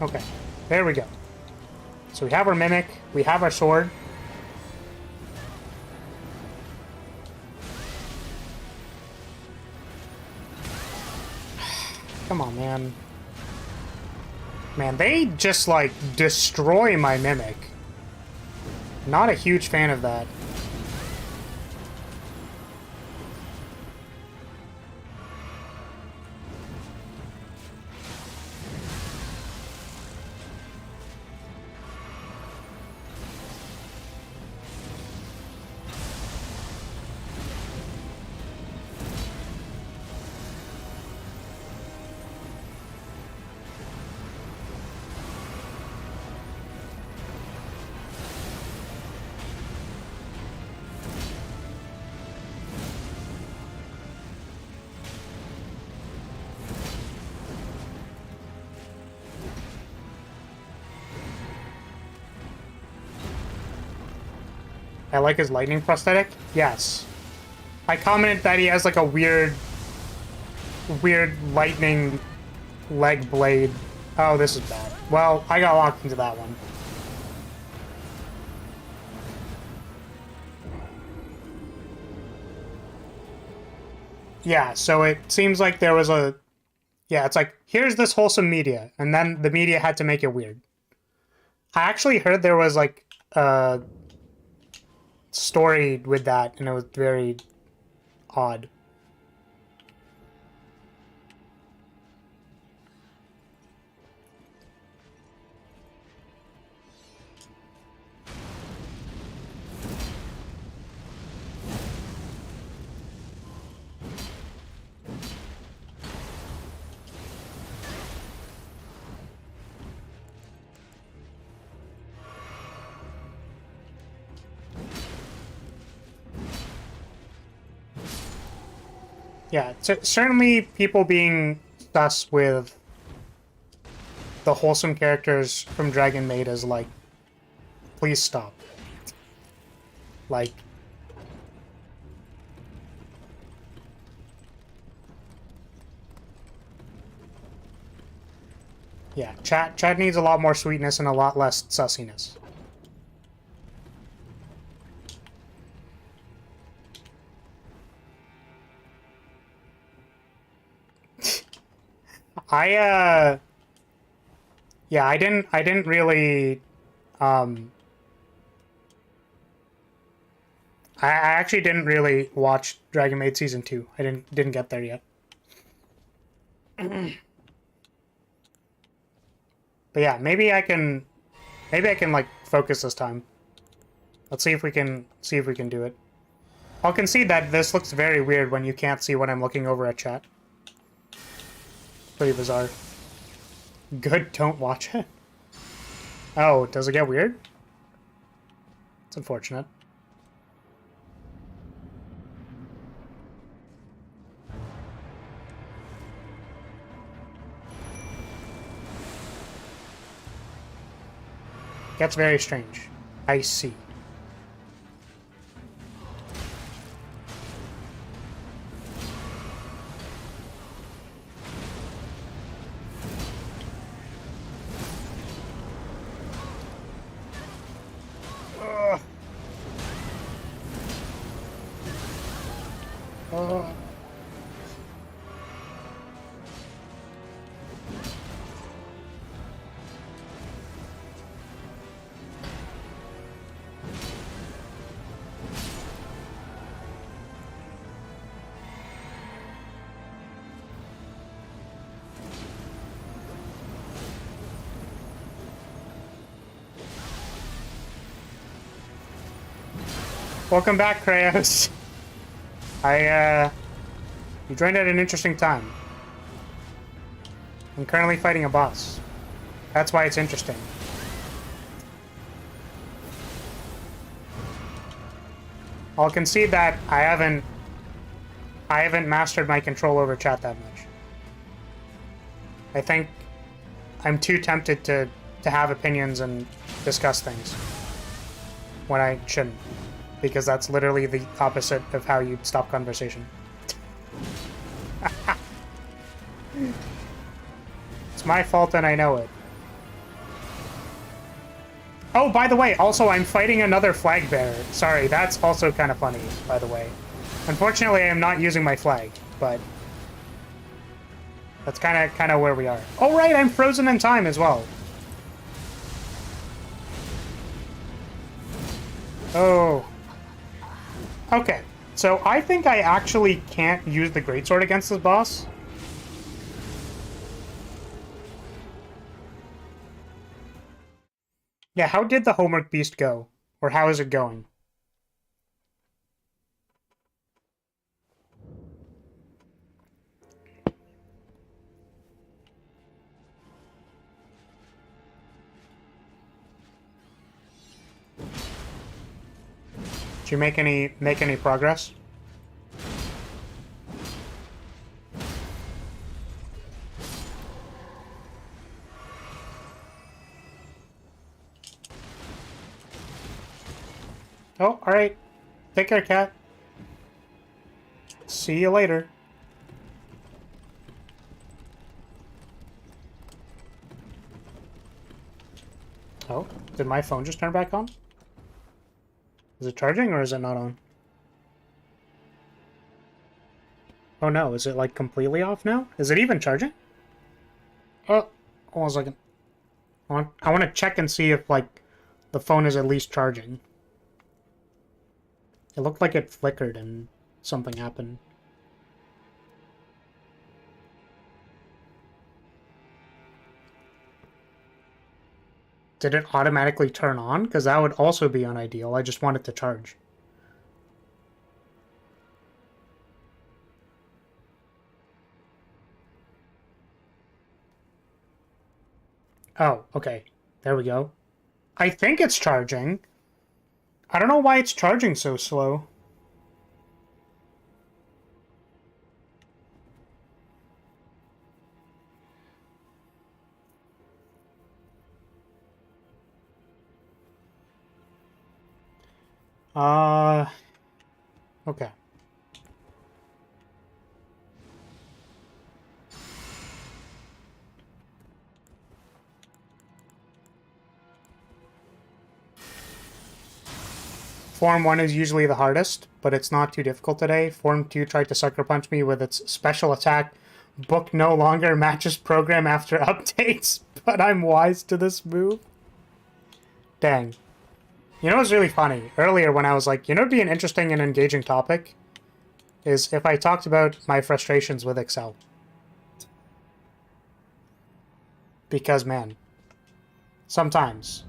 Okay, there we go. So we have our mimic, we have our sword. Come on, man. Man, they just, like, destroy my mimic. Not a huge fan of that. I like his lightning prosthetic? Yes. I commented that he has like a weird lightning leg blade. Oh, this is bad. Well, I got locked into that one. Yeah, so it seems like there was a... Yeah, it's like, here's this wholesome media, and then the media had to make it weird. I actually heard there was like a story with that, and it was very odd. Yeah, certainly people being sus with the wholesome characters from Dragon Maid is like, please stop. Like, yeah, chat needs a lot more sweetness and a lot less sussiness. Yeah, I didn't really, I actually didn't really watch Dragon Maid Season 2. I didn't get there yet. But yeah, maybe I can like focus this time. Let's see if we can do it. I'll concede that this looks very weird when you can't see when I'm looking over at chat. Pretty bizarre. Good, don't watch it. Oh, does it get weird? It's unfortunate. Gets very strange. I see. Welcome back, Kraos. You joined at an interesting time. I'm currently fighting a boss. That's why it's interesting. I'll concede that I haven't mastered my control over chat that much. I think I'm too tempted to have opinions and discuss things when I shouldn't, because that's literally the opposite of how you stop conversation. It's my fault and I know it. Oh, by the way, also I'm fighting another flag bearer. Sorry, that's also kind of funny, by the way. Unfortunately, I am not using my flag, but that's kind of where we are. Oh, right, I'm frozen in time as well. Oh. Okay, so I think I actually can't use the greatsword against this boss. Yeah, how did the homework beast go? Or how is it going? Did you make any progress? Oh, alright. Take care, cat. See you later. Oh, did my phone just turn back on? Is it charging or is it not on? Oh no, is it like completely off now? Is it even charging? Oh, hold on a second. I want to check and see if like the phone is at least charging. It looked like it flickered and something happened. Did it automatically turn on? Because that would also be unideal. I just want it to charge. Oh, okay. There we go. I think it's charging. I don't know why it's charging so slow. Okay. Form 1 is usually the hardest, but it's not too difficult today. Form 2 tried to sucker punch me with its special attack. Book no longer matches program after updates, but I'm wise to this move. Dang. You know what's really funny? Earlier when I was like, you know, it'd be an interesting and engaging topic is if I talked about my frustrations with Excel. Because, man, sometimes.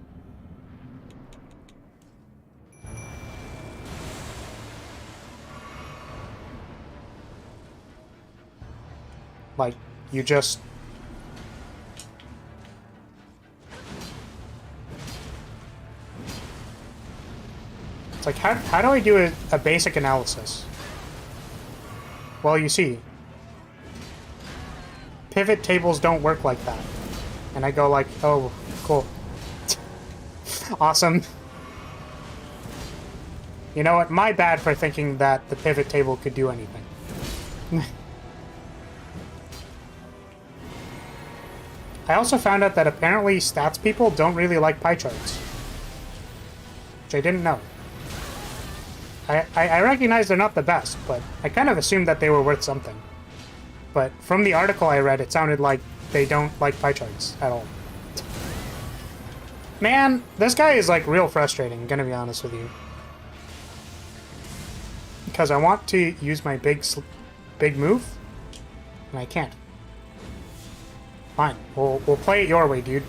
Like, you just... It's like, how do I do a basic analysis? Well, you see, pivot tables don't work like that. And I go like, oh, cool. Awesome. You know what? My bad for thinking that the pivot table could do anything. I also found out that apparently stats people don't really like pie charts. Which I didn't know. I recognize they're not the best, but I kind of assumed that they were worth something. But from the article I read, it sounded like they don't like pie charts at all. Man, this guy is like real frustrating, gonna be honest with you. Because I want to use my big move, and I can't. Fine, we'll play it your way, dude.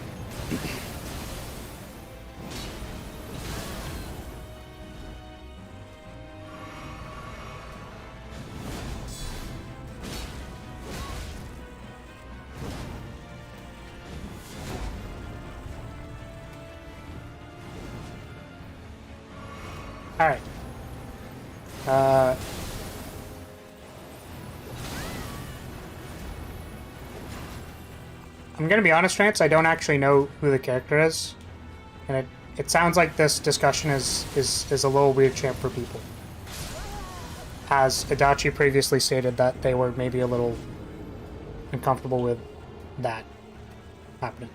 Alright. I'm gonna be honest, Trance, I don't actually know who the character is. And it sounds like this discussion is a little weird champ for people. As Adachi previously stated that they were maybe a little uncomfortable with that happening.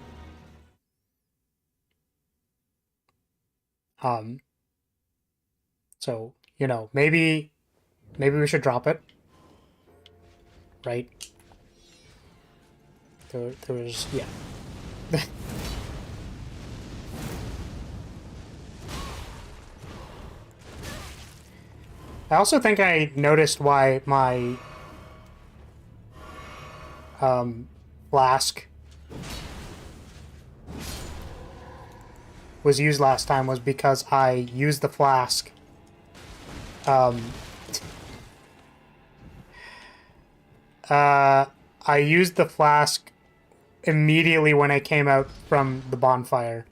So, you know, maybe we should drop it. Right? There was, yeah. I also think I noticed why my flask was used last time was because I used the flask I used the flask immediately when I came out from the bonfire.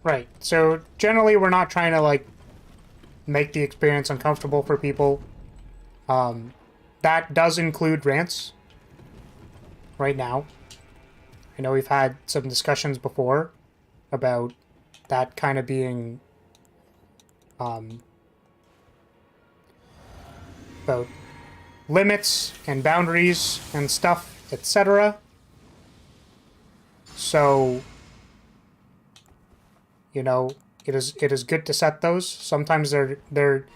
Right. So generally we're not trying to like make the experience uncomfortable for people. That does include rants right now. I know we've had some discussions before about that kind of being about limits and boundaries and stuff, etc. So, you know, it is good to set those. Sometimes they're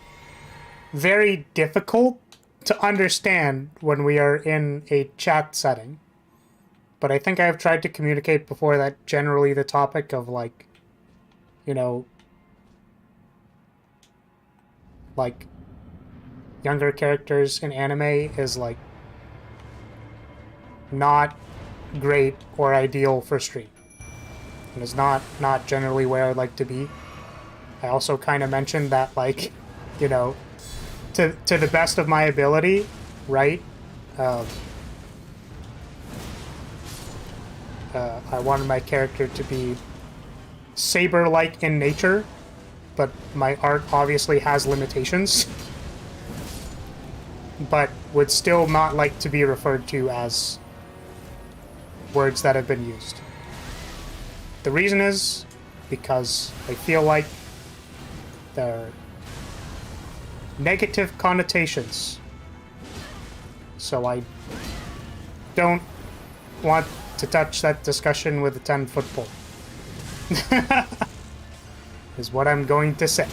very difficult to understand when we are in a chat setting. But I think I've tried to communicate before that generally the topic of like, you know, like younger characters in anime is like not great or ideal for stream. And is not generally where I'd like to be. I also kind of mentioned that like, you know, to the best of my ability, right? I wanted my character to be saber-like in nature, but my art obviously has limitations. But would still not like to be referred to as words that have been used. The reason is because I feel like they're negative connotations. So I don't want to touch that discussion with a 10-foot pole. Is what I'm going to say.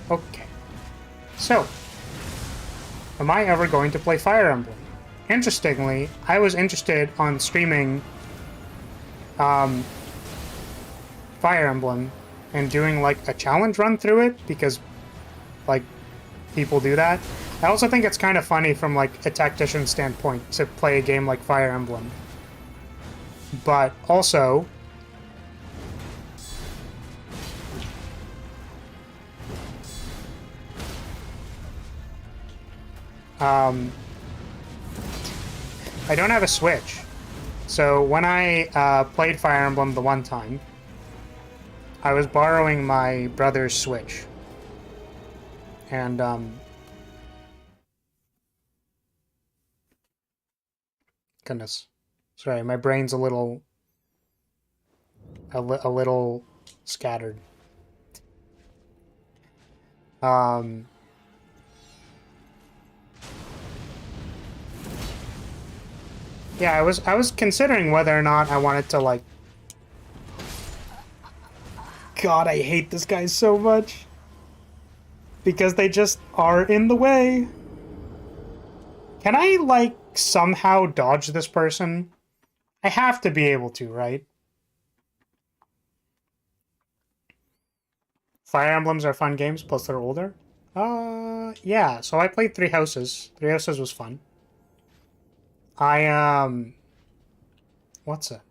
Okay. So, am I ever going to play Fire Emblem? Interestingly, I was interested on streaming Fire Emblem and doing like a challenge run through it because like people do that. I also think it's kind of funny from like a tactician standpoint to play a game like Fire Emblem. But also I don't have a Switch. So when I played Fire Emblem the one time, I was borrowing my brother's Switch. And, goodness. Sorry, my brain's a little scattered. Yeah, I was considering whether or not I wanted to like. God, I hate this guy so much. Because they just are in the way. Can I like somehow dodge this person? I have to be able to, right? Fire Emblems are fun games, plus they're older. Yeah, so I played Three Houses. Three Houses was fun. What's it?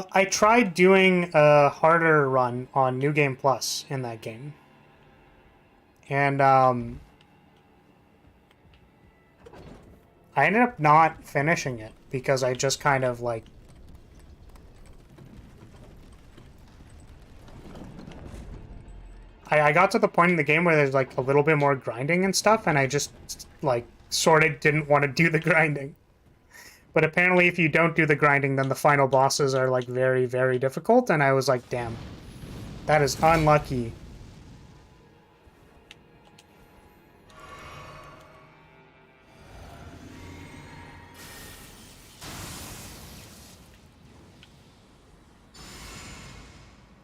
I tried doing a harder run on New Game Plus in that game. And, I ended up not finishing it because I just kind of, like... I got to the point in the game where there's, like, a little bit more grinding and stuff, and I just, like, sort of didn't want to do the grinding. But apparently if you don't do the grinding, then the final bosses are, like, very, very difficult, and I was like, damn. That is unlucky.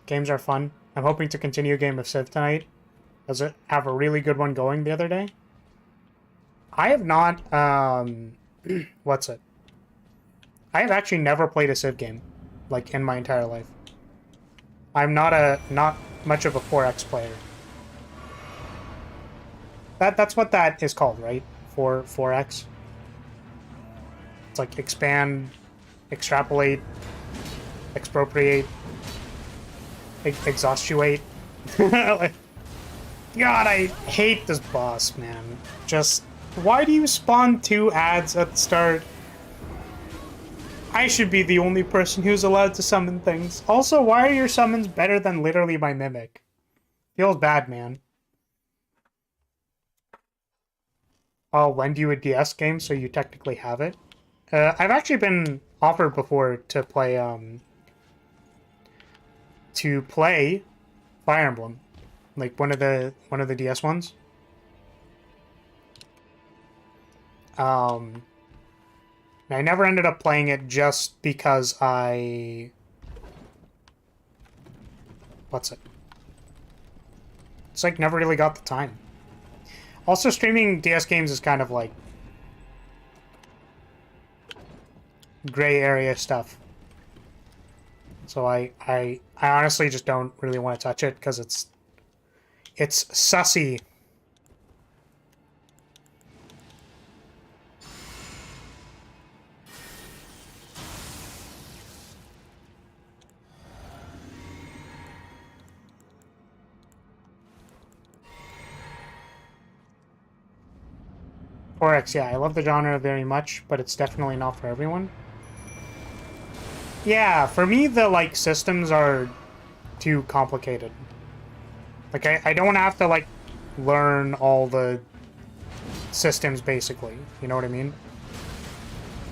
Games are fun. I'm hoping to continue a game of Civ tonight. Does it have a really good one going the other day? I have not, what's it? I have actually never played a Civ game, like, in my entire life. I'm not much of a 4X player. That's what that is called, right? 4X? It's like expand, extrapolate, expropriate, exhaustuate. Like, God, I hate this boss, man. Just, why do you spawn 2 ads at the start? I should be the only person who's allowed to summon things. Also, why are your summons better than literally my Mimic? Feels bad, man. I'll lend you a DS game so you technically have it. I've actually been offered before to play Fire Emblem. Like one of the DS ones. I never ended up playing it just because I... What's it? It's like never really got the time. Also, streaming DS games is kind of like gray area stuff. So I honestly just don't really want to touch it because it's sussy. Yeah, I love the genre very much, but it's definitely not for everyone. Yeah, for me, the, like, systems are too complicated. Like, I don't want to have to, like, learn all the systems, basically. You know what I mean?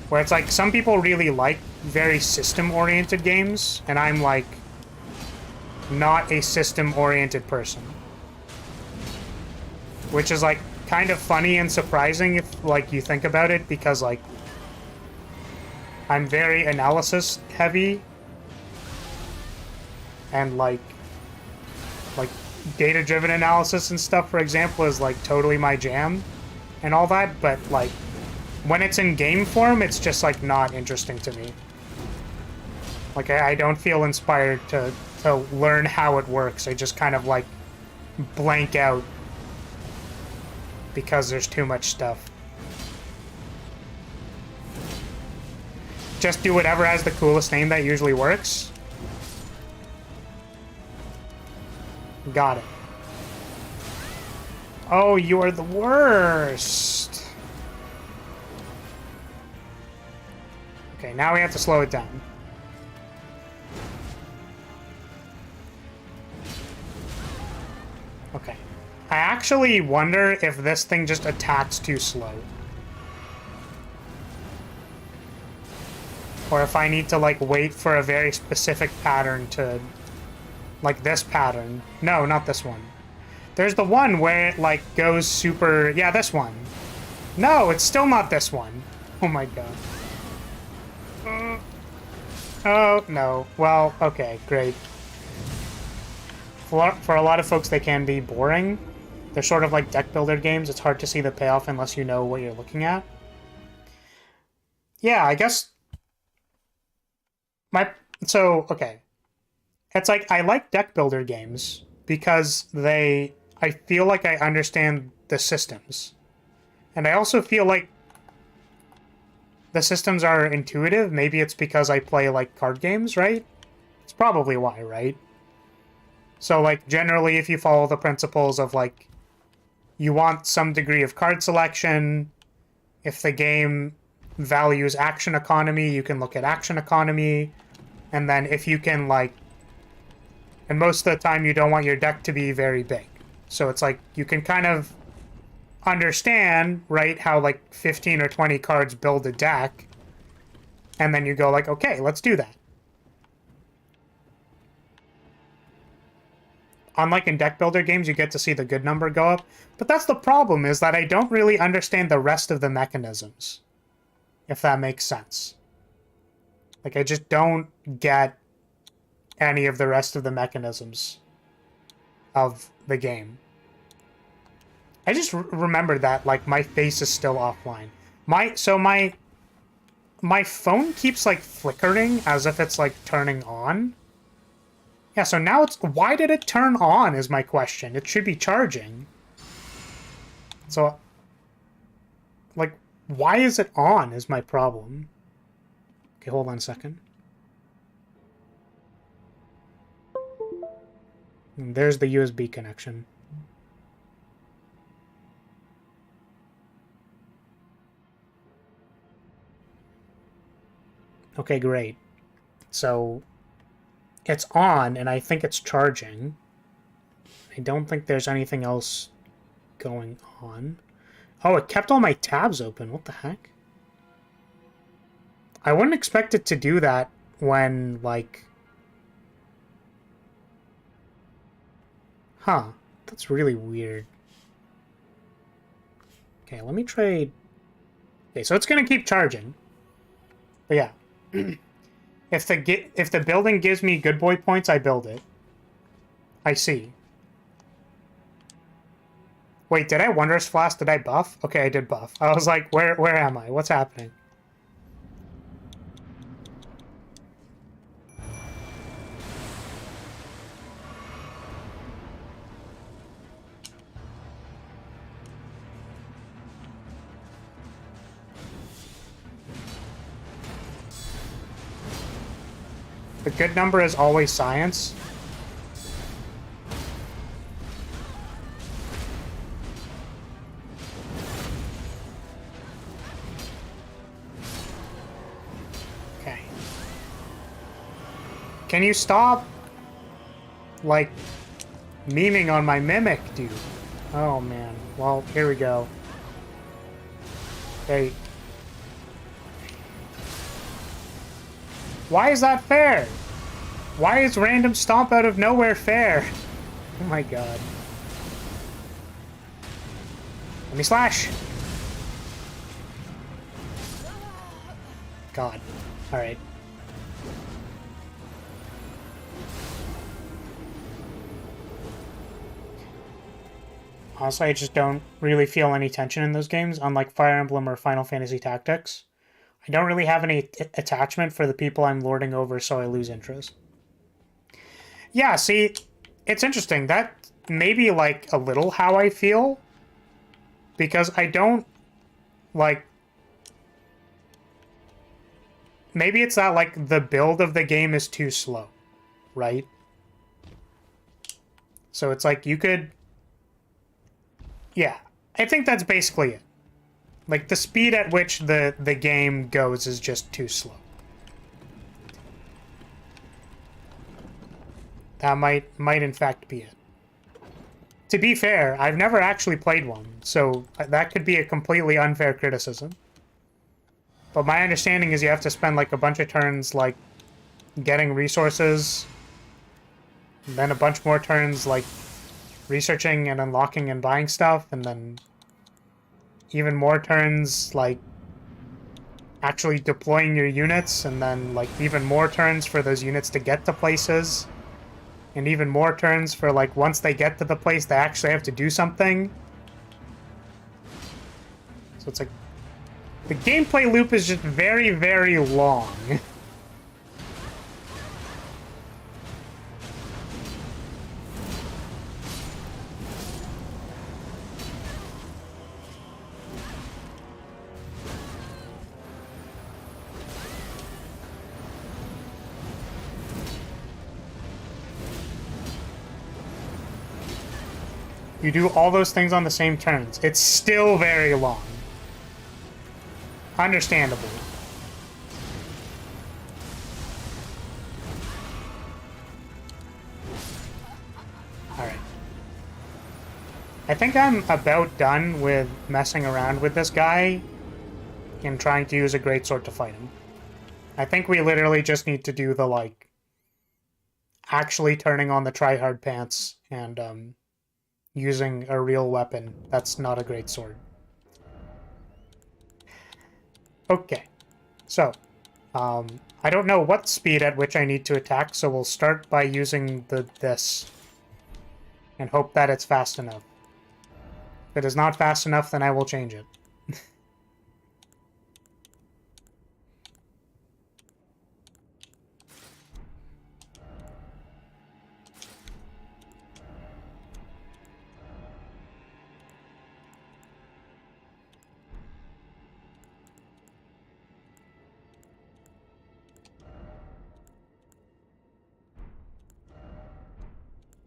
Where it's like, some people really like very system-oriented games, and I'm, like, not a system-oriented person. Which is, like, kind of funny and surprising if, like, you think about it, because, like, I'm very analysis heavy, and, like data-driven analysis and stuff, for example, is, like, totally my jam and all that, but, like, when it's in game form, it's just, like, not interesting to me. Like, I don't feel inspired to learn how it works. I just kind of, like, blank out because there's too much stuff. Just do whatever has the coolest name that usually works. Got it. Oh, you are the worst. Okay, now we have to slow it down. Okay. I actually wonder if this thing just attacks too slow. Or if I need to, like, wait for a very specific pattern to... Like this pattern. No, not this one. There's the one where it, like, goes super... Yeah, this one. No, it's still not this one. Oh my god. Oh, no. Well, okay, great. For a lot of folks, they can be boring. They're sort of like deck builder games. It's hard to see the payoff unless you know what you're looking at. Yeah, I guess okay. It's like I like deck builder games because I feel like I understand the systems. And I also feel like the systems are intuitive. Maybe it's because I play like card games, right? It's probably why, right? So like generally if you follow the principles of like you want some degree of card selection, if the game values action economy, you can look at action economy, and then if you can like, and most of the time you don't want your deck to be very big. So it's like you can kind of understand, right, how like 15 or 20 cards build a deck, and then you go like, okay, let's do that. Unlike in deck builder games, you get to see the good number go up. But that's the problem, is that I don't really understand the rest of the mechanisms, if that makes sense. Like, I just don't get any of the rest of the mechanisms of the game. I just remembered that, like, my face is still offline. My phone keeps, like, flickering as if it's, like, turning on. Yeah, so now it's... Why did it turn on is my question. It should be charging. So... Like, why is it on is my problem. Okay, hold on a second. And there's the USB connection. Okay, great. So... It's on, and I think it's charging. I don't think there's anything else going on. Oh, it kept all my tabs open. What the heck? I wouldn't expect it to do that when, like... Huh. That's really weird. Okay, let me try... Okay, so it's gonna keep charging. But yeah. If the building gives me good boy points, I build it. I see. Wait, did I Wondrous Flask? Did I buff? Okay, I did buff. I was like, where am I? What's happening? The good number is always science. Okay. Can you stop, like, memeing on my mimic, dude? Oh, man. Well, here we go. Hey. Why is that fair? Why is random stomp out of nowhere fair? Oh my god. Let me slash. God. Alright. Honestly, I just don't really feel any tension in those games, unlike Fire Emblem or Final Fantasy Tactics. I don't really have any attachment for the people I'm lording over, so I lose interest. Yeah, see, it's interesting. That may be, like, a little how I feel. Because I don't, like... Maybe it's that, like, the build of the game is too slow, right? So it's like, you could... Yeah, I think that's basically it. Like, the speed at which the game goes is just too slow. That might in fact be it. To be fair, I've never actually played one, so that could be a completely unfair criticism. But my understanding is you have to spend, like, a bunch of turns, like, getting resources, and then a bunch more turns, like, researching and unlocking and buying stuff, and then even more turns, like, actually deploying your units, and then, like, even more turns for those units to get to places, and even more turns for, like, once they get to the place, they actually have to do something. So it's like, The gameplay loop is just very, very long. You do all those things on the same turns. It's still very long. Understandable. Alright. I think I'm about done with messing around with this guy and trying to use a greatsword to fight him. I think we literally just need to do the, like, actually turning on the tryhard pants and, using a real weapon that's not a greatsword. Okay, so, I don't know what speed at which I need to attack, so we'll start by using this and hope that it's fast enough. If it is not fast enough, then I will change it.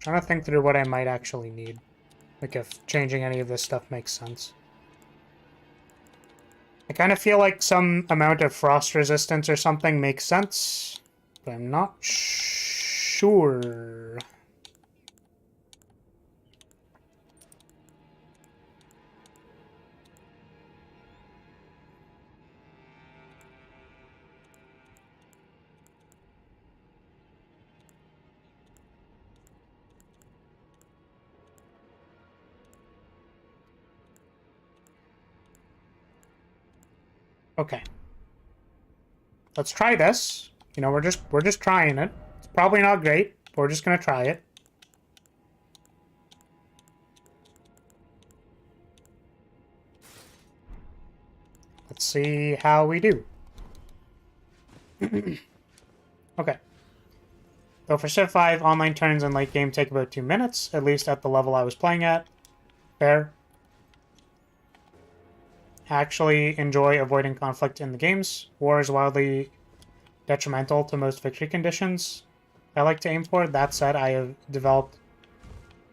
Trying to think through what I might actually need. Like if changing any of this stuff makes sense. I kind of feel like some amount of frost resistance or something makes sense, but I'm not sure. Okay. Let's try this. You know, we're just trying it. It's probably not great, but we're just gonna try it. Let's see how we do. Okay. Though for Civ 5, online turns in late game take about 2 minutes, at least at the level I was playing at. Fair. Actually enjoy avoiding conflict in the games. War is wildly detrimental to most victory conditions I like to aim for. That said, I have developed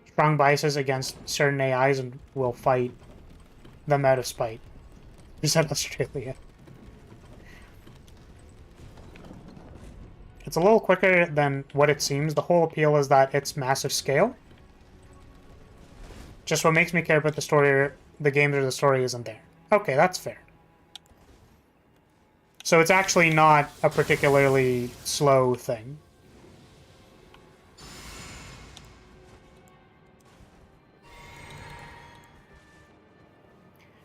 strong biases against certain AIs and will fight them out of spite. Is that Australia? It's a little quicker than what it seems. The whole appeal is that it's massive scale. Just what makes me care about the story, the games or the story isn't there. Okay, that's fair. So it's actually not a particularly slow thing.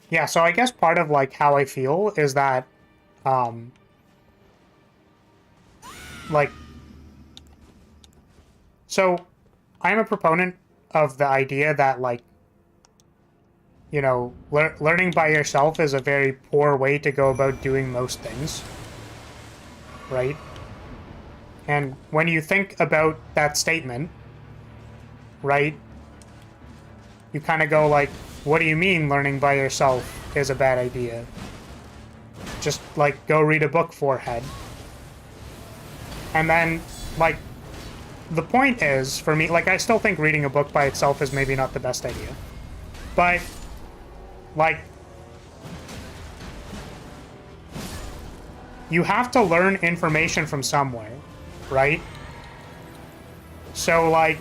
Yeah, so I guess part of like how I feel is that like, so I'm a proponent of the idea that like, you know, learning by yourself is a very poor way to go about doing most things, right? And when you think about that statement, right, you kind of go like, what do you mean learning by yourself is a bad idea? Just, like, go read a book, forehead. And then, like, the point is, for me, like, I still think reading a book by itself is maybe not the best idea. But, like, you have to learn information from somewhere, right? So, like,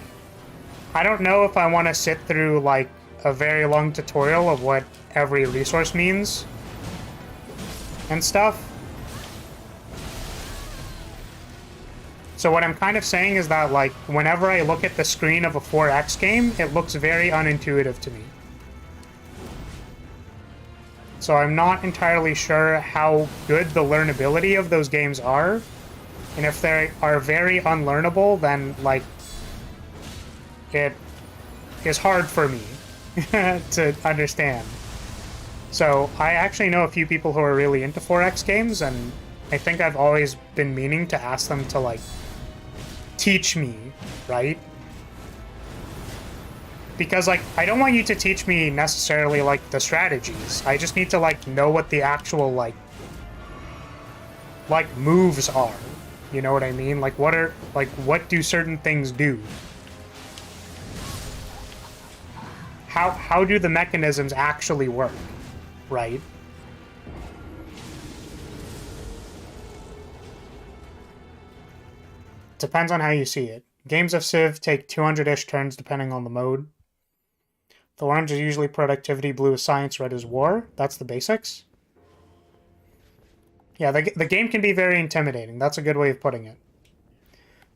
I don't know if I want to sit through, like, a very long tutorial of what every resource means and stuff. So what I'm kind of saying is that, like, whenever I look at the screen of a 4X game, it looks very unintuitive to me. So I'm not entirely sure how good the learnability of those games are. And if they are very unlearnable, then, like, it is hard for me to understand. So I actually know a few people who are really into 4X games, and I think I've always been meaning to ask them to, like, teach me, right? Because, like, I don't want you to teach me necessarily, like, the strategies. I just need to, like, know what the actual, like, moves are. You know what I mean? Like, what do certain things do? How do the mechanisms actually work, right? Depends on how you see it. Games of Civ take 200-ish turns depending on the mode. The orange is usually productivity, blue is science, red is war. That's the basics. Yeah, the game can be very intimidating. That's a good way of putting it.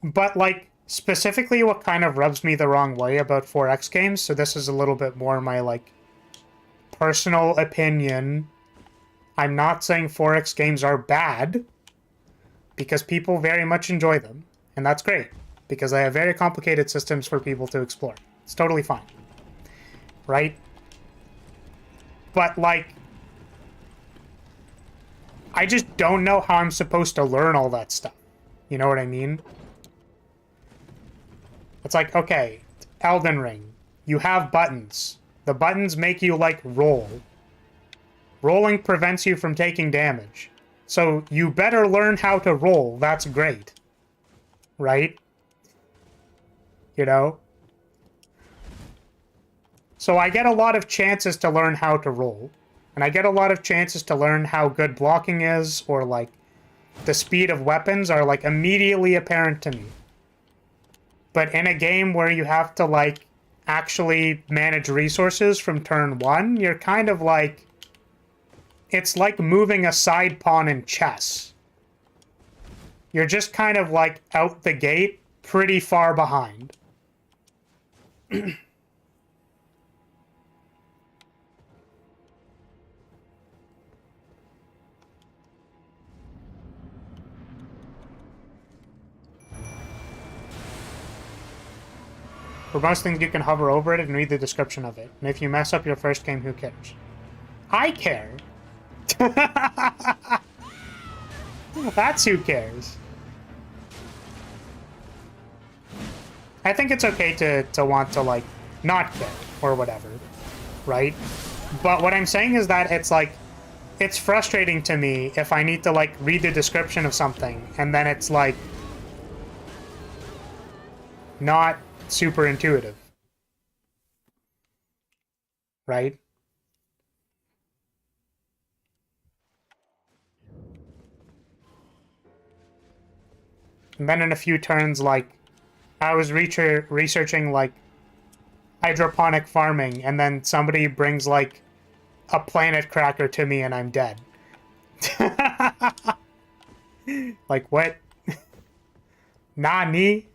But, like, specifically what kind of rubs me the wrong way about 4X games, so this is a little bit more my, like, personal opinion. I'm not saying 4X games are bad, because people very much enjoy them. And that's great, because they have very complicated systems for people to explore. It's totally fine. Right? But, like, I just don't know how I'm supposed to learn all that stuff. You know what I mean? It's like, okay, Elden Ring. You have buttons. The buttons make you, like, roll. Rolling prevents you from taking damage. So you better learn how to roll. That's great. Right? You know? So I get a lot of chances to learn how to roll. And I get a lot of chances to learn how good blocking is, or, like, the speed of weapons are, like, immediately apparent to me. But in a game where you have to, like, actually manage resources from turn 1, you're kind of like... It's like moving a side pawn in chess. You're just kind of, like, out the gate, pretty far behind. For most things, you can hover over it and read the description of it. And if you mess up your first game, who cares? I care! That's who cares. I think it's okay to want to, like, not care, or whatever, right? But what I'm saying is that it's, like, it's frustrating to me if I need to, like, read the description of something, and then it's, like, not super intuitive. Right? And then in a few turns, like, I was researching, like, hydroponic farming, and then somebody brings, like, a planet cracker to me and I'm dead. Like, what? Nani?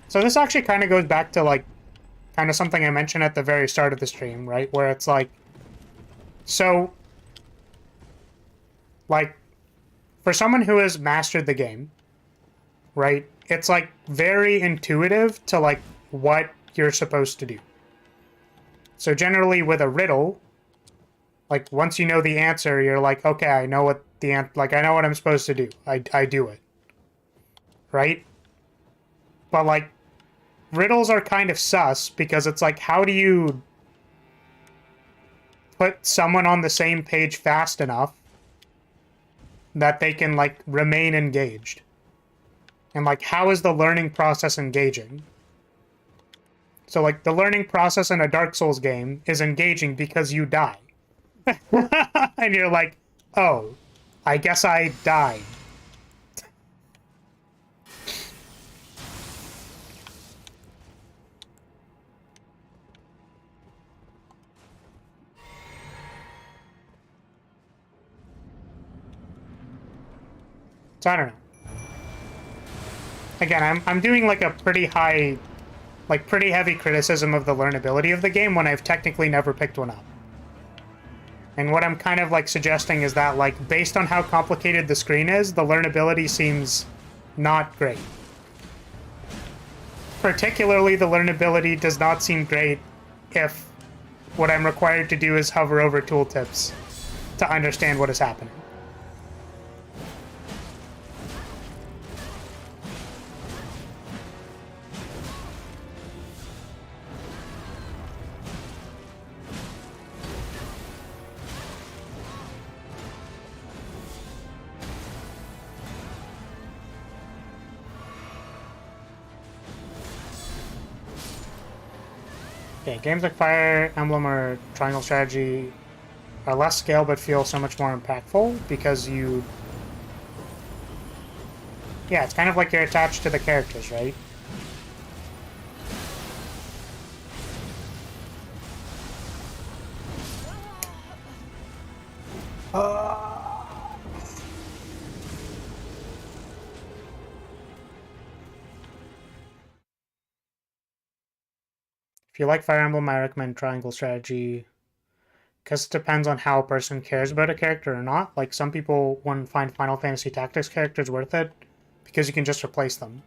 So this actually kind of goes back to, like, kind of something I mentioned at the very start of the stream, right? Where it's like, so, like, for someone who has mastered the game, right? It's, like, very intuitive to, like, what you're supposed to do. So generally with a riddle, like, once you know the answer, you're like, okay, I know what the like, I know what I'm supposed to do. I do it. Right? But, like, riddles are kind of sus, because it's like, how do you put someone on the same page fast enough that they can, like, remain engaged? And, like, how is the learning process engaging? So, like, the learning process in a Dark Souls game is engaging because you die. And you're like, oh, I guess I died. So I don't know. Again, I'm doing, like, a pretty high, like, pretty heavy criticism of the learnability of the game when I've technically never picked one up. And what I'm kind of, like, suggesting is that, like, based on how complicated the screen is, the learnability seems not great. Particularly, the learnability does not seem great if what I'm required to do is hover over tooltips to understand what is happening. Okay, games like Fire Emblem or Triangle Strategy are less scale but feel so much more impactful because you... Yeah, it's kind of like you're attached to the characters, right? If you like Fire Emblem, I recommend Triangle Strategy, because it depends on how a person cares about a character or not. Like, some people wouldn't find Final Fantasy Tactics characters worth it, because you can just replace them.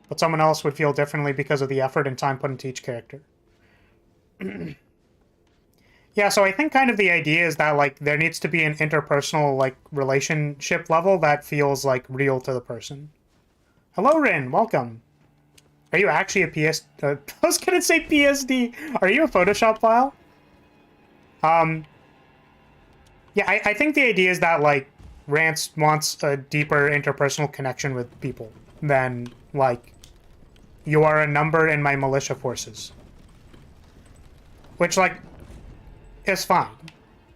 But someone else would feel differently because of the effort and time put into each character. Yeah, so I think kind of the idea is that, like, there needs to be an interpersonal, like, relationship level that feels, like, real to the person. Hello, Rin. Welcome. Are you actually a I was gonna say PSD. Are you a Photoshop file? Yeah, I think the idea is that, like, Rance wants a deeper interpersonal connection with people than, like, you are a number in my militia forces. Which, like, is fine.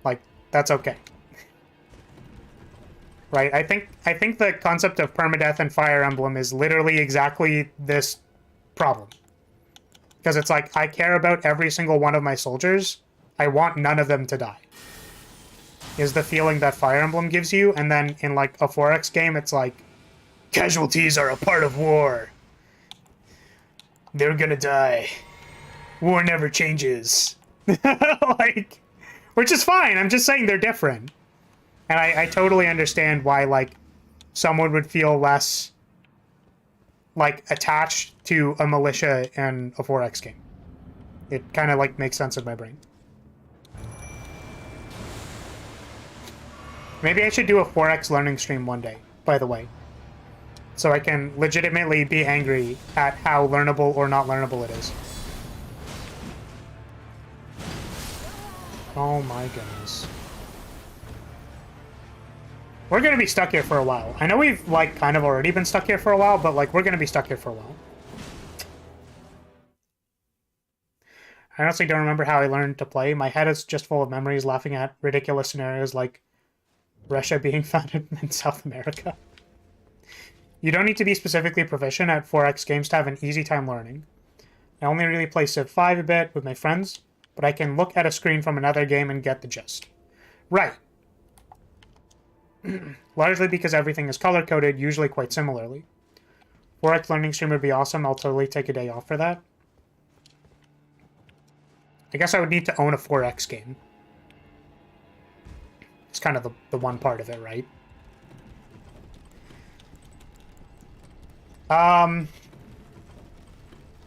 Like, that's okay. Right? I think the concept of permadeath and Fire Emblem is literally exactly this problem. Because it's like, I care about every single one of my soldiers. I want none of them to die. Is the feeling that Fire Emblem gives you, and then in, like, a 4X game, it's like, casualties are a part of war. They're gonna die. War never changes. Like, which is fine. I'm just saying they're different. And I totally understand why, like, someone would feel less, like, attached to a militia in a 4X game. It kind of, like, makes sense in my brain. Maybe I should do a 4X learning stream one day, by the way. So I can legitimately be angry at how learnable or not learnable it is. Oh my goodness. We're gonna be stuck here for a while. I know we've, like, kind of already been stuck here for a while, but, like, we're gonna be stuck here for a while. I honestly don't remember how I learned to play. My head is just full of memories laughing at ridiculous scenarios like Russia being founded in South America. You don't need to be specifically proficient at 4X games to have an easy time learning. I only really play Civ 5 a bit with my friends, but I can look at a screen from another game and get the gist. Right. Largely because everything is color-coded, usually quite similarly. 4X learning stream would be awesome. I'll totally take a day off for that. I guess I would need to own a 4X game. It's kind of the one part of it, right?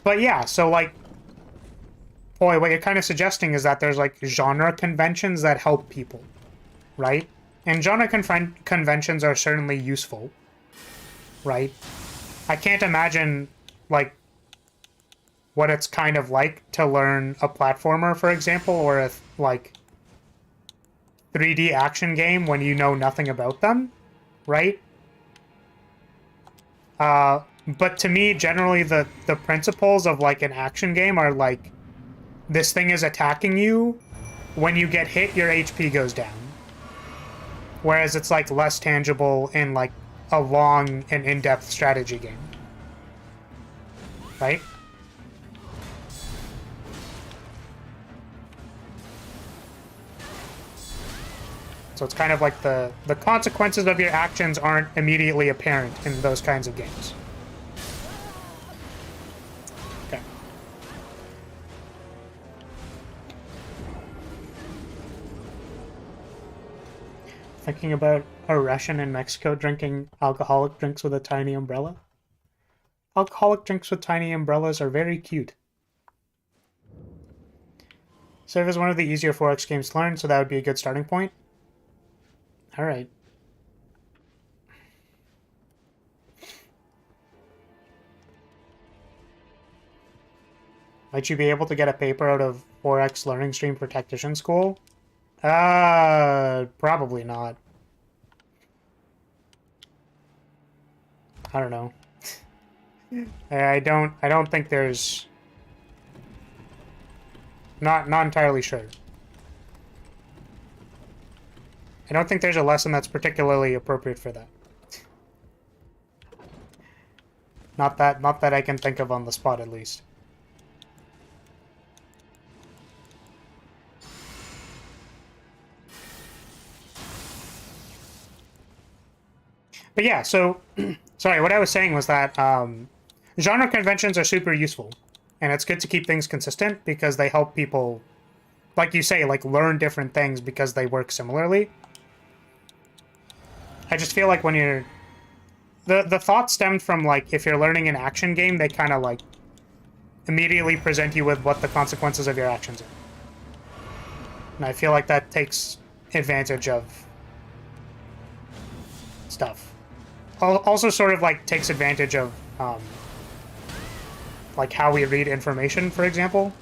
But yeah, so, like, boy, what you're kind of suggesting is that there's, like, genre conventions that help people, right? And genre conventions are certainly useful, right? I can't imagine, like, what it's kind of like to learn a platformer, for example, or a, like, 3D action game when you know nothing about them, right? But to me, generally, the principles of, like, an action game are, like, this thing is attacking you. When you get hit, your HP goes down. Whereas it's, like, less tangible in, like, a long and in-depth strategy game. Right? So it's kind of like the consequences of your actions aren't immediately apparent in those kinds of games. Okay. Thinking about a Russian in Mexico drinking alcoholic drinks with a tiny umbrella. Alcoholic drinks with tiny umbrellas are very cute. Civ is one of the easier 4X games to learn, so that would be a good starting point. Alright. Might you be able to get a paper out of 4X Learning Stream for Tactician School? Probably not. I don't know. I don't think there's... Not entirely sure. I don't think there's a lesson that's particularly appropriate for that. Not that I can think of on the spot, at least. But yeah, so, sorry, what I was saying was that genre conventions are super useful. And it's good to keep things consistent because they help people, like you say, like learn different things because they work similarly. I just feel like when you're... The thought stemmed from, like, if you're learning an action game, they kind of, like, immediately present you with what the consequences of your actions are. And I feel like that takes advantage of stuff. Also sort of, like, takes advantage of, like, how we read information, for example.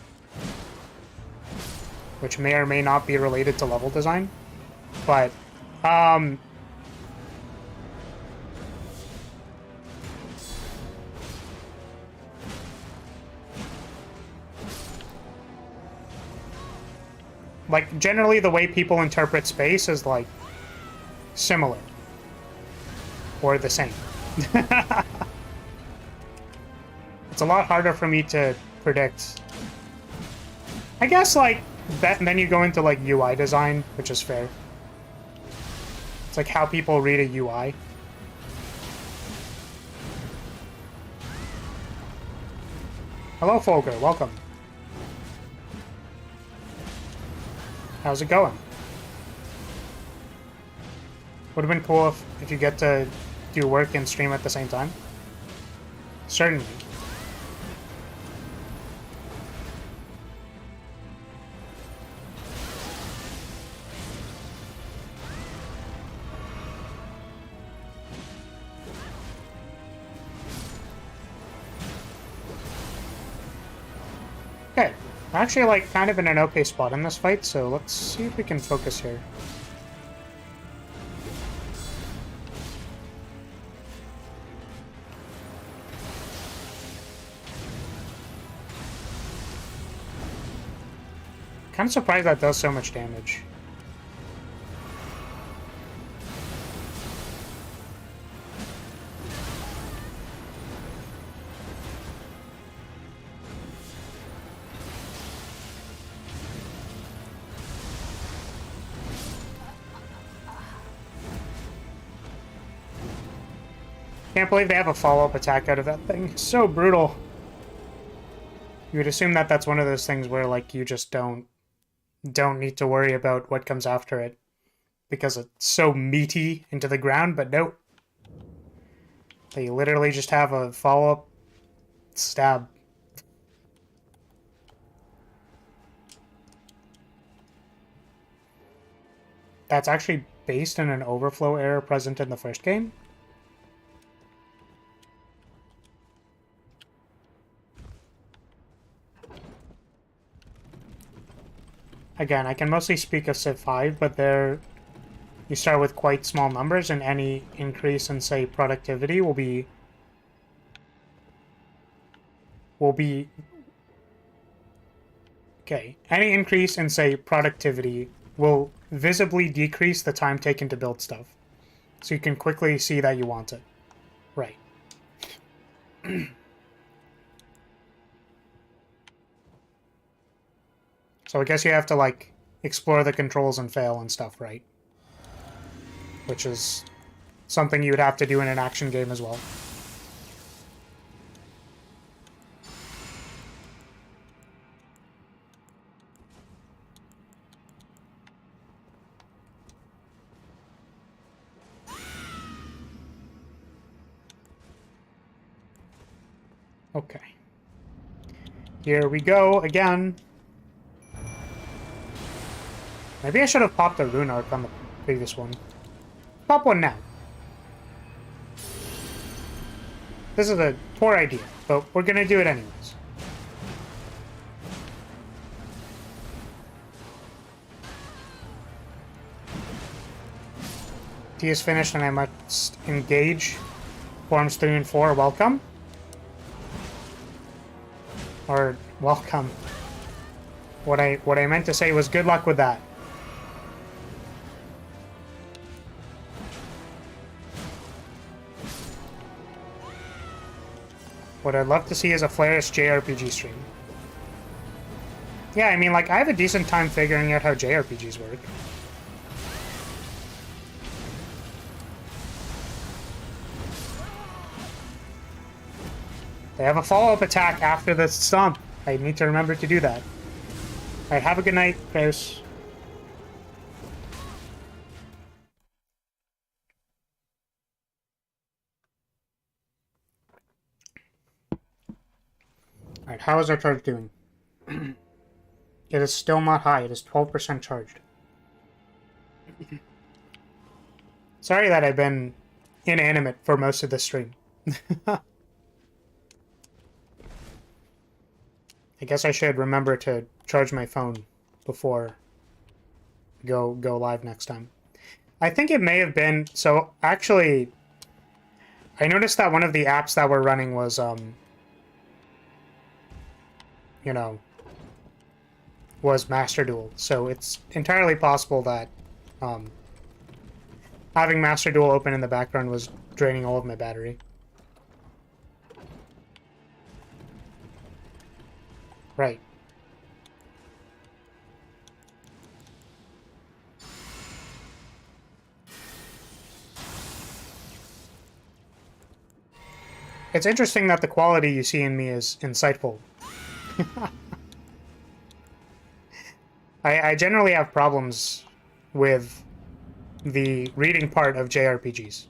Which may or may not be related to level design. But, like, generally the way people interpret space is, like, similar. Or the same. It's a lot harder for me to predict. I guess, like, then you go into, like, UI design, which is fair. It's like how people read a UI. Hello, Folger. Welcome. How's it going? Would have been cool if you get to do work and stream at the same time. Certainly. Okay. We're actually, like, kind of in an okay spot in this fight, so let's see if we can focus here. Kind of surprised that does so much damage. Can't believe they have a follow-up attack out of that thing. It's so brutal. You would assume that that's one of those things where, like, you just don't need to worry about what comes after it because it's so meaty into the ground, but nope. They literally just have a follow-up stab. That's actually based on an overflow error present in the first game? Again, I can mostly speak of Civ 5, but there you start with quite small numbers, and any increase in, say, productivity will be okay. Any increase in, say, productivity will visibly decrease the time taken to build stuff. So you can quickly see that you want it. Right. So I guess you have to, like, explore the controls and fail and stuff, right? Which is something you would have to do in an action game as well. Okay. Here we go again. Maybe I should have popped a rune arc on the previous one. Pop one now. This is a poor idea, but we're gonna do it anyways. Tea is finished and I must engage. Forms 3 and 4, welcome. Or welcome. What I meant to say was good luck with that. What I'd love to see is a Flare's JRPG stream. Yeah, I mean, like, I have a decent time figuring out how JRPGs work. They have a follow-up attack after the stomp. I need to remember to do that. Alright, have a good night, Kraus. Alright, how is our charge doing? It is still not high. It is 12% charged. Sorry that I've been inanimate for most of the stream. I guess I should remember to charge my phone before go live next time. I think it may have been... So, actually, I noticed that one of the apps that we're running was, you know, was Master Duel. So it's entirely possible that having Master Duel open in the background was draining all of my battery. Right. It's interesting that the quality you see in me is insightful. I generally have problems with the reading part of JRPGs.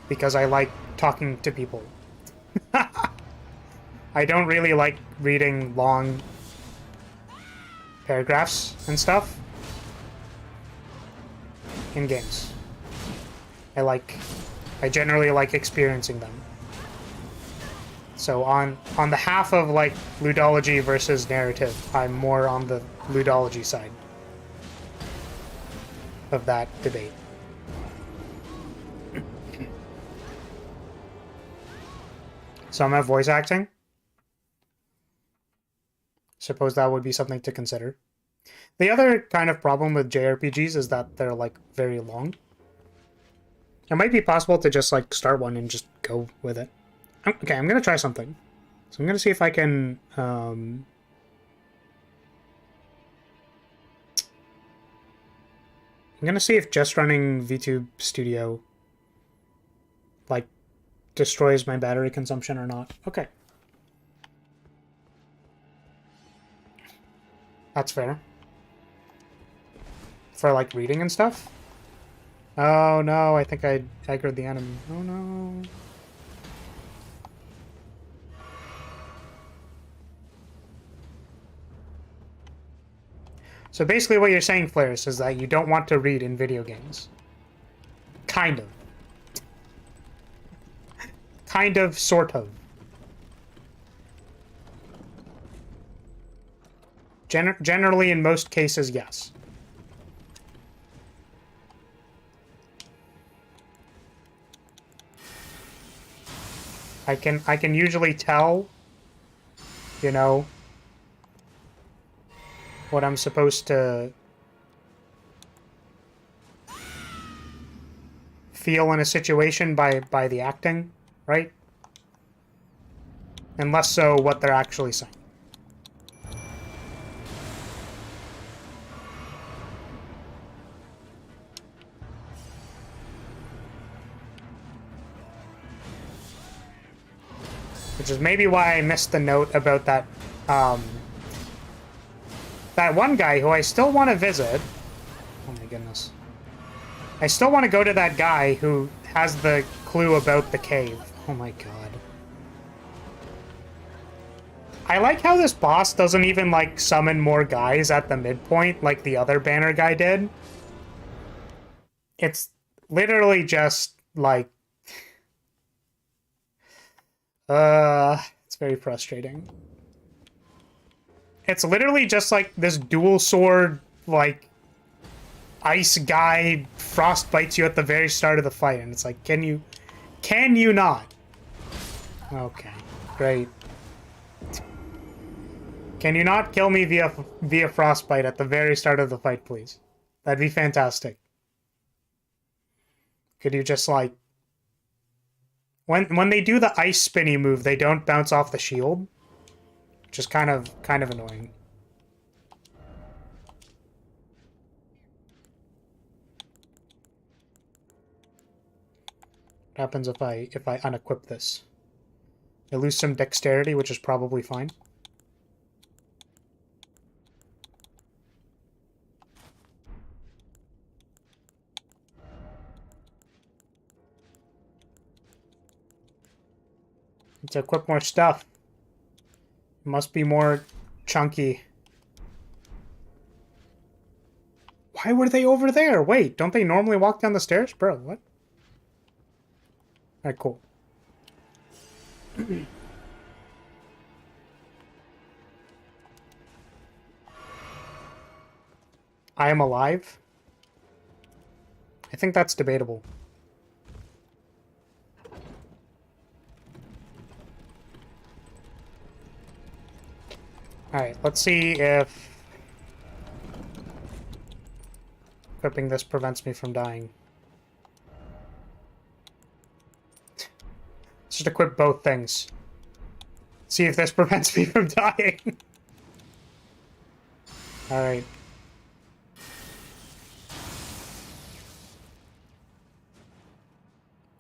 Because I like talking to people. I don't really like reading long paragraphs and stuff in games. I generally like experiencing them. So on the half of, like, ludology versus narrative, I'm more on the ludology side of that debate. Some have voice acting. Suppose that would be something to consider. The other kind of problem with JRPGs is that they're, like, very long. It might be possible to just, like, start one and just go with it. Okay, I'm gonna try something. So I'm gonna see if I can, I'm gonna see if just running VTube Studio, like, destroys my battery consumption or not. Okay. That's fair. For, like, reading and stuff? Oh no, I think I aggroed the enemy. Oh no. So basically what you're saying, Flares, is that you don't want to read in video games. Kind of. Kind of, sort of. Generally, in most cases, yes. I can usually tell, you know, what I'm supposed to feel in a situation by the acting, right? And less so what they're actually saying. Which is maybe why I missed the note about that, that one guy who I still want to visit. Oh my goodness. I still want to go to that guy who has the clue about the cave. Oh my god. I like how this boss doesn't even, like, summon more guys at the midpoint like the other banner guy did. It's literally just, like... it's very frustrating. It's literally just, like, this dual sword, like, ice guy frost bites you at the very start of the fight, and it's like, can you not? Okay, great. Can you not kill me via frostbite at the very start of the fight, please? That'd be fantastic. Could you just, like... When they do the ice spinny move, they don't bounce off the shield, which is kind of annoying. What happens if I unequip this? I lose some dexterity, which is probably fine. To equip more stuff. It must be more chunky. Why were they over there? Wait, don't they normally walk down the stairs? Bro, what? Alright, cool. I am alive? I think that's debatable. Alright, let's see if equipping this prevents me from dying. Let's just equip both things. See if this prevents me from dying. Alright.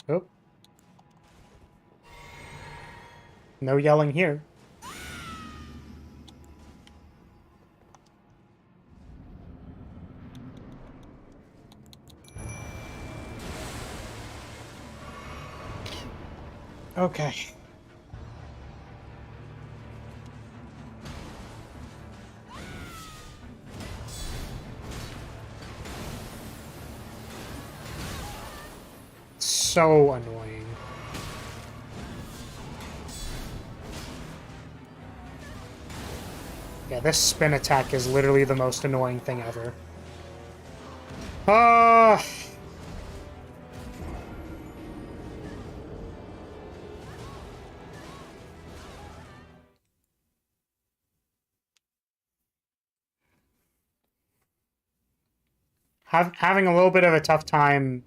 Oh. No yelling here. Okay. So annoying. Yeah, this spin attack is literally the most annoying thing ever. Having a little bit of a tough time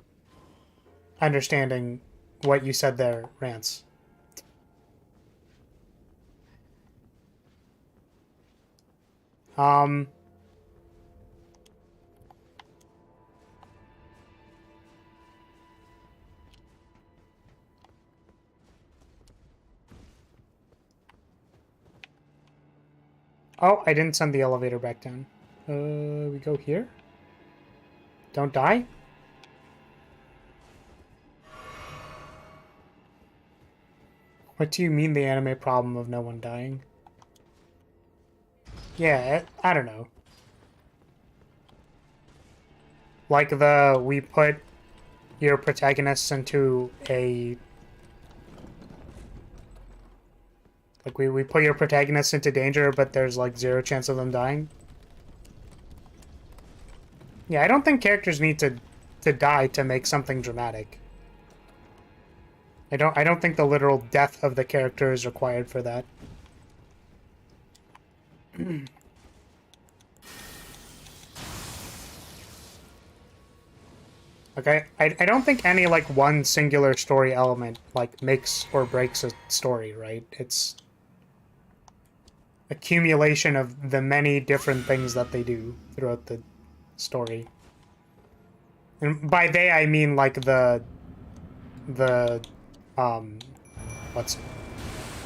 understanding what you said there, Rance. Oh, I didn't send the elevator back down. We go here? Don't die? What do you mean the anime problem of no one dying? Yeah, I don't know. Like we put your protagonists into a... Like, we put your protagonists into danger, but there's, like, 0 chance of them dying. Yeah, I don't think characters need to die to make something dramatic. I don't think the literal death of the character is required for that. Okay, I don't think any, like, one singular story element, like, makes or breaks a story, right? It's accumulation of the many different things that they do throughout the story. And by they, I mean, like, I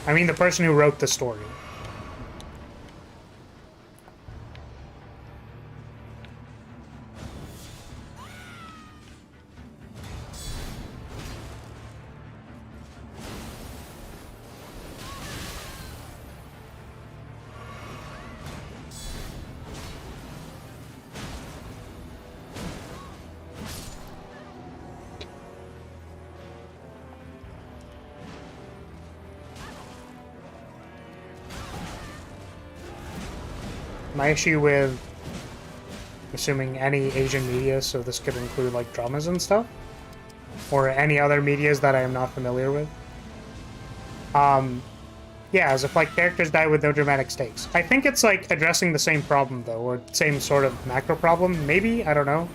mean the person who wrote the story. My issue with assuming any Asian media, so this could include like dramas and stuff, or any other medias that I am not familiar with. Yeah, as if like characters die with no dramatic stakes. I think it's like addressing the same problem though, or same sort of macro problem, maybe? I don't know.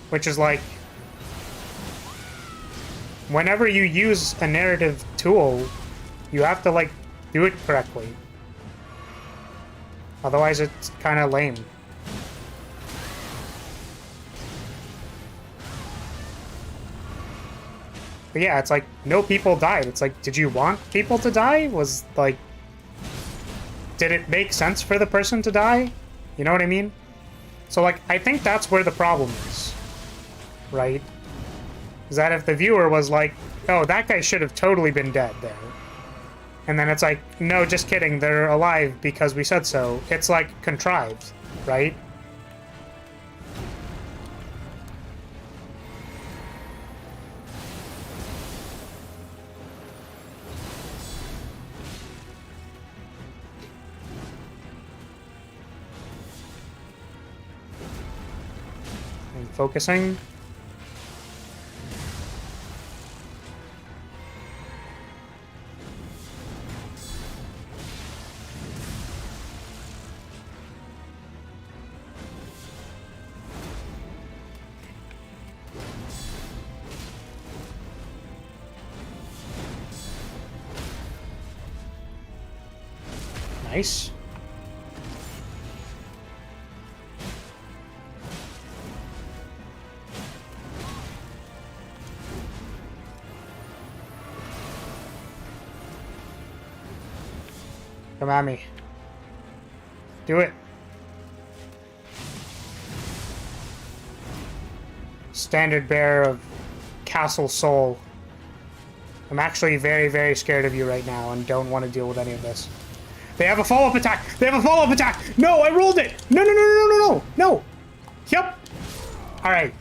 Which is like, whenever you use a narrative tool, you have to like do it correctly. Otherwise it's kind of lame. But yeah, it's like, no people died. It's like, did you want people to die? Was like, did it make sense for the person to die? You know what I mean? So like, I think that's where the problem is. Right? Is that if the viewer was like, oh, that guy should have totally been dead there. And then it's like, no, just kidding, they're alive because we said so. It's like contrived, right? And focusing. Nice. Come at me. Do it. Standard bearer of Castle Soul. I'm actually very, very scared of you right now and don't want to deal with any of this. They have a follow-up attack! They have a follow-up attack! No, I rolled it! No, no, no, no, no, no, no! No! Yep! Alright.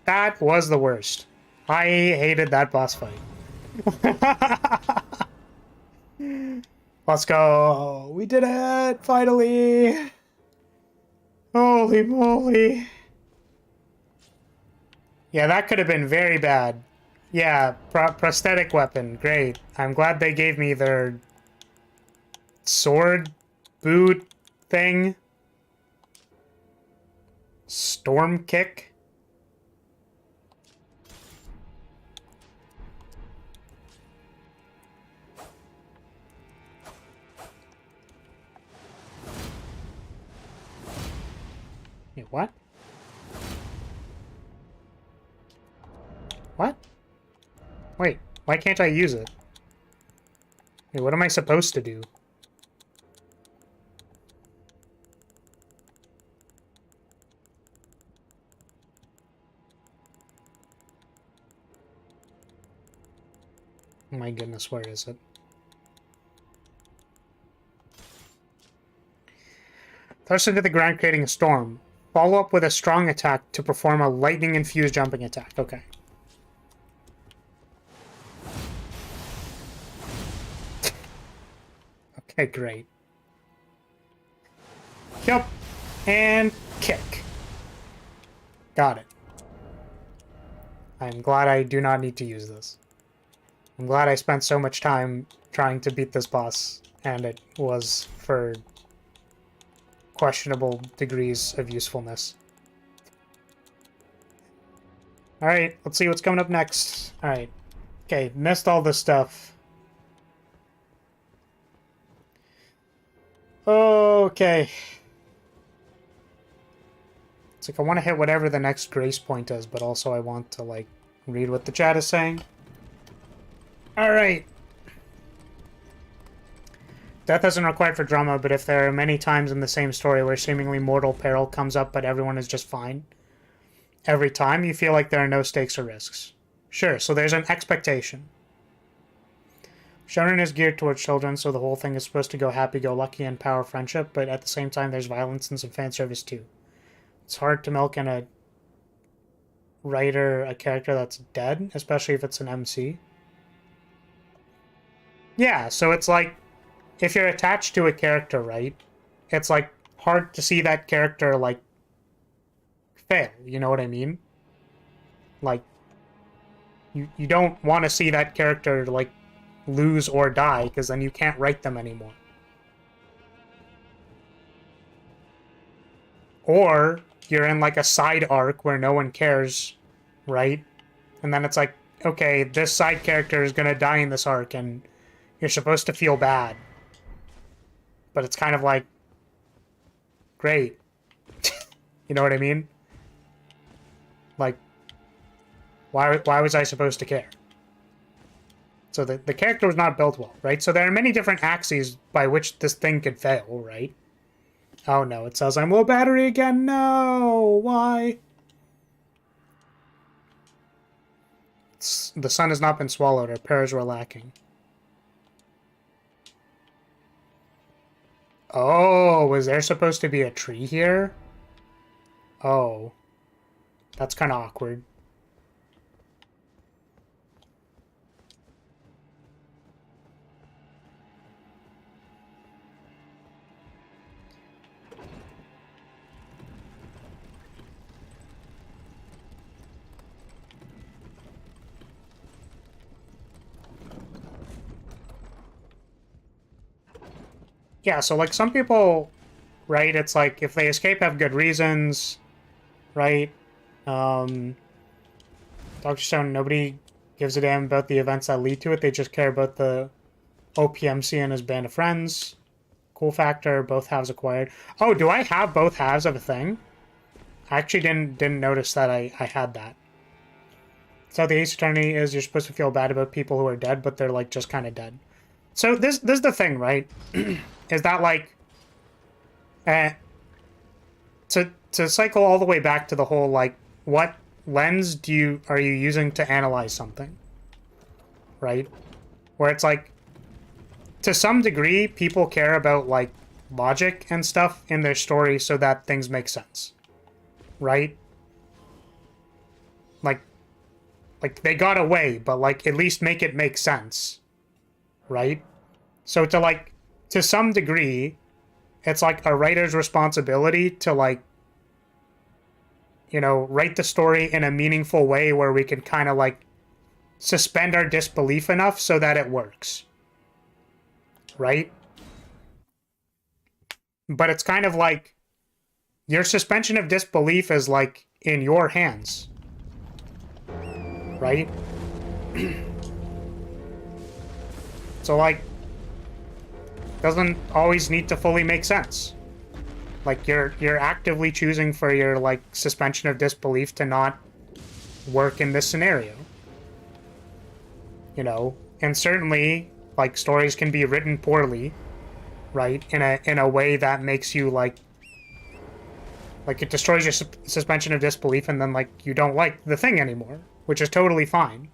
That was the worst. I hated that boss fight. Let's go! We did it! Finally! Holy moly! Yeah, that could have been very bad. Yeah, prosthetic weapon. Great. I'm glad they gave me their sword boot thing. Storm kick. Wait, what? What? Wait, why can't I use it? Wait, what am I supposed to do? Oh my goodness, where is it? Thrust into the ground, creating a storm. Follow up with a strong attack to perform a lightning-infused jumping attack. Okay. Okay, great. Yep. And kick. Got it. I'm glad I do not need to use this. I'm glad I spent so much time trying to beat this boss, and it was for questionable degrees of usefulness. Alright, let's see what's coming up next. Alright. Okay, missed all this stuff. Okay. It's like I want to hit whatever the next grace point is, but also I want to, like, read what the chat is saying. Alright. Death isn't required for drama, but if there are many times in the same story where seemingly mortal peril comes up but everyone is just fine, every time you feel like there are no stakes or risks. Sure, so there's an expectation. Shonen is geared towards children, so the whole thing is supposed to go happy-go-lucky and power friendship, but at the same time there's violence and some fan service too. It's hard to milk in a writer a character that's dead, especially if it's an MC. Yeah, so it's like, if you're attached to a character, right, it's like hard to see that character like fail, you know what I mean? Like, you don't want to see that character like lose or die, because then you can't write them anymore. Or you're in like a side arc where no one cares, right? And then it's like, okay, this side character is gonna die in this arc, and you're supposed to feel bad. But it's kind of like, great. You know what I mean? Like, why was I supposed to care? So the character was not built well, right? So there are many different axes by which this thing could fail, right? Oh no, it says I'm low battery again. No, why? The sun has not been swallowed. Our prayers were lacking. Oh, was there supposed to be a tree here? Oh. That's kind of awkward. Yeah, so like some people, right, it's like if they escape have good reasons, right? Dr. Stone, nobody gives a damn about the events that lead to it. They just care about the OPMC and his band of friends. Cool factor, both halves acquired. Oh, do I have both halves of a thing? I actually didn't notice that I had that. So the Ace Attorney is you're supposed to feel bad about people who are dead, but they're like just kind of dead. So this is the thing, right? Is that like to cycle all the way back to the whole like what lens are you using to analyze something? Right? Where it's like to some degree people care about like logic and stuff in their story so that things make sense. Right? Like they got away, but like at least make it make sense. Right? So to some degree, it's like a writer's responsibility to like, you know, write the story in a meaningful way where we can kind of like suspend our disbelief enough so that it works. Right? But it's kind of like your suspension of disbelief is like in your hands. Right? So like doesn't always need to fully make sense. Like you're actively choosing for your like suspension of disbelief to not work in this scenario. You know, and certainly like stories can be written poorly, right? In a way that makes you like it destroys your suspension of disbelief, and then like you don't like the thing anymore, which is totally fine.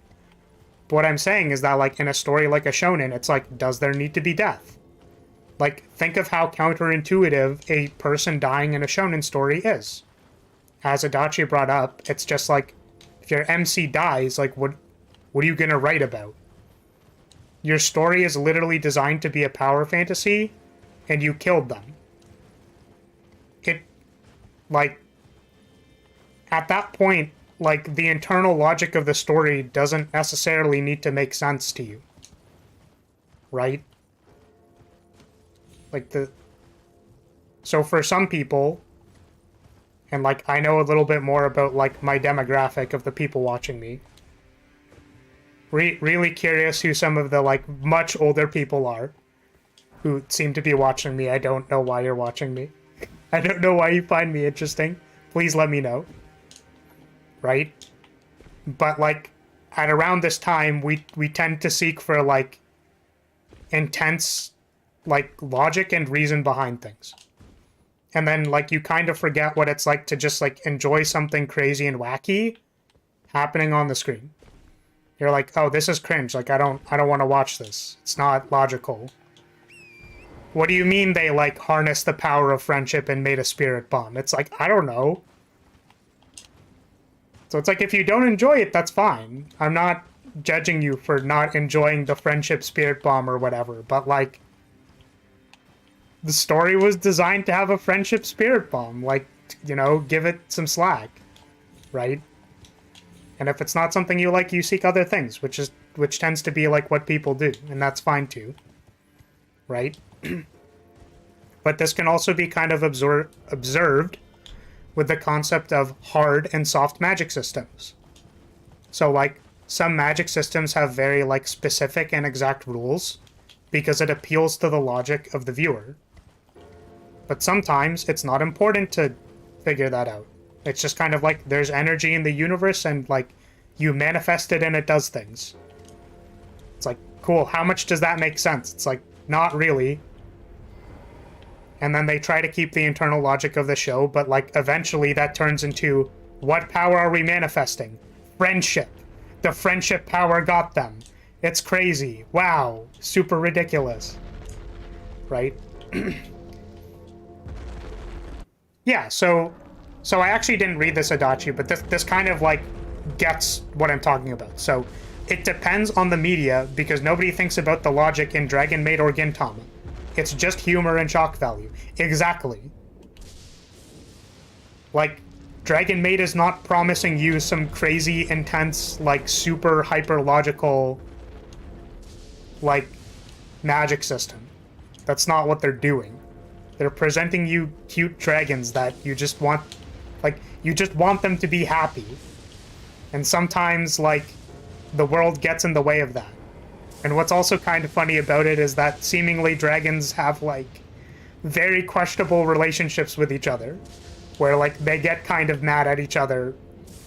But what I'm saying is that like in a story like a shonen, it's like, does there need to be death? Like, think of how counterintuitive a person dying in a shonen story is. As Adachi brought up, it's just like, if your MC dies, like, what are you gonna write about? Your story is literally designed to be a power fantasy, and you killed them. Like, at that point, like, the internal logic of the story doesn't necessarily need to make sense to you. Right? Like, so for some people, and, like, I know a little bit more about, like, my demographic of the people watching me. Really curious who some of the, like, much older people are who seem to be watching me. I don't know why you're watching me. I don't know why you find me interesting. Please let me know. Right? But, like, at around this time, we tend to seek for, like, intense, like, logic and reason behind things. And then, like, you kind of forget what it's like to just, like, enjoy something crazy and wacky happening on the screen. You're like, oh, this is cringe. Like, I don't want to watch this. It's not logical. What do you mean they, like, harnessed the power of friendship and made a spirit bomb? It's like, I don't know. So it's like, if you don't enjoy it, that's fine. I'm not judging you for not enjoying the friendship spirit bomb or whatever, but like, the story was designed to have a friendship spirit bomb. Like, you know, give it some slack, right? And if it's not something you like, you seek other things, which tends to be like what people do, and that's fine too, right? But this can also be kind of observed with the concept of hard and soft magic systems. So like, some magic systems have very like specific and exact rules because it appeals to the logic of the viewer. But sometimes it's not important to figure that out. It's just kind of like, there's energy in the universe and like, you manifest it and it does things. It's like, cool, how much does that make sense? It's like, not really. And then they try to keep the internal logic of the show, but like, eventually that turns into, what power are we manifesting? Friendship. The friendship power got them. It's crazy. Wow. Super ridiculous. Right? Yeah, so I actually didn't read this Adachi, but this kind of like gets what I'm talking about. So it depends on the media because nobody thinks about the logic in Dragon Maid or Gintama. It's just humor and shock value. Exactly. Like, Dragon Maid is not promising you some crazy, intense, like, super hyper-logical, like, magic system. That's not what they're doing. They're presenting you cute dragons that you just want, like, you just want them to be happy. And sometimes, like, the world gets in the way of that. And what's also kind of funny about it is that seemingly dragons have, like, very questionable relationships with each other. Where, like, they get kind of mad at each other,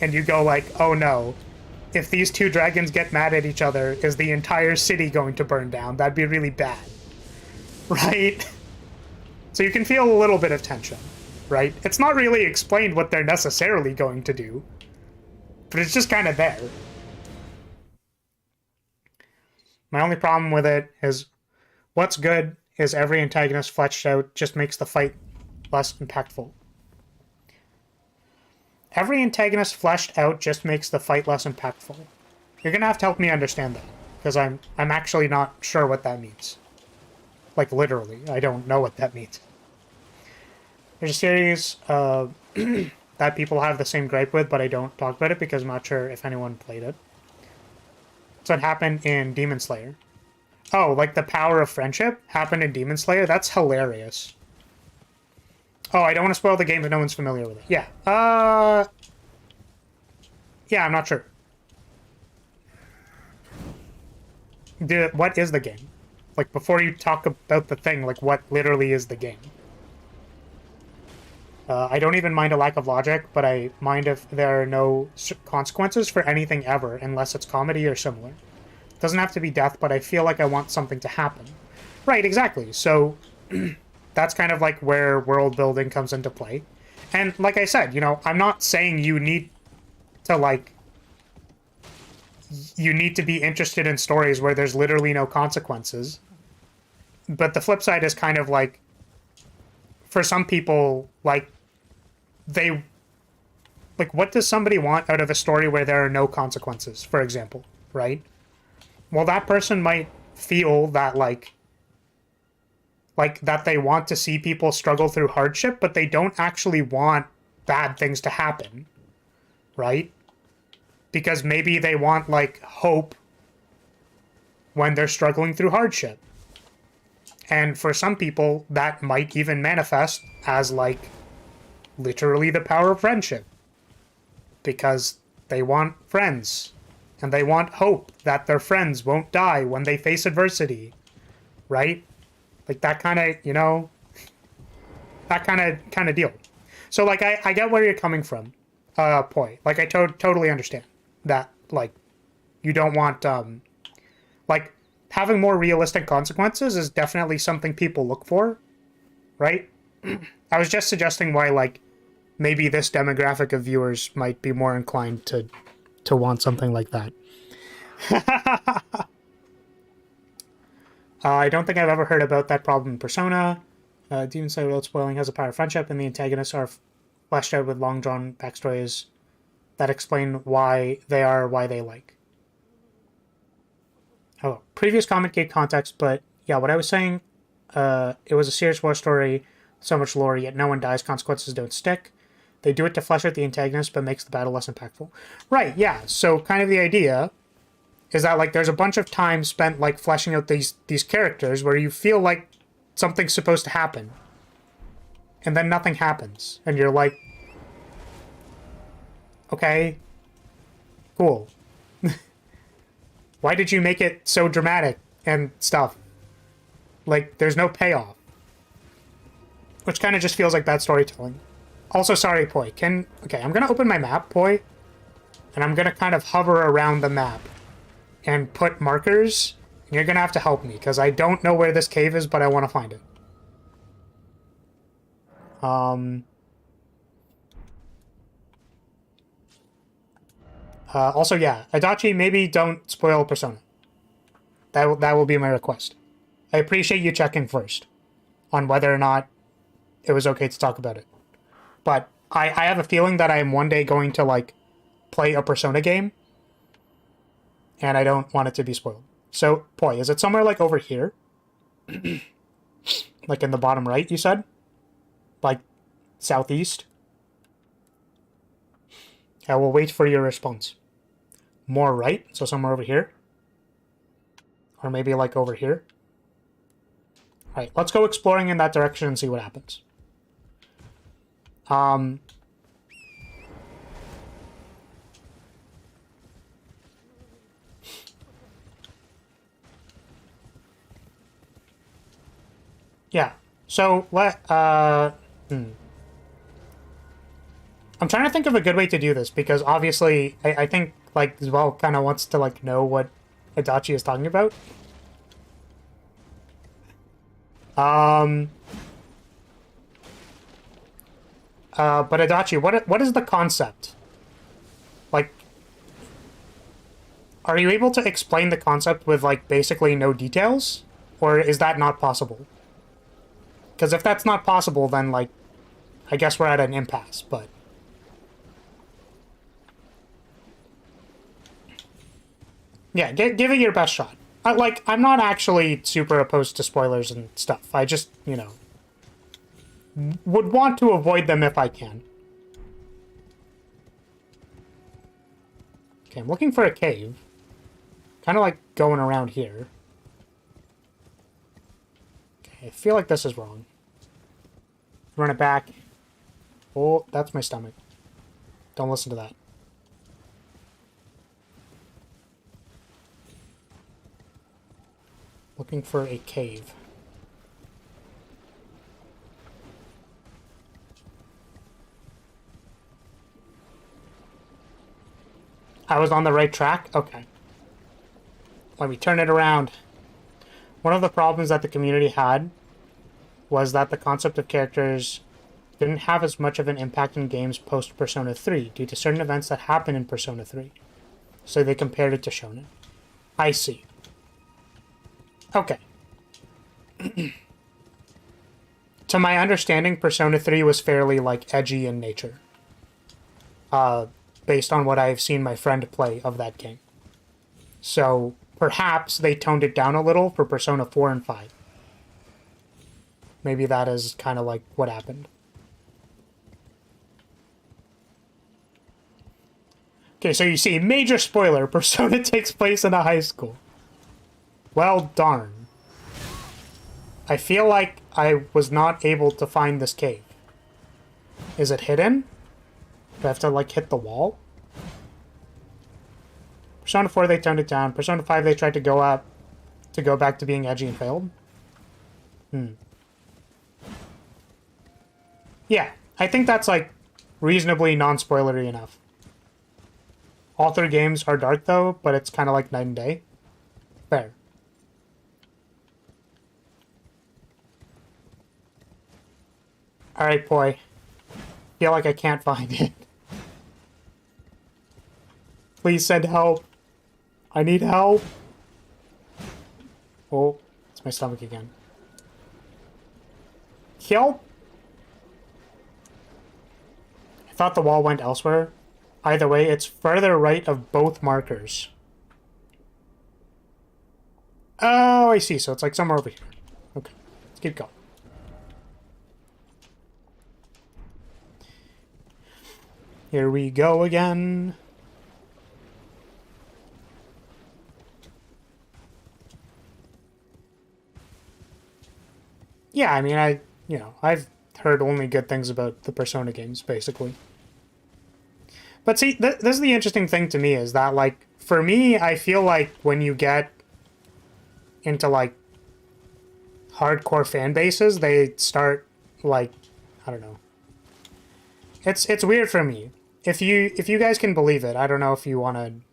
and you go like, oh no, if these two dragons get mad at each other, is the entire city going to burn down? That'd be really bad. Right? So you can feel a little bit of tension, right? It's not really explained what they're necessarily going to do, but it's just kind of there. My only problem with it is, what's good is every antagonist fleshed out just makes the fight less impactful. Every antagonist fleshed out just makes the fight less impactful. You're gonna have to help me understand that, because I'm actually not sure what that means. Like, literally, I don't know what that means. There's a series that people have the same gripe with, but I don't talk about it because I'm not sure if anyone played it. So it happened in Demon Slayer. Oh, like the power of friendship happened in Demon Slayer? That's hilarious. Oh, I don't want to spoil the game if no one's familiar with it. Yeah. Yeah, I'm not sure. What is the game? Like, before you talk about the thing, like, what literally is the game? I don't even mind a lack of logic, but I mind if there are no consequences for anything ever, unless it's comedy or similar. It doesn't have to be death, but I feel like I want something to happen. Right, exactly. So, that's kind of like where world building comes into play. And like I said, you know, I'm not saying you need to, like, you need to be interested in stories where there's literally no consequences. But the flip side is kind of like, for some people, like, what does somebody want out of a story where there are no consequences, for example, right? Well, that person might feel that, like that they want to see people struggle through hardship, but they don't actually want bad things to happen, right? Because maybe they want, like, hope when they're struggling through hardship. And for some people, that might even manifest as, like, literally the power of friendship. Because they want friends. And they want hope that their friends won't die when they face adversity. Right? Like, that kind of, you know, that kind of deal. So, like, I get where you're coming from, Poi. Like, I totally understand that, like, you don't want, like, having more realistic consequences is definitely something people look for, right? I was just suggesting why, like, maybe this demographic of viewers might be more inclined to want something like that. I don't think I've ever heard about that problem in Persona. Demon Slayer World Spoiling has a power of friendship, and the antagonists are fleshed out with long-drawn backstories that explain why they are why they like. Oh, previous comment gave context, but yeah, what I was saying, it was a serious war story, so much lore, yet no one dies, consequences don't stick. They do it to flesh out the antagonist, but makes the battle less impactful. Right, yeah, so kind of the idea is that, like, there's a bunch of time spent, like, fleshing out these characters where you feel like something's supposed to happen. And then nothing happens. And you're like, okay, cool. Why did you make it so dramatic and stuff? Like, there's no payoff. Which kind of just feels like bad storytelling. Also, sorry, Poi. Okay, I'm going to open my map, Poi. And I'm going to kind of hover around the map and put markers. And you're going to have to help me, because I don't know where this cave is, but I want to find it. Also, yeah, Adachi, maybe don't spoil Persona. That will be my request. I appreciate you checking first on whether or not it was okay to talk about it. But I have a feeling that I am one day going to, like, play a Persona game, and I don't want it to be spoiled. So, Poi, is it somewhere, like, over here? Like, in the bottom right, you said? Like, southeast? I will wait for your response. More right, so somewhere over here? Or maybe, like, over here? Alright, let's go exploring in that direction and see what happens. Yeah, so, I'm trying to think of a good way to do this, because obviously, I think, like, Zval kind of wants to, like, know what Adachi is talking about. But Adachi, what is the concept? Like, are you able to explain the concept with, like, basically no details? Or is that not possible? Because if that's not possible, then, like, I guess we're at an impasse, but... Yeah, give it your best shot. I'm not actually super opposed to spoilers and stuff. I just, you know, would want to avoid them if I can. Okay, I'm looking for a cave. Kind of like going around here. Okay, I feel like this is wrong. Run it back. Oh, that's my stomach. Don't listen to that. Looking for a cave. I was on the right track? Okay. Let me turn it around. One of the problems that the community had was that the concept of characters didn't have as much of an impact in games post Persona 3 due to certain events that happened in Persona 3. So they compared it to Shonen. I see. Okay. To my understanding, Persona 3 was fairly, like, edgy in nature. Based on what I've seen my friend play of that game. So, perhaps they toned it down a little for Persona 4 and 5. Maybe that is kind of like what happened. Okay, so you see, major spoiler, Persona takes place in a high school. Well, darn. I feel like I was not able to find this cave. Is it hidden? Do I have to, like, hit the wall? Persona 4, they toned it down. Persona 5, they tried to go up, to go back to being edgy and failed. Yeah, I think that's, like, reasonably non-spoilery enough. All three games are dark, though, but it's kind of like night and day. Fair. Alright, boy. Feel like I can't find it. Please send help. I need help. Oh, it's my stomach again. Help! I thought the wall went elsewhere. Either way, it's further right of both markers. Oh, I see. So it's like somewhere over here. Okay, let's keep going. Here we go again. Yeah, I mean, I've heard only good things about the Persona games, basically. But see, this is the interesting thing to me is that, like, for me, I feel like when you get into, like, hardcore fan bases, they start, like, I don't know. It's weird for me. If you guys can believe it, I don't know if you want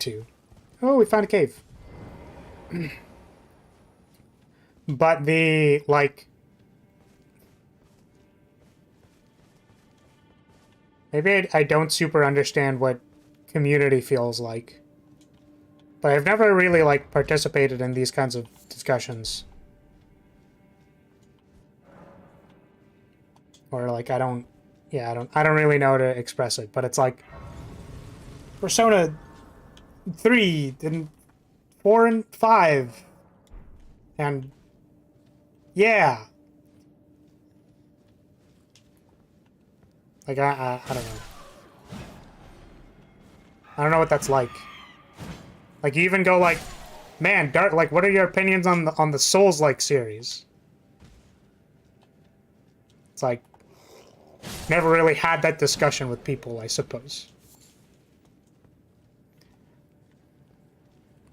to. Oh, we found a cave. But the, like... Maybe I don't super understand what community feels like. But I've never really, like, participated in these kinds of discussions. Or, like, I don't really know how to express it, but it's like... Persona 3 and 4 and 5. And... Yeah. Like, I don't know. I don't know what that's like. Like, you even go like, man, Dark, like, what are your opinions on the Souls-like series? It's like, never really had that discussion with people, I suppose.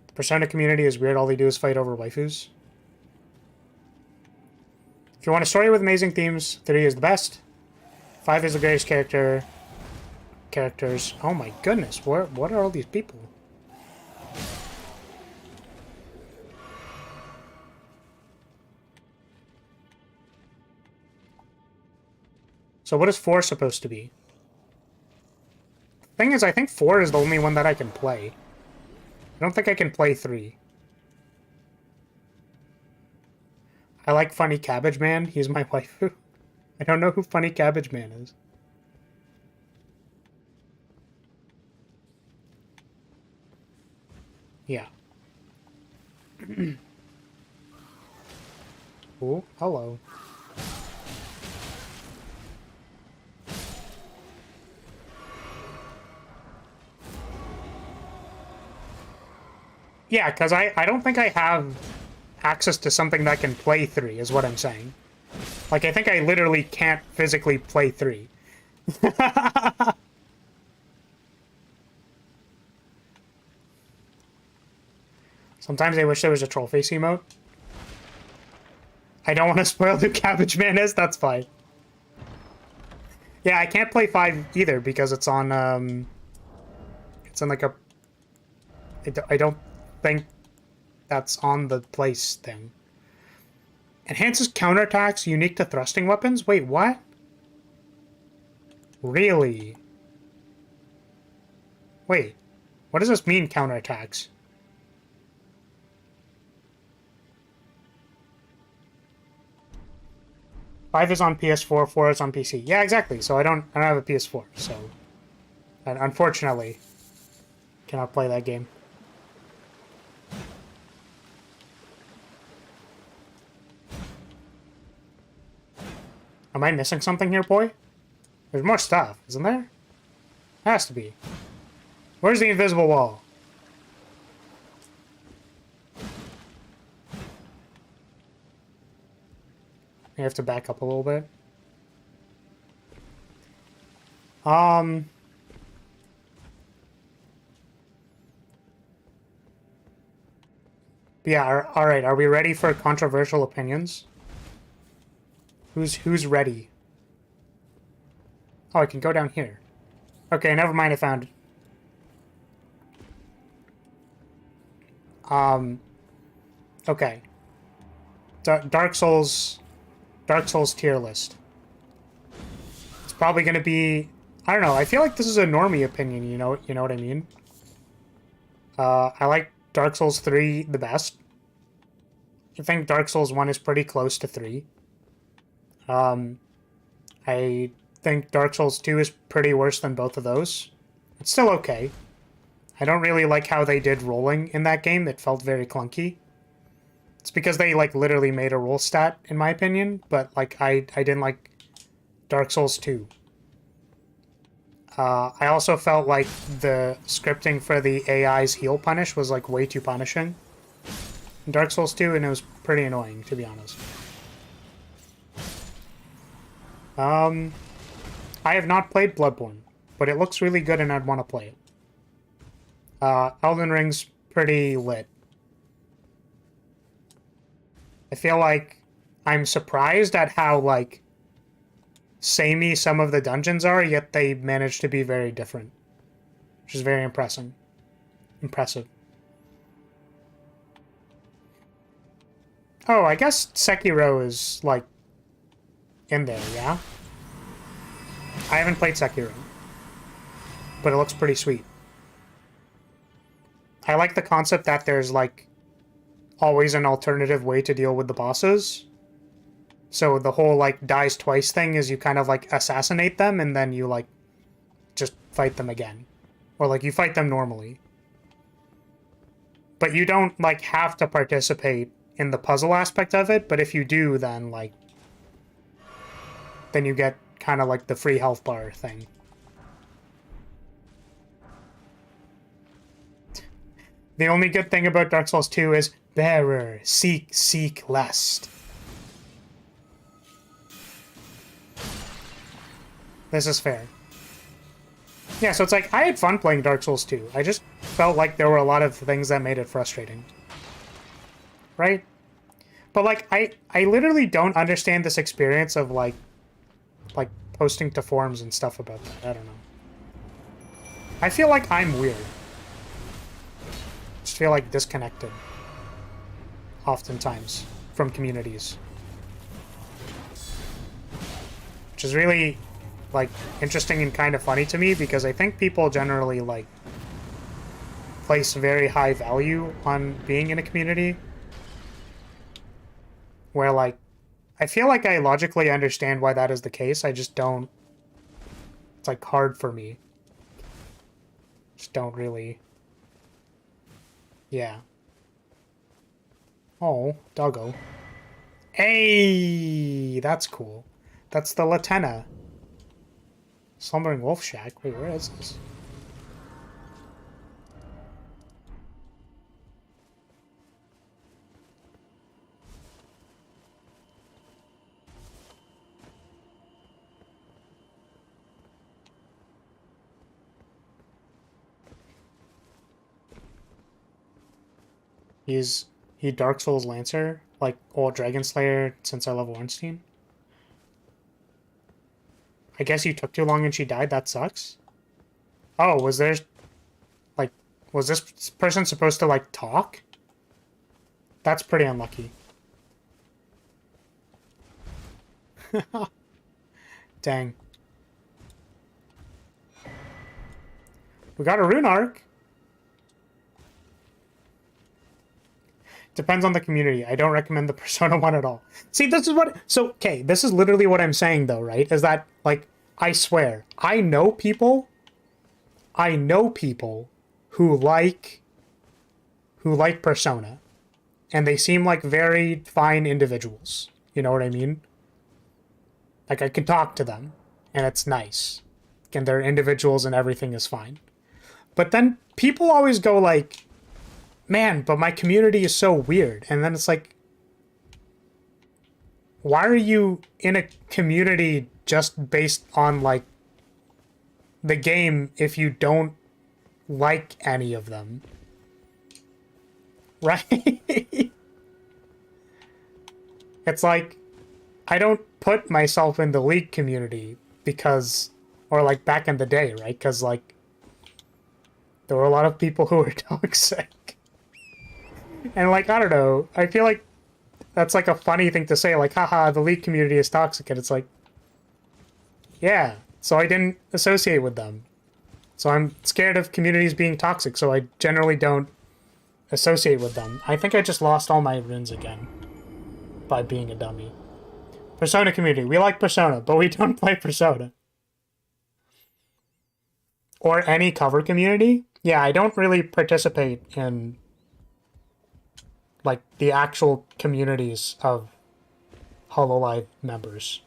The Persona community is weird. All they do is fight over waifus. If you want a story with amazing themes, 3 is the best. 5 is the greatest characters. Oh my goodness, what are all these people? So what is 4 supposed to be? Thing is, I think 4 is the only one that I can play. I don't think I can play 3. I like Funny Cabbage Man. He's my waifu. I don't know who Funny Cabbage Man is. Yeah. Oh, hello. Yeah, because I don't think I have access to something that can play 3, is what I'm saying. Like, I think I literally can't physically play 3. Sometimes I wish there was a troll face emote. I don't want to spoil who Cabbage Man is, that's fine. Yeah, I can't play 5 either because it's on, it's in like a... I don't think that's on the place thing. Enhances counterattacks unique to thrusting weapons? Wait, what? Really? Wait, what does this mean, counterattacks? Five is on PS4, 4 is on PC. Yeah, exactly. So I don't have a PS4, so unfortunately cannot play that game. Am I missing something here, boy? There's more stuff, isn't there? Has to be. Where's the invisible wall? I have to back up a little bit. Yeah, all right. Are we ready for controversial opinions? Who's ready? Oh, I can go down here. Okay, never mind. I found it. Okay. Dark Souls tier list. It's probably going to be... I don't know. I feel like this is a normie opinion, you know what I mean? I like Dark Souls 3 the best. I think Dark Souls 1 is pretty close to 3. I think Dark Souls 2 is pretty worse than both of those. It's still okay. I don't really like how they did rolling in that game. It felt very clunky. It's because they, like, literally made a roll stat, in my opinion, but, like, I didn't like Dark Souls 2. I also felt like the scripting for the AI's heal punish was, like, way too punishing in Dark Souls 2, and it was pretty annoying, to be honest. I have not played Bloodborne, but it looks really good and I'd want to play it. Elden Ring's pretty lit. I feel like I'm surprised at how, like, samey some of the dungeons are, yet they manage to be very different, which is very impressive. Oh, I guess Sekiro is, like, in there, yeah? I haven't played Sekiro, but it looks pretty sweet. I like the concept that there's, like, always an alternative way to deal with the bosses. So the whole, like, dies twice thing is you kind of, like, assassinate them and then you, like, just fight them again. Or, like, you fight them normally. But you don't, like, have to participate in the puzzle aspect of it, but if you do, then, like, then you get kind of like the free health bar thing. The only good thing about Dark Souls 2 is bearer, seek lest. This is fair. Yeah, so it's like, I had fun playing Dark Souls 2. I just felt like there were a lot of things that made it frustrating. Right? But, like, I literally don't understand this experience of, like, posting to forums and stuff about that. I don't know. I feel like I'm weird. Just feel, like, disconnected. Oftentimes. From communities. Which is really, like, interesting and kind of funny to me, because I think people generally, like, place very high value on being in a community. Where, like, I feel like I logically understand why that is the case. I just don't... It's, like, hard for me. Just don't really... Yeah. Oh, doggo. Hey! That's cool. That's the Latenna. Slumbering Wolf Shack. Wait, where is this? He Dark Souls Lancer, like old Dragon Slayer since I love Ornstein. I guess you took too long and she died, that sucks. Oh, was there, like, was this person supposed to, like, talk? That's pretty unlucky. Dang. We got a rune arc. Depends on the community. I don't recommend the Persona 1 at all. See, this is what... So, okay, this is literally what I'm saying, though, right? Is that, like, I swear, I know people who like Persona. And they seem like very fine individuals. You know what I mean? Like, I can talk to them, and it's nice. And they're individuals and everything is fine. But then people always go, like... Man, but my community is so weird. And then it's like, why are you in a community just based on, like, the game if you don't like any of them? Right? It's like, I don't put myself in the League community because, or, like, back in the day, right? Because, like, there were a lot of people who were toxic. And, like, I don't know, I feel like that's, like, a funny thing to say, like, haha, the League community is toxic, and it's like, yeah, so I didn't associate with them. So I'm scared of communities being toxic, so I generally don't associate with them. I think I just lost all my runes again by being a dummy. Persona community, we like Persona, but we don't play Persona. or any cover community, yeah, I don't really participate in like the actual communities of HoloLive members.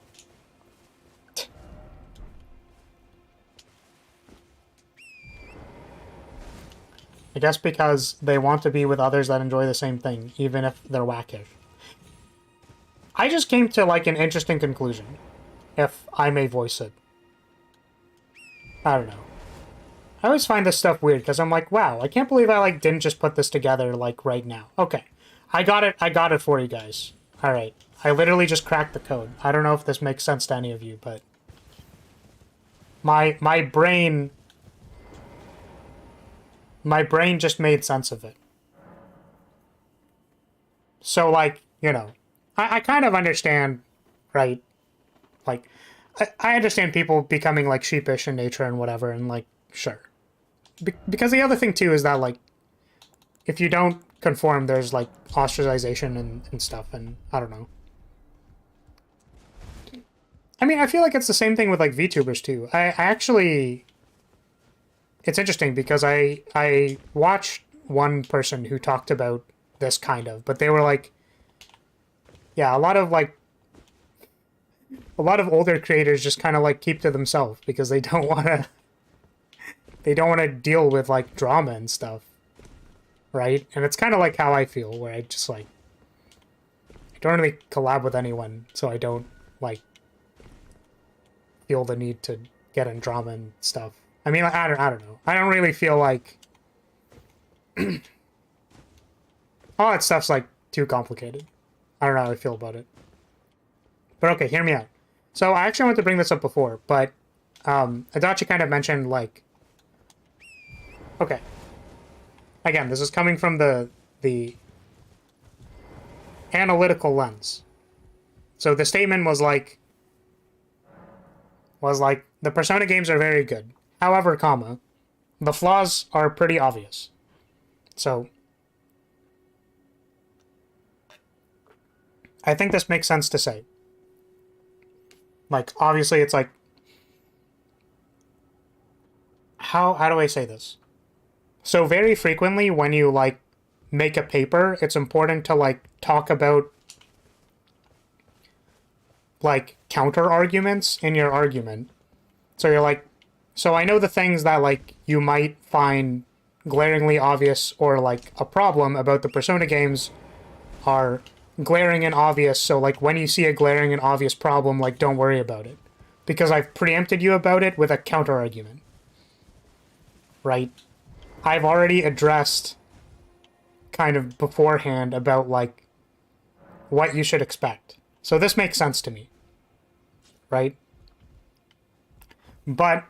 I guess because they want to be with others that enjoy the same thing, even if they're wackish. I just came to like an interesting conclusion, if I may voice it. I don't know. I always find this stuff weird because I'm like, wow, I can't believe I like didn't just put this together like right now. Okay, I got it for you guys. All right, I literally just cracked the code. I don't know if this makes sense to any of you, but my brain just made sense of it. So like, you know, I kind of understand, right? Like, I understand people becoming like sheepish in nature and whatever, and like, sure. Because the other thing too is that like, if you don't conform, there's like ostracization and stuff, and I don't know. I mean, I feel like it's the same thing with like VTubers too. I actually, it's interesting because I watched one person who talked about this kind of, but they were like, yeah, a lot of older creators just kind of like keep to themselves because they don't want to deal with like drama and stuff, right? And it's kind of like how I feel, where I just like I don't really collab with anyone, so I don't like feel the need to get in drama and stuff. I mean, I don't know. I don't really feel like all that stuff's like too complicated. I don't know how I feel about it. But okay, hear me out. So I actually wanted to bring this up before, but Adachi kind of mentioned like, okay, again, this is coming from the analytical lens. So the statement was like the Persona games are very good. However, comma, the flaws are pretty obvious. So I think this makes sense to say. Like, obviously, it's like, how do I say this? So very frequently when you like make a paper, it's important to like talk about like counter arguments in your argument. So you're like, so I know the things that like you might find glaringly obvious or like a problem about the Persona games are glaring and obvious. So like when you see a glaring and obvious problem, like don't worry about it because I've preempted you about it with a counter argument. Right? I've already addressed kind of beforehand about like what you should expect. So this makes sense to me. Right? But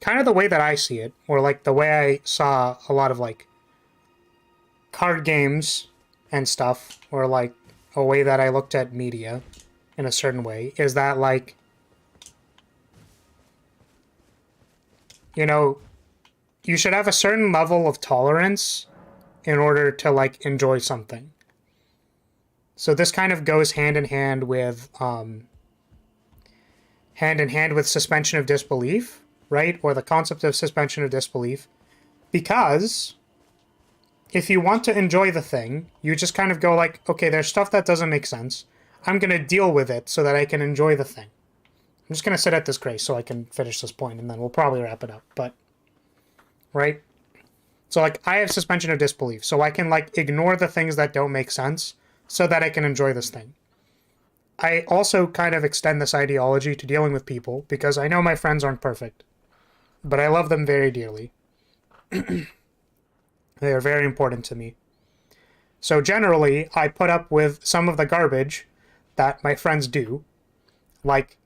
kind of the way that I see it, or like the way I saw a lot of like card games and stuff, or like a way that I looked at media in a certain way, is that like, you know, you should have a certain level of tolerance in order to like enjoy something. So this kind of goes hand in hand with suspension of disbelief, right? Or the concept of suspension of disbelief. Because if you want to enjoy the thing, you just kind of go like, okay, there's stuff that doesn't make sense. I'm going to deal with it so that I can enjoy the thing. I'm just going to sit at this grace so I can finish this point, and then we'll probably wrap it up. But, right? So, like, I have suspension of disbelief, so I can, like, ignore the things that don't make sense so that I can enjoy this thing. I also kind of extend this ideology to dealing with people, because I know my friends aren't perfect, but I love them very dearly. They are very important to me. So generally, I put up with some of the garbage that my friends do, like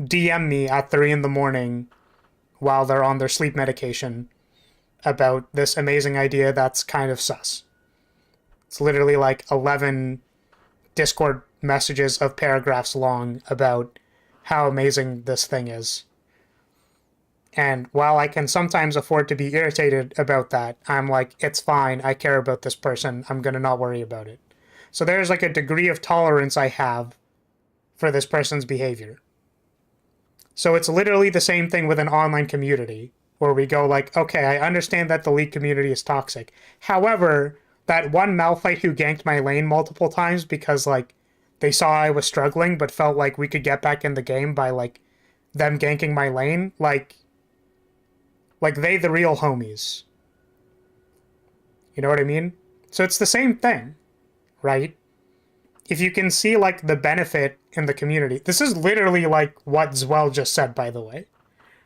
DM me at 3 in the morning while they're on their sleep medication about this amazing idea that's kind of sus. It's literally like 11 Discord messages of paragraphs long about how amazing this thing is. And while I can sometimes afford to be irritated about that, I'm like, it's fine, I care about this person, I'm gonna not worry about it. So there's like a degree of tolerance I have for this person's behavior. So it's literally the same thing with an online community where we go like, okay, I understand that the League community is toxic. However, that one Malphite who ganked my lane multiple times because like they saw I was struggling but felt like we could get back in the game by like them ganking my lane, like they the real homies. You know what I mean? So it's the same thing, right? If you can see like the benefit in the community, this is literally like what Zwell just said, by the way,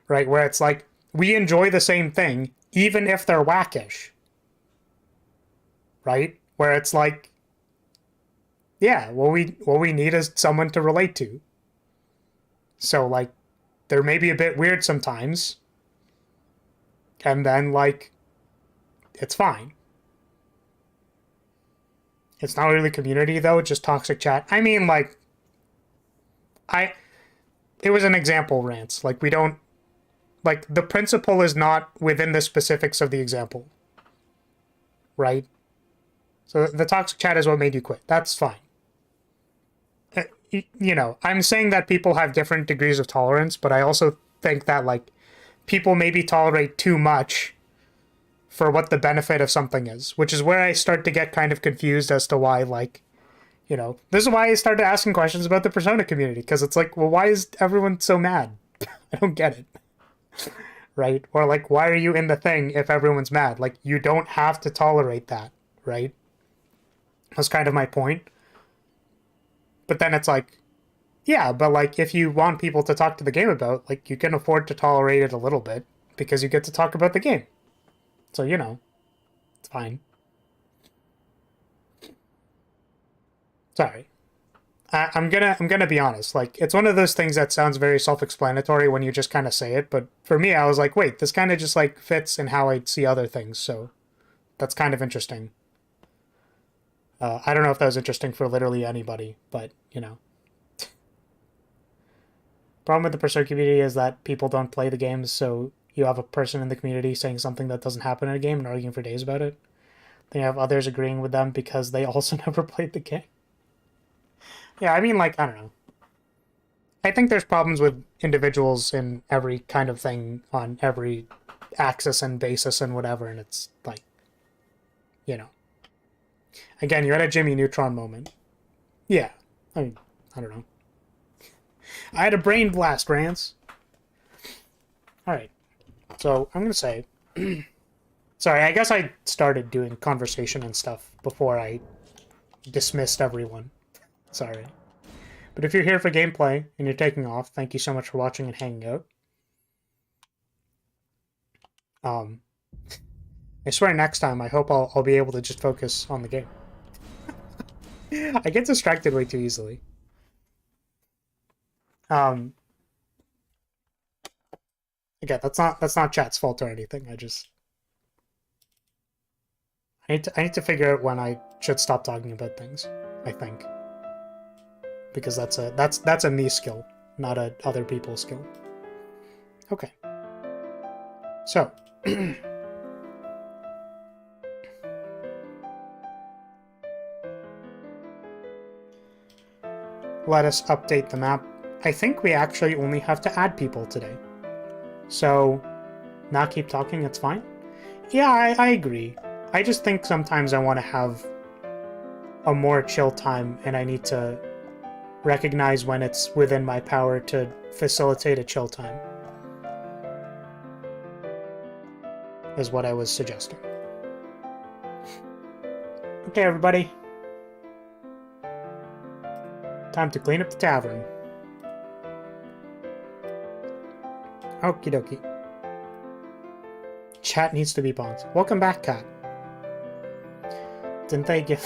right? Where it's like we enjoy the same thing, even if they're wackish, right? Where it's like, yeah, what we need is someone to relate to. So like, they're maybe a bit weird sometimes, and then like, it's fine. It's not really community though, just toxic chat. I mean, like, it was an example, Rance. Like, we don't, like, the principle is not within the specifics of the example, right? So the toxic chat is what made you quit. That's fine. You know, I'm saying that people have different degrees of tolerance, but I also think that, like, people maybe tolerate too much for what the benefit of something is, which is where I start to get kind of confused as to why, like, you know, this is why I started asking questions about the Persona community, because it's like, well, why is everyone so mad? I don't get it. Right? Or like, why are you in the thing if everyone's mad? Like, you don't have to tolerate that, right? That's kind of my point. But then it's like, yeah, but like, if you want people to talk to the game about, like, you can afford to tolerate it a little bit because you get to talk about the game. So, you know, it's fine. Sorry. I'm gonna be honest. Like, it's one of those things that sounds very self-explanatory when you just kind of say it. But for me, I was like, wait, this kind of just like fits in how I see other things. So that's kind of interesting. I don't know if that was interesting for literally anybody, but you know, problem with the Persona community is that people don't play the games. So you have a person in the community saying something that doesn't happen in a game and arguing for days about it. Then you have others agreeing with them because they also never played the game. Yeah, I mean, like, I don't know. I think there's problems with individuals in every kind of thing on every axis and basis and whatever, and it's like, you know. Again, you had a Jimmy Neutron moment. Yeah, I mean, I don't know. I had a brain blast, Rance. Alright, so I'm gonna say... Sorry, I guess I started doing conversation and stuff before I dismissed everyone. Sorry. But if you're here for gameplay and you're taking off, thank you so much for watching and hanging out. I swear next time I hope I'll be able to just focus on the game. I get distracted way too easily. Again, that's not chat's fault or anything. I need to figure out when I should stop talking about things, I think. Because that's a me skill, not a other people's skill. Okay. So let us update the map. I think we actually only have to add people today. So not keep talking, it's fine. Yeah, I agree. I just think sometimes I want to have a more chill time and I need to recognize when it's within my power to facilitate a chill time. Is what I was suggesting. Okay, everybody. Time to clean up the tavern. Okie dokie. Chat needs to be bonked. Welcome back, Kat. Didn't they give...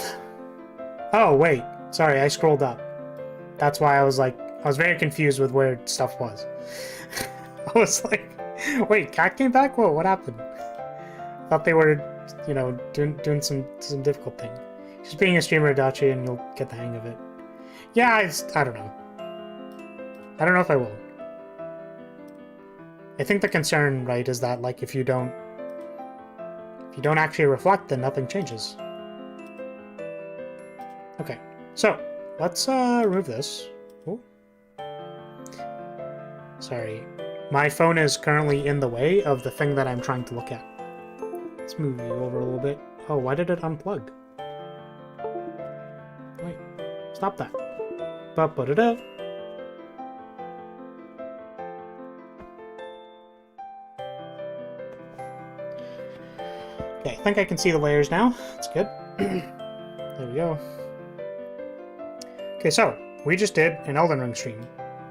Oh, wait. Sorry, I scrolled up. That's why I was like... I was very confused with where stuff was. I was like... Wait, Kat came back? Whoa, what happened? I thought they were, you know, doing some difficult thing. Just being a streamer, Adachi, and you'll get the hang of it. Yeah, I don't know. I don't know if I will. I think the concern, right, is that, like, if you don't actually reflect, then nothing changes. Okay, so let's remove this. Ooh. So Sorry. My phone is currently in the way of the thing that I'm trying to look at. Let's move you over a little bit. Oh, why did it unplug? Wait, stop that. Ba-ba-da-da. Okay, I think I can see the layers now. That's good. There we go. Okay, so we just did an Elden Ring stream.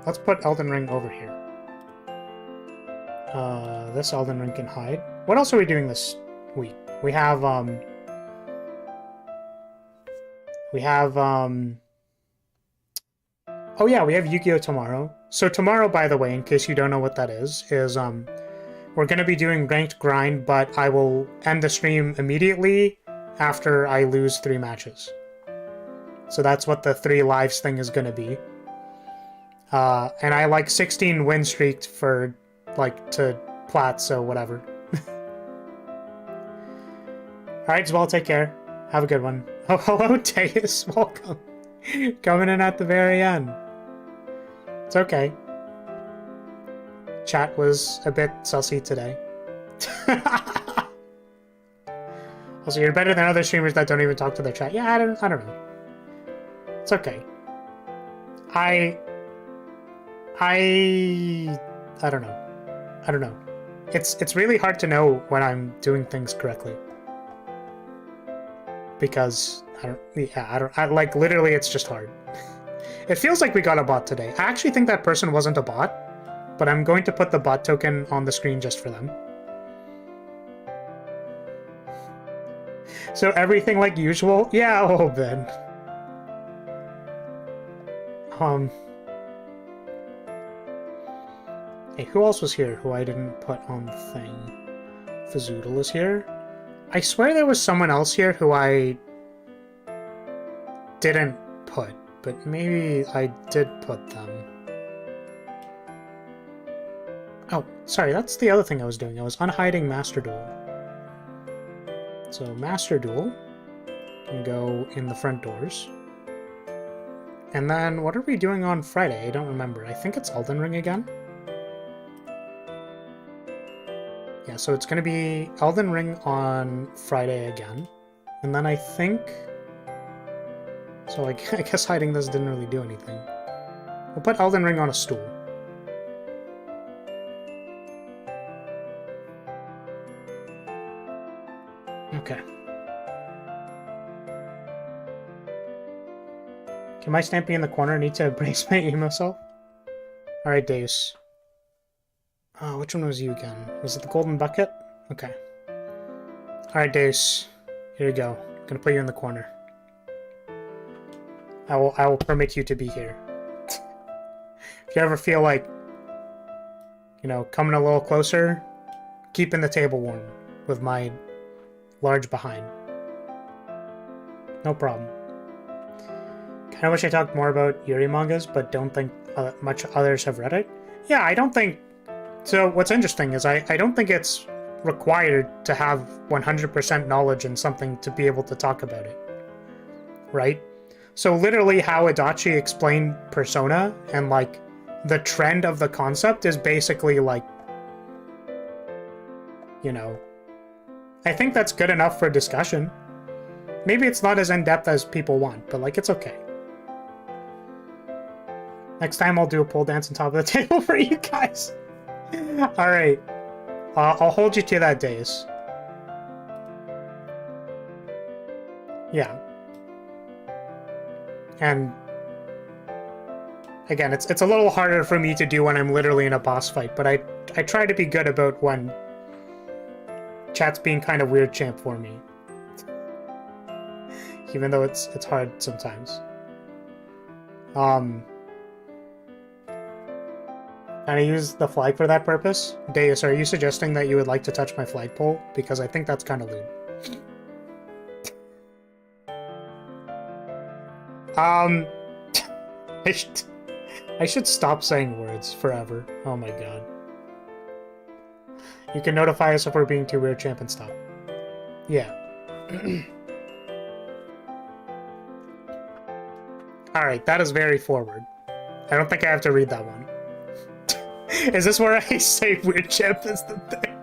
Let's put Elden Ring over here. This Elden Ring can hide. What else are we doing this week? We have, oh yeah, we have Yu-Gi-Oh! Tomorrow. So tomorrow, by the way, in case you don't know what that is we're going to be doing ranked grind, but I will end the stream immediately after I lose 3 matches. So that's what the 3 lives thing is going to be. And I like 16 win streaked for, like, to plat, so whatever. Alright, Zwell, take care. Have a good one. Oh, hello, Deus. Welcome. Coming in at the very end. It's okay. Chat was a bit sussy today. Also, you're better than other streamers that don't even talk to their chat. Yeah, I don't know. It's okay. I don't know. I don't know. It's really hard to know when I'm doing things correctly. Because like literally it's just hard. It feels like we got a bot today. I actually think that person wasn't a bot, but I'm going to put the bot token on the screen just for them. So everything like usual? Yeah, a little bit. Hey, who else was here who I didn't put on the thing? Fazoodle is here. I swear there was someone else here who I didn't put, but maybe I did put them. Oh, sorry, that's the other thing I was doing. I was unhiding Master Duel. So Master Duel can go in the front doors. And then what are we doing on Friday? I don't remember. I think it's Elden Ring again. Yeah, so it's going to be Elden Ring on Friday again. And then I think... So I guess hiding this didn't really do anything. We'll put Elden Ring on a stool. Okay. Can my Stampy in the corner need to embrace my emo self? Alright, Deus. Oh, which one was you again? Was it the golden bucket? Okay. Alright, Deus. Here you go. I'm gonna put you in the corner. I will permit you to be here. If you ever feel like, you know, coming a little closer, keeping the table warm with my large behind. No problem. Kinda wish I talked more about Yuri mangas, but don't think much others have read it. Yeah, I don't think... So what's interesting is I don't think it's required to have 100% knowledge in something to be able to talk about it. Right? So literally how Adachi explained Persona and like the trend of the concept is basically like, you know, I think that's good enough for discussion. Maybe it's not as in-depth as people want, but like it's okay. Next time I'll do a pole dance on top of the table for you guys. Alright. I'll hold you to that, Days. Yeah. And again, it's a little harder for me to do when I'm literally in a boss fight, but I try to be good about when chat's being kind of weird champ for me. Even though it's hard sometimes. Can I use the flag for that purpose? Deus, are you suggesting that you would like to touch my flagpole? Because I think that's kind of lewd. I should stop saying words forever. Oh my god. You can notify us if we're being too weird, champ, and stop. Yeah. Alright, that is very forward. I don't think I have to read that one. Is this where I say weird chip is the thing?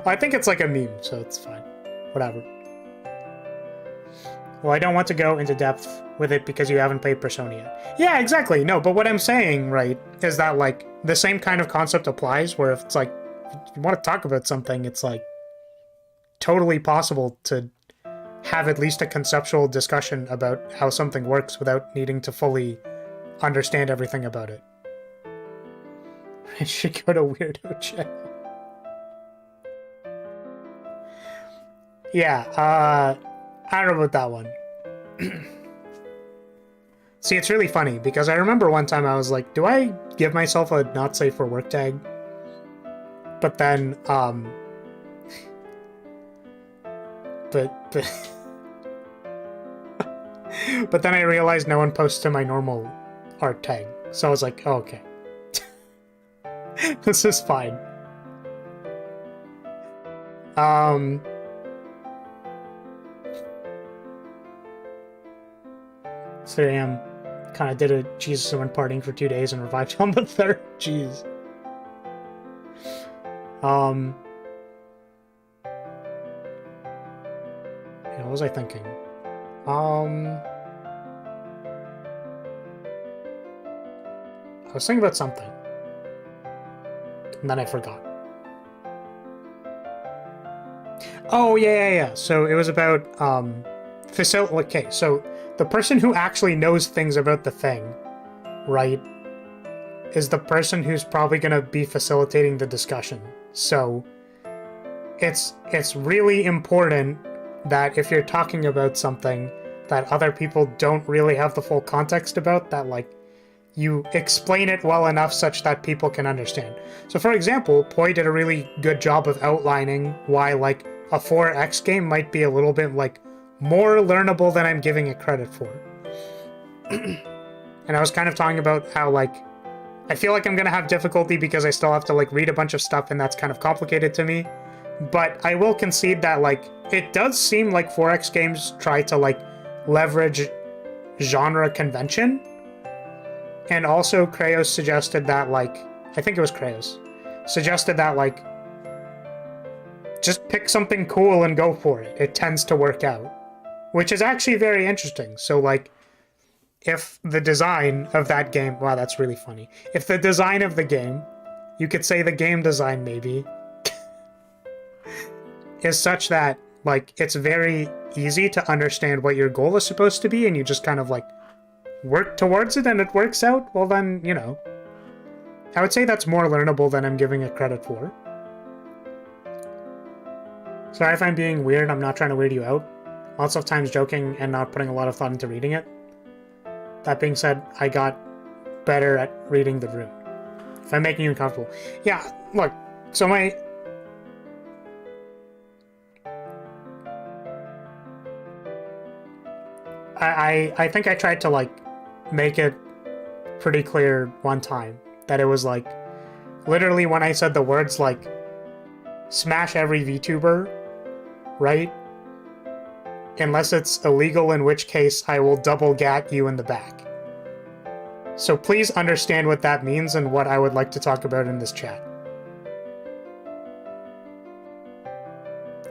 Well, I think it's like a meme, so it's fine. Whatever. Well, I don't want to go into depth with it because you haven't played Persona yet. Yeah, exactly. No, but what I'm saying, right, is that, like, the same kind of concept applies where if it's like, if you want to talk about something, it's like totally possible to have at least a conceptual discussion about how something works without needing to fully understand everything about it. I should go to Weirdo Chat. Yeah, I don't know about that one. See, it's really funny because I remember one time I was like, do I give myself a not safe for work tag? But then, but but then I realized no one posts to my normal art tag. So I was like, oh, okay. This is fine. So I am kind of did a Jesus when partying for 2 days and revived on the third. Jeez. Yeah, what was I thinking? I was thinking about something. And then I forgot. Oh, yeah. So it was about, okay, so the person who actually knows things about the thing, right, is the person who's probably going to be facilitating the discussion. So it's really important that if you're talking about something that other people don't really have the full context about, that, like, you explain it well enough such that people can understand. So, for example, Poi did a really good job of outlining why, like, a 4X game might be a little bit, like, more learnable than I'm giving it credit for. And I was kind of talking about how, like, I feel like I'm going to have difficulty because I still have to, like, read a bunch of stuff and that's kind of complicated to me. But I will concede that, like, it does seem like 4X games try to, like, leverage genre convention. And also Krayos suggested that, like, I think it was Krayos, suggested that, like, just pick something cool and go for it. It tends to work out. Which is actually very interesting. So, like, if the design of that game... Wow, that's really funny. If the design of the game, you could say the game design maybe, is such that, like, it's very easy to understand what your goal is supposed to be and you just kind of, like, work towards it and it works out, well then, you know. I would say that's more learnable than I'm giving it credit for. Sorry if I'm being weird, I'm not trying to weird you out. Lots of times joking and not putting a lot of thought into reading it. That being said, I got better at reading the room. If I'm making you uncomfortable. Yeah, look, so I think I tried to, like, make it pretty clear one time that it was, like, literally when I said the words, like, smash every VTuber, right? Unless it's illegal, in which case I will double gat you in the back. So please understand what that means and what I would like to talk about in this chat.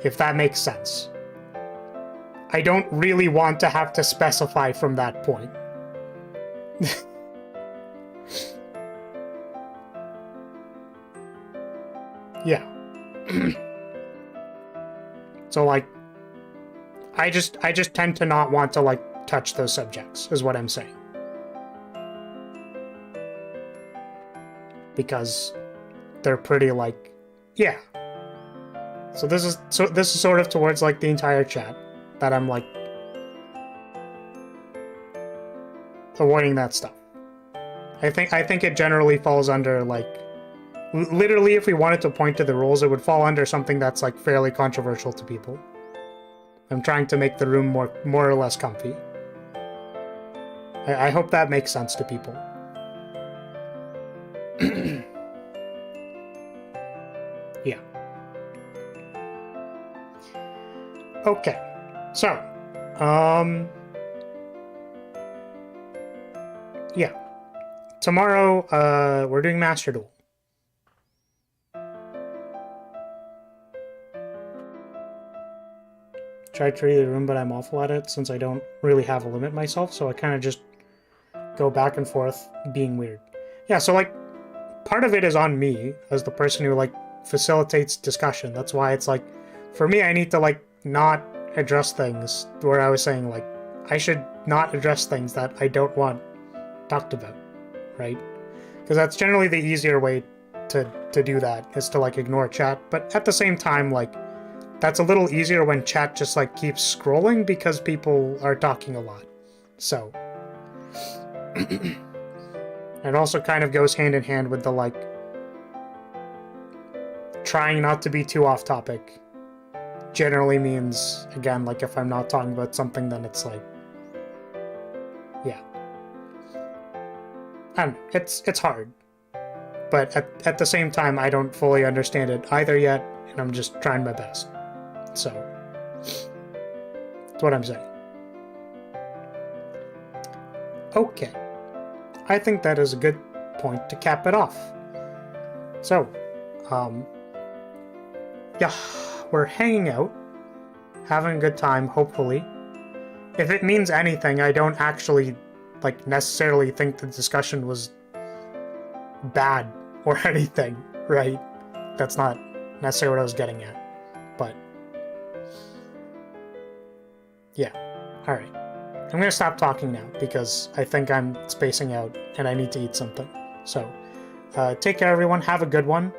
If that makes sense. I don't really want to have to specify from that point. Yeah. So, like, I just tend to not want to, like, touch those subjects, is what I'm saying. Because they're pretty, like, yeah. So this is sort of towards, like, the entire chat that I'm, like, avoiding that stuff. I think it generally falls under, like, literally if we wanted to point to the rules, it would fall under something that's, like, fairly controversial to people. I'm trying to make the room more or less comfy. I hope that makes sense to people. Yeah. Okay. So, yeah. Tomorrow, we're doing Master Duel. Try to read the room, but I'm awful at it since I don't really have a limit myself, so I kind of just go back and forth being weird. Yeah, so like part of it is on me as the person who like facilitates discussion. That's why it's like for me I need to like not address things where I was saying like I should not address things that I don't want talked about, right? Because that's generally the easier way to do that, is to like ignore chat. But at the same time, like that's a little easier when chat just like keeps scrolling because people are talking a lot. So it also kind of goes hand in hand with the like trying not to be too off topic. Generally means, again, like if I'm not talking about something, then it's like, yeah. I don't know, it's hard. But at the same time, I don't fully understand it either yet, and I'm just trying my best. So, that's what I'm saying. Okay. I think that is a good point to cap it off. So, yeah, we're hanging out, having a good time, hopefully. If it means anything, I don't actually, like, necessarily think the discussion was bad or anything, right? That's not necessarily what I was getting at. But, yeah, alright. I'm gonna stop talking now because I think I'm spacing out and I need to eat something. So, take care, everyone. Have a good one.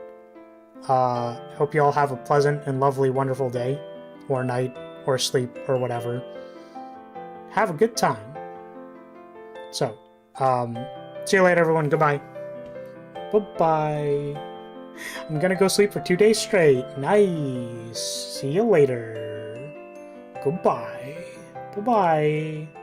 Hope you all have a pleasant and lovely, wonderful day, or night, or sleep, or whatever. Have a good time. So, see you later, everyone. Goodbye. Bye-bye. I'm gonna go sleep for 2 days straight. Nice. See you later. Goodbye. Bye-bye.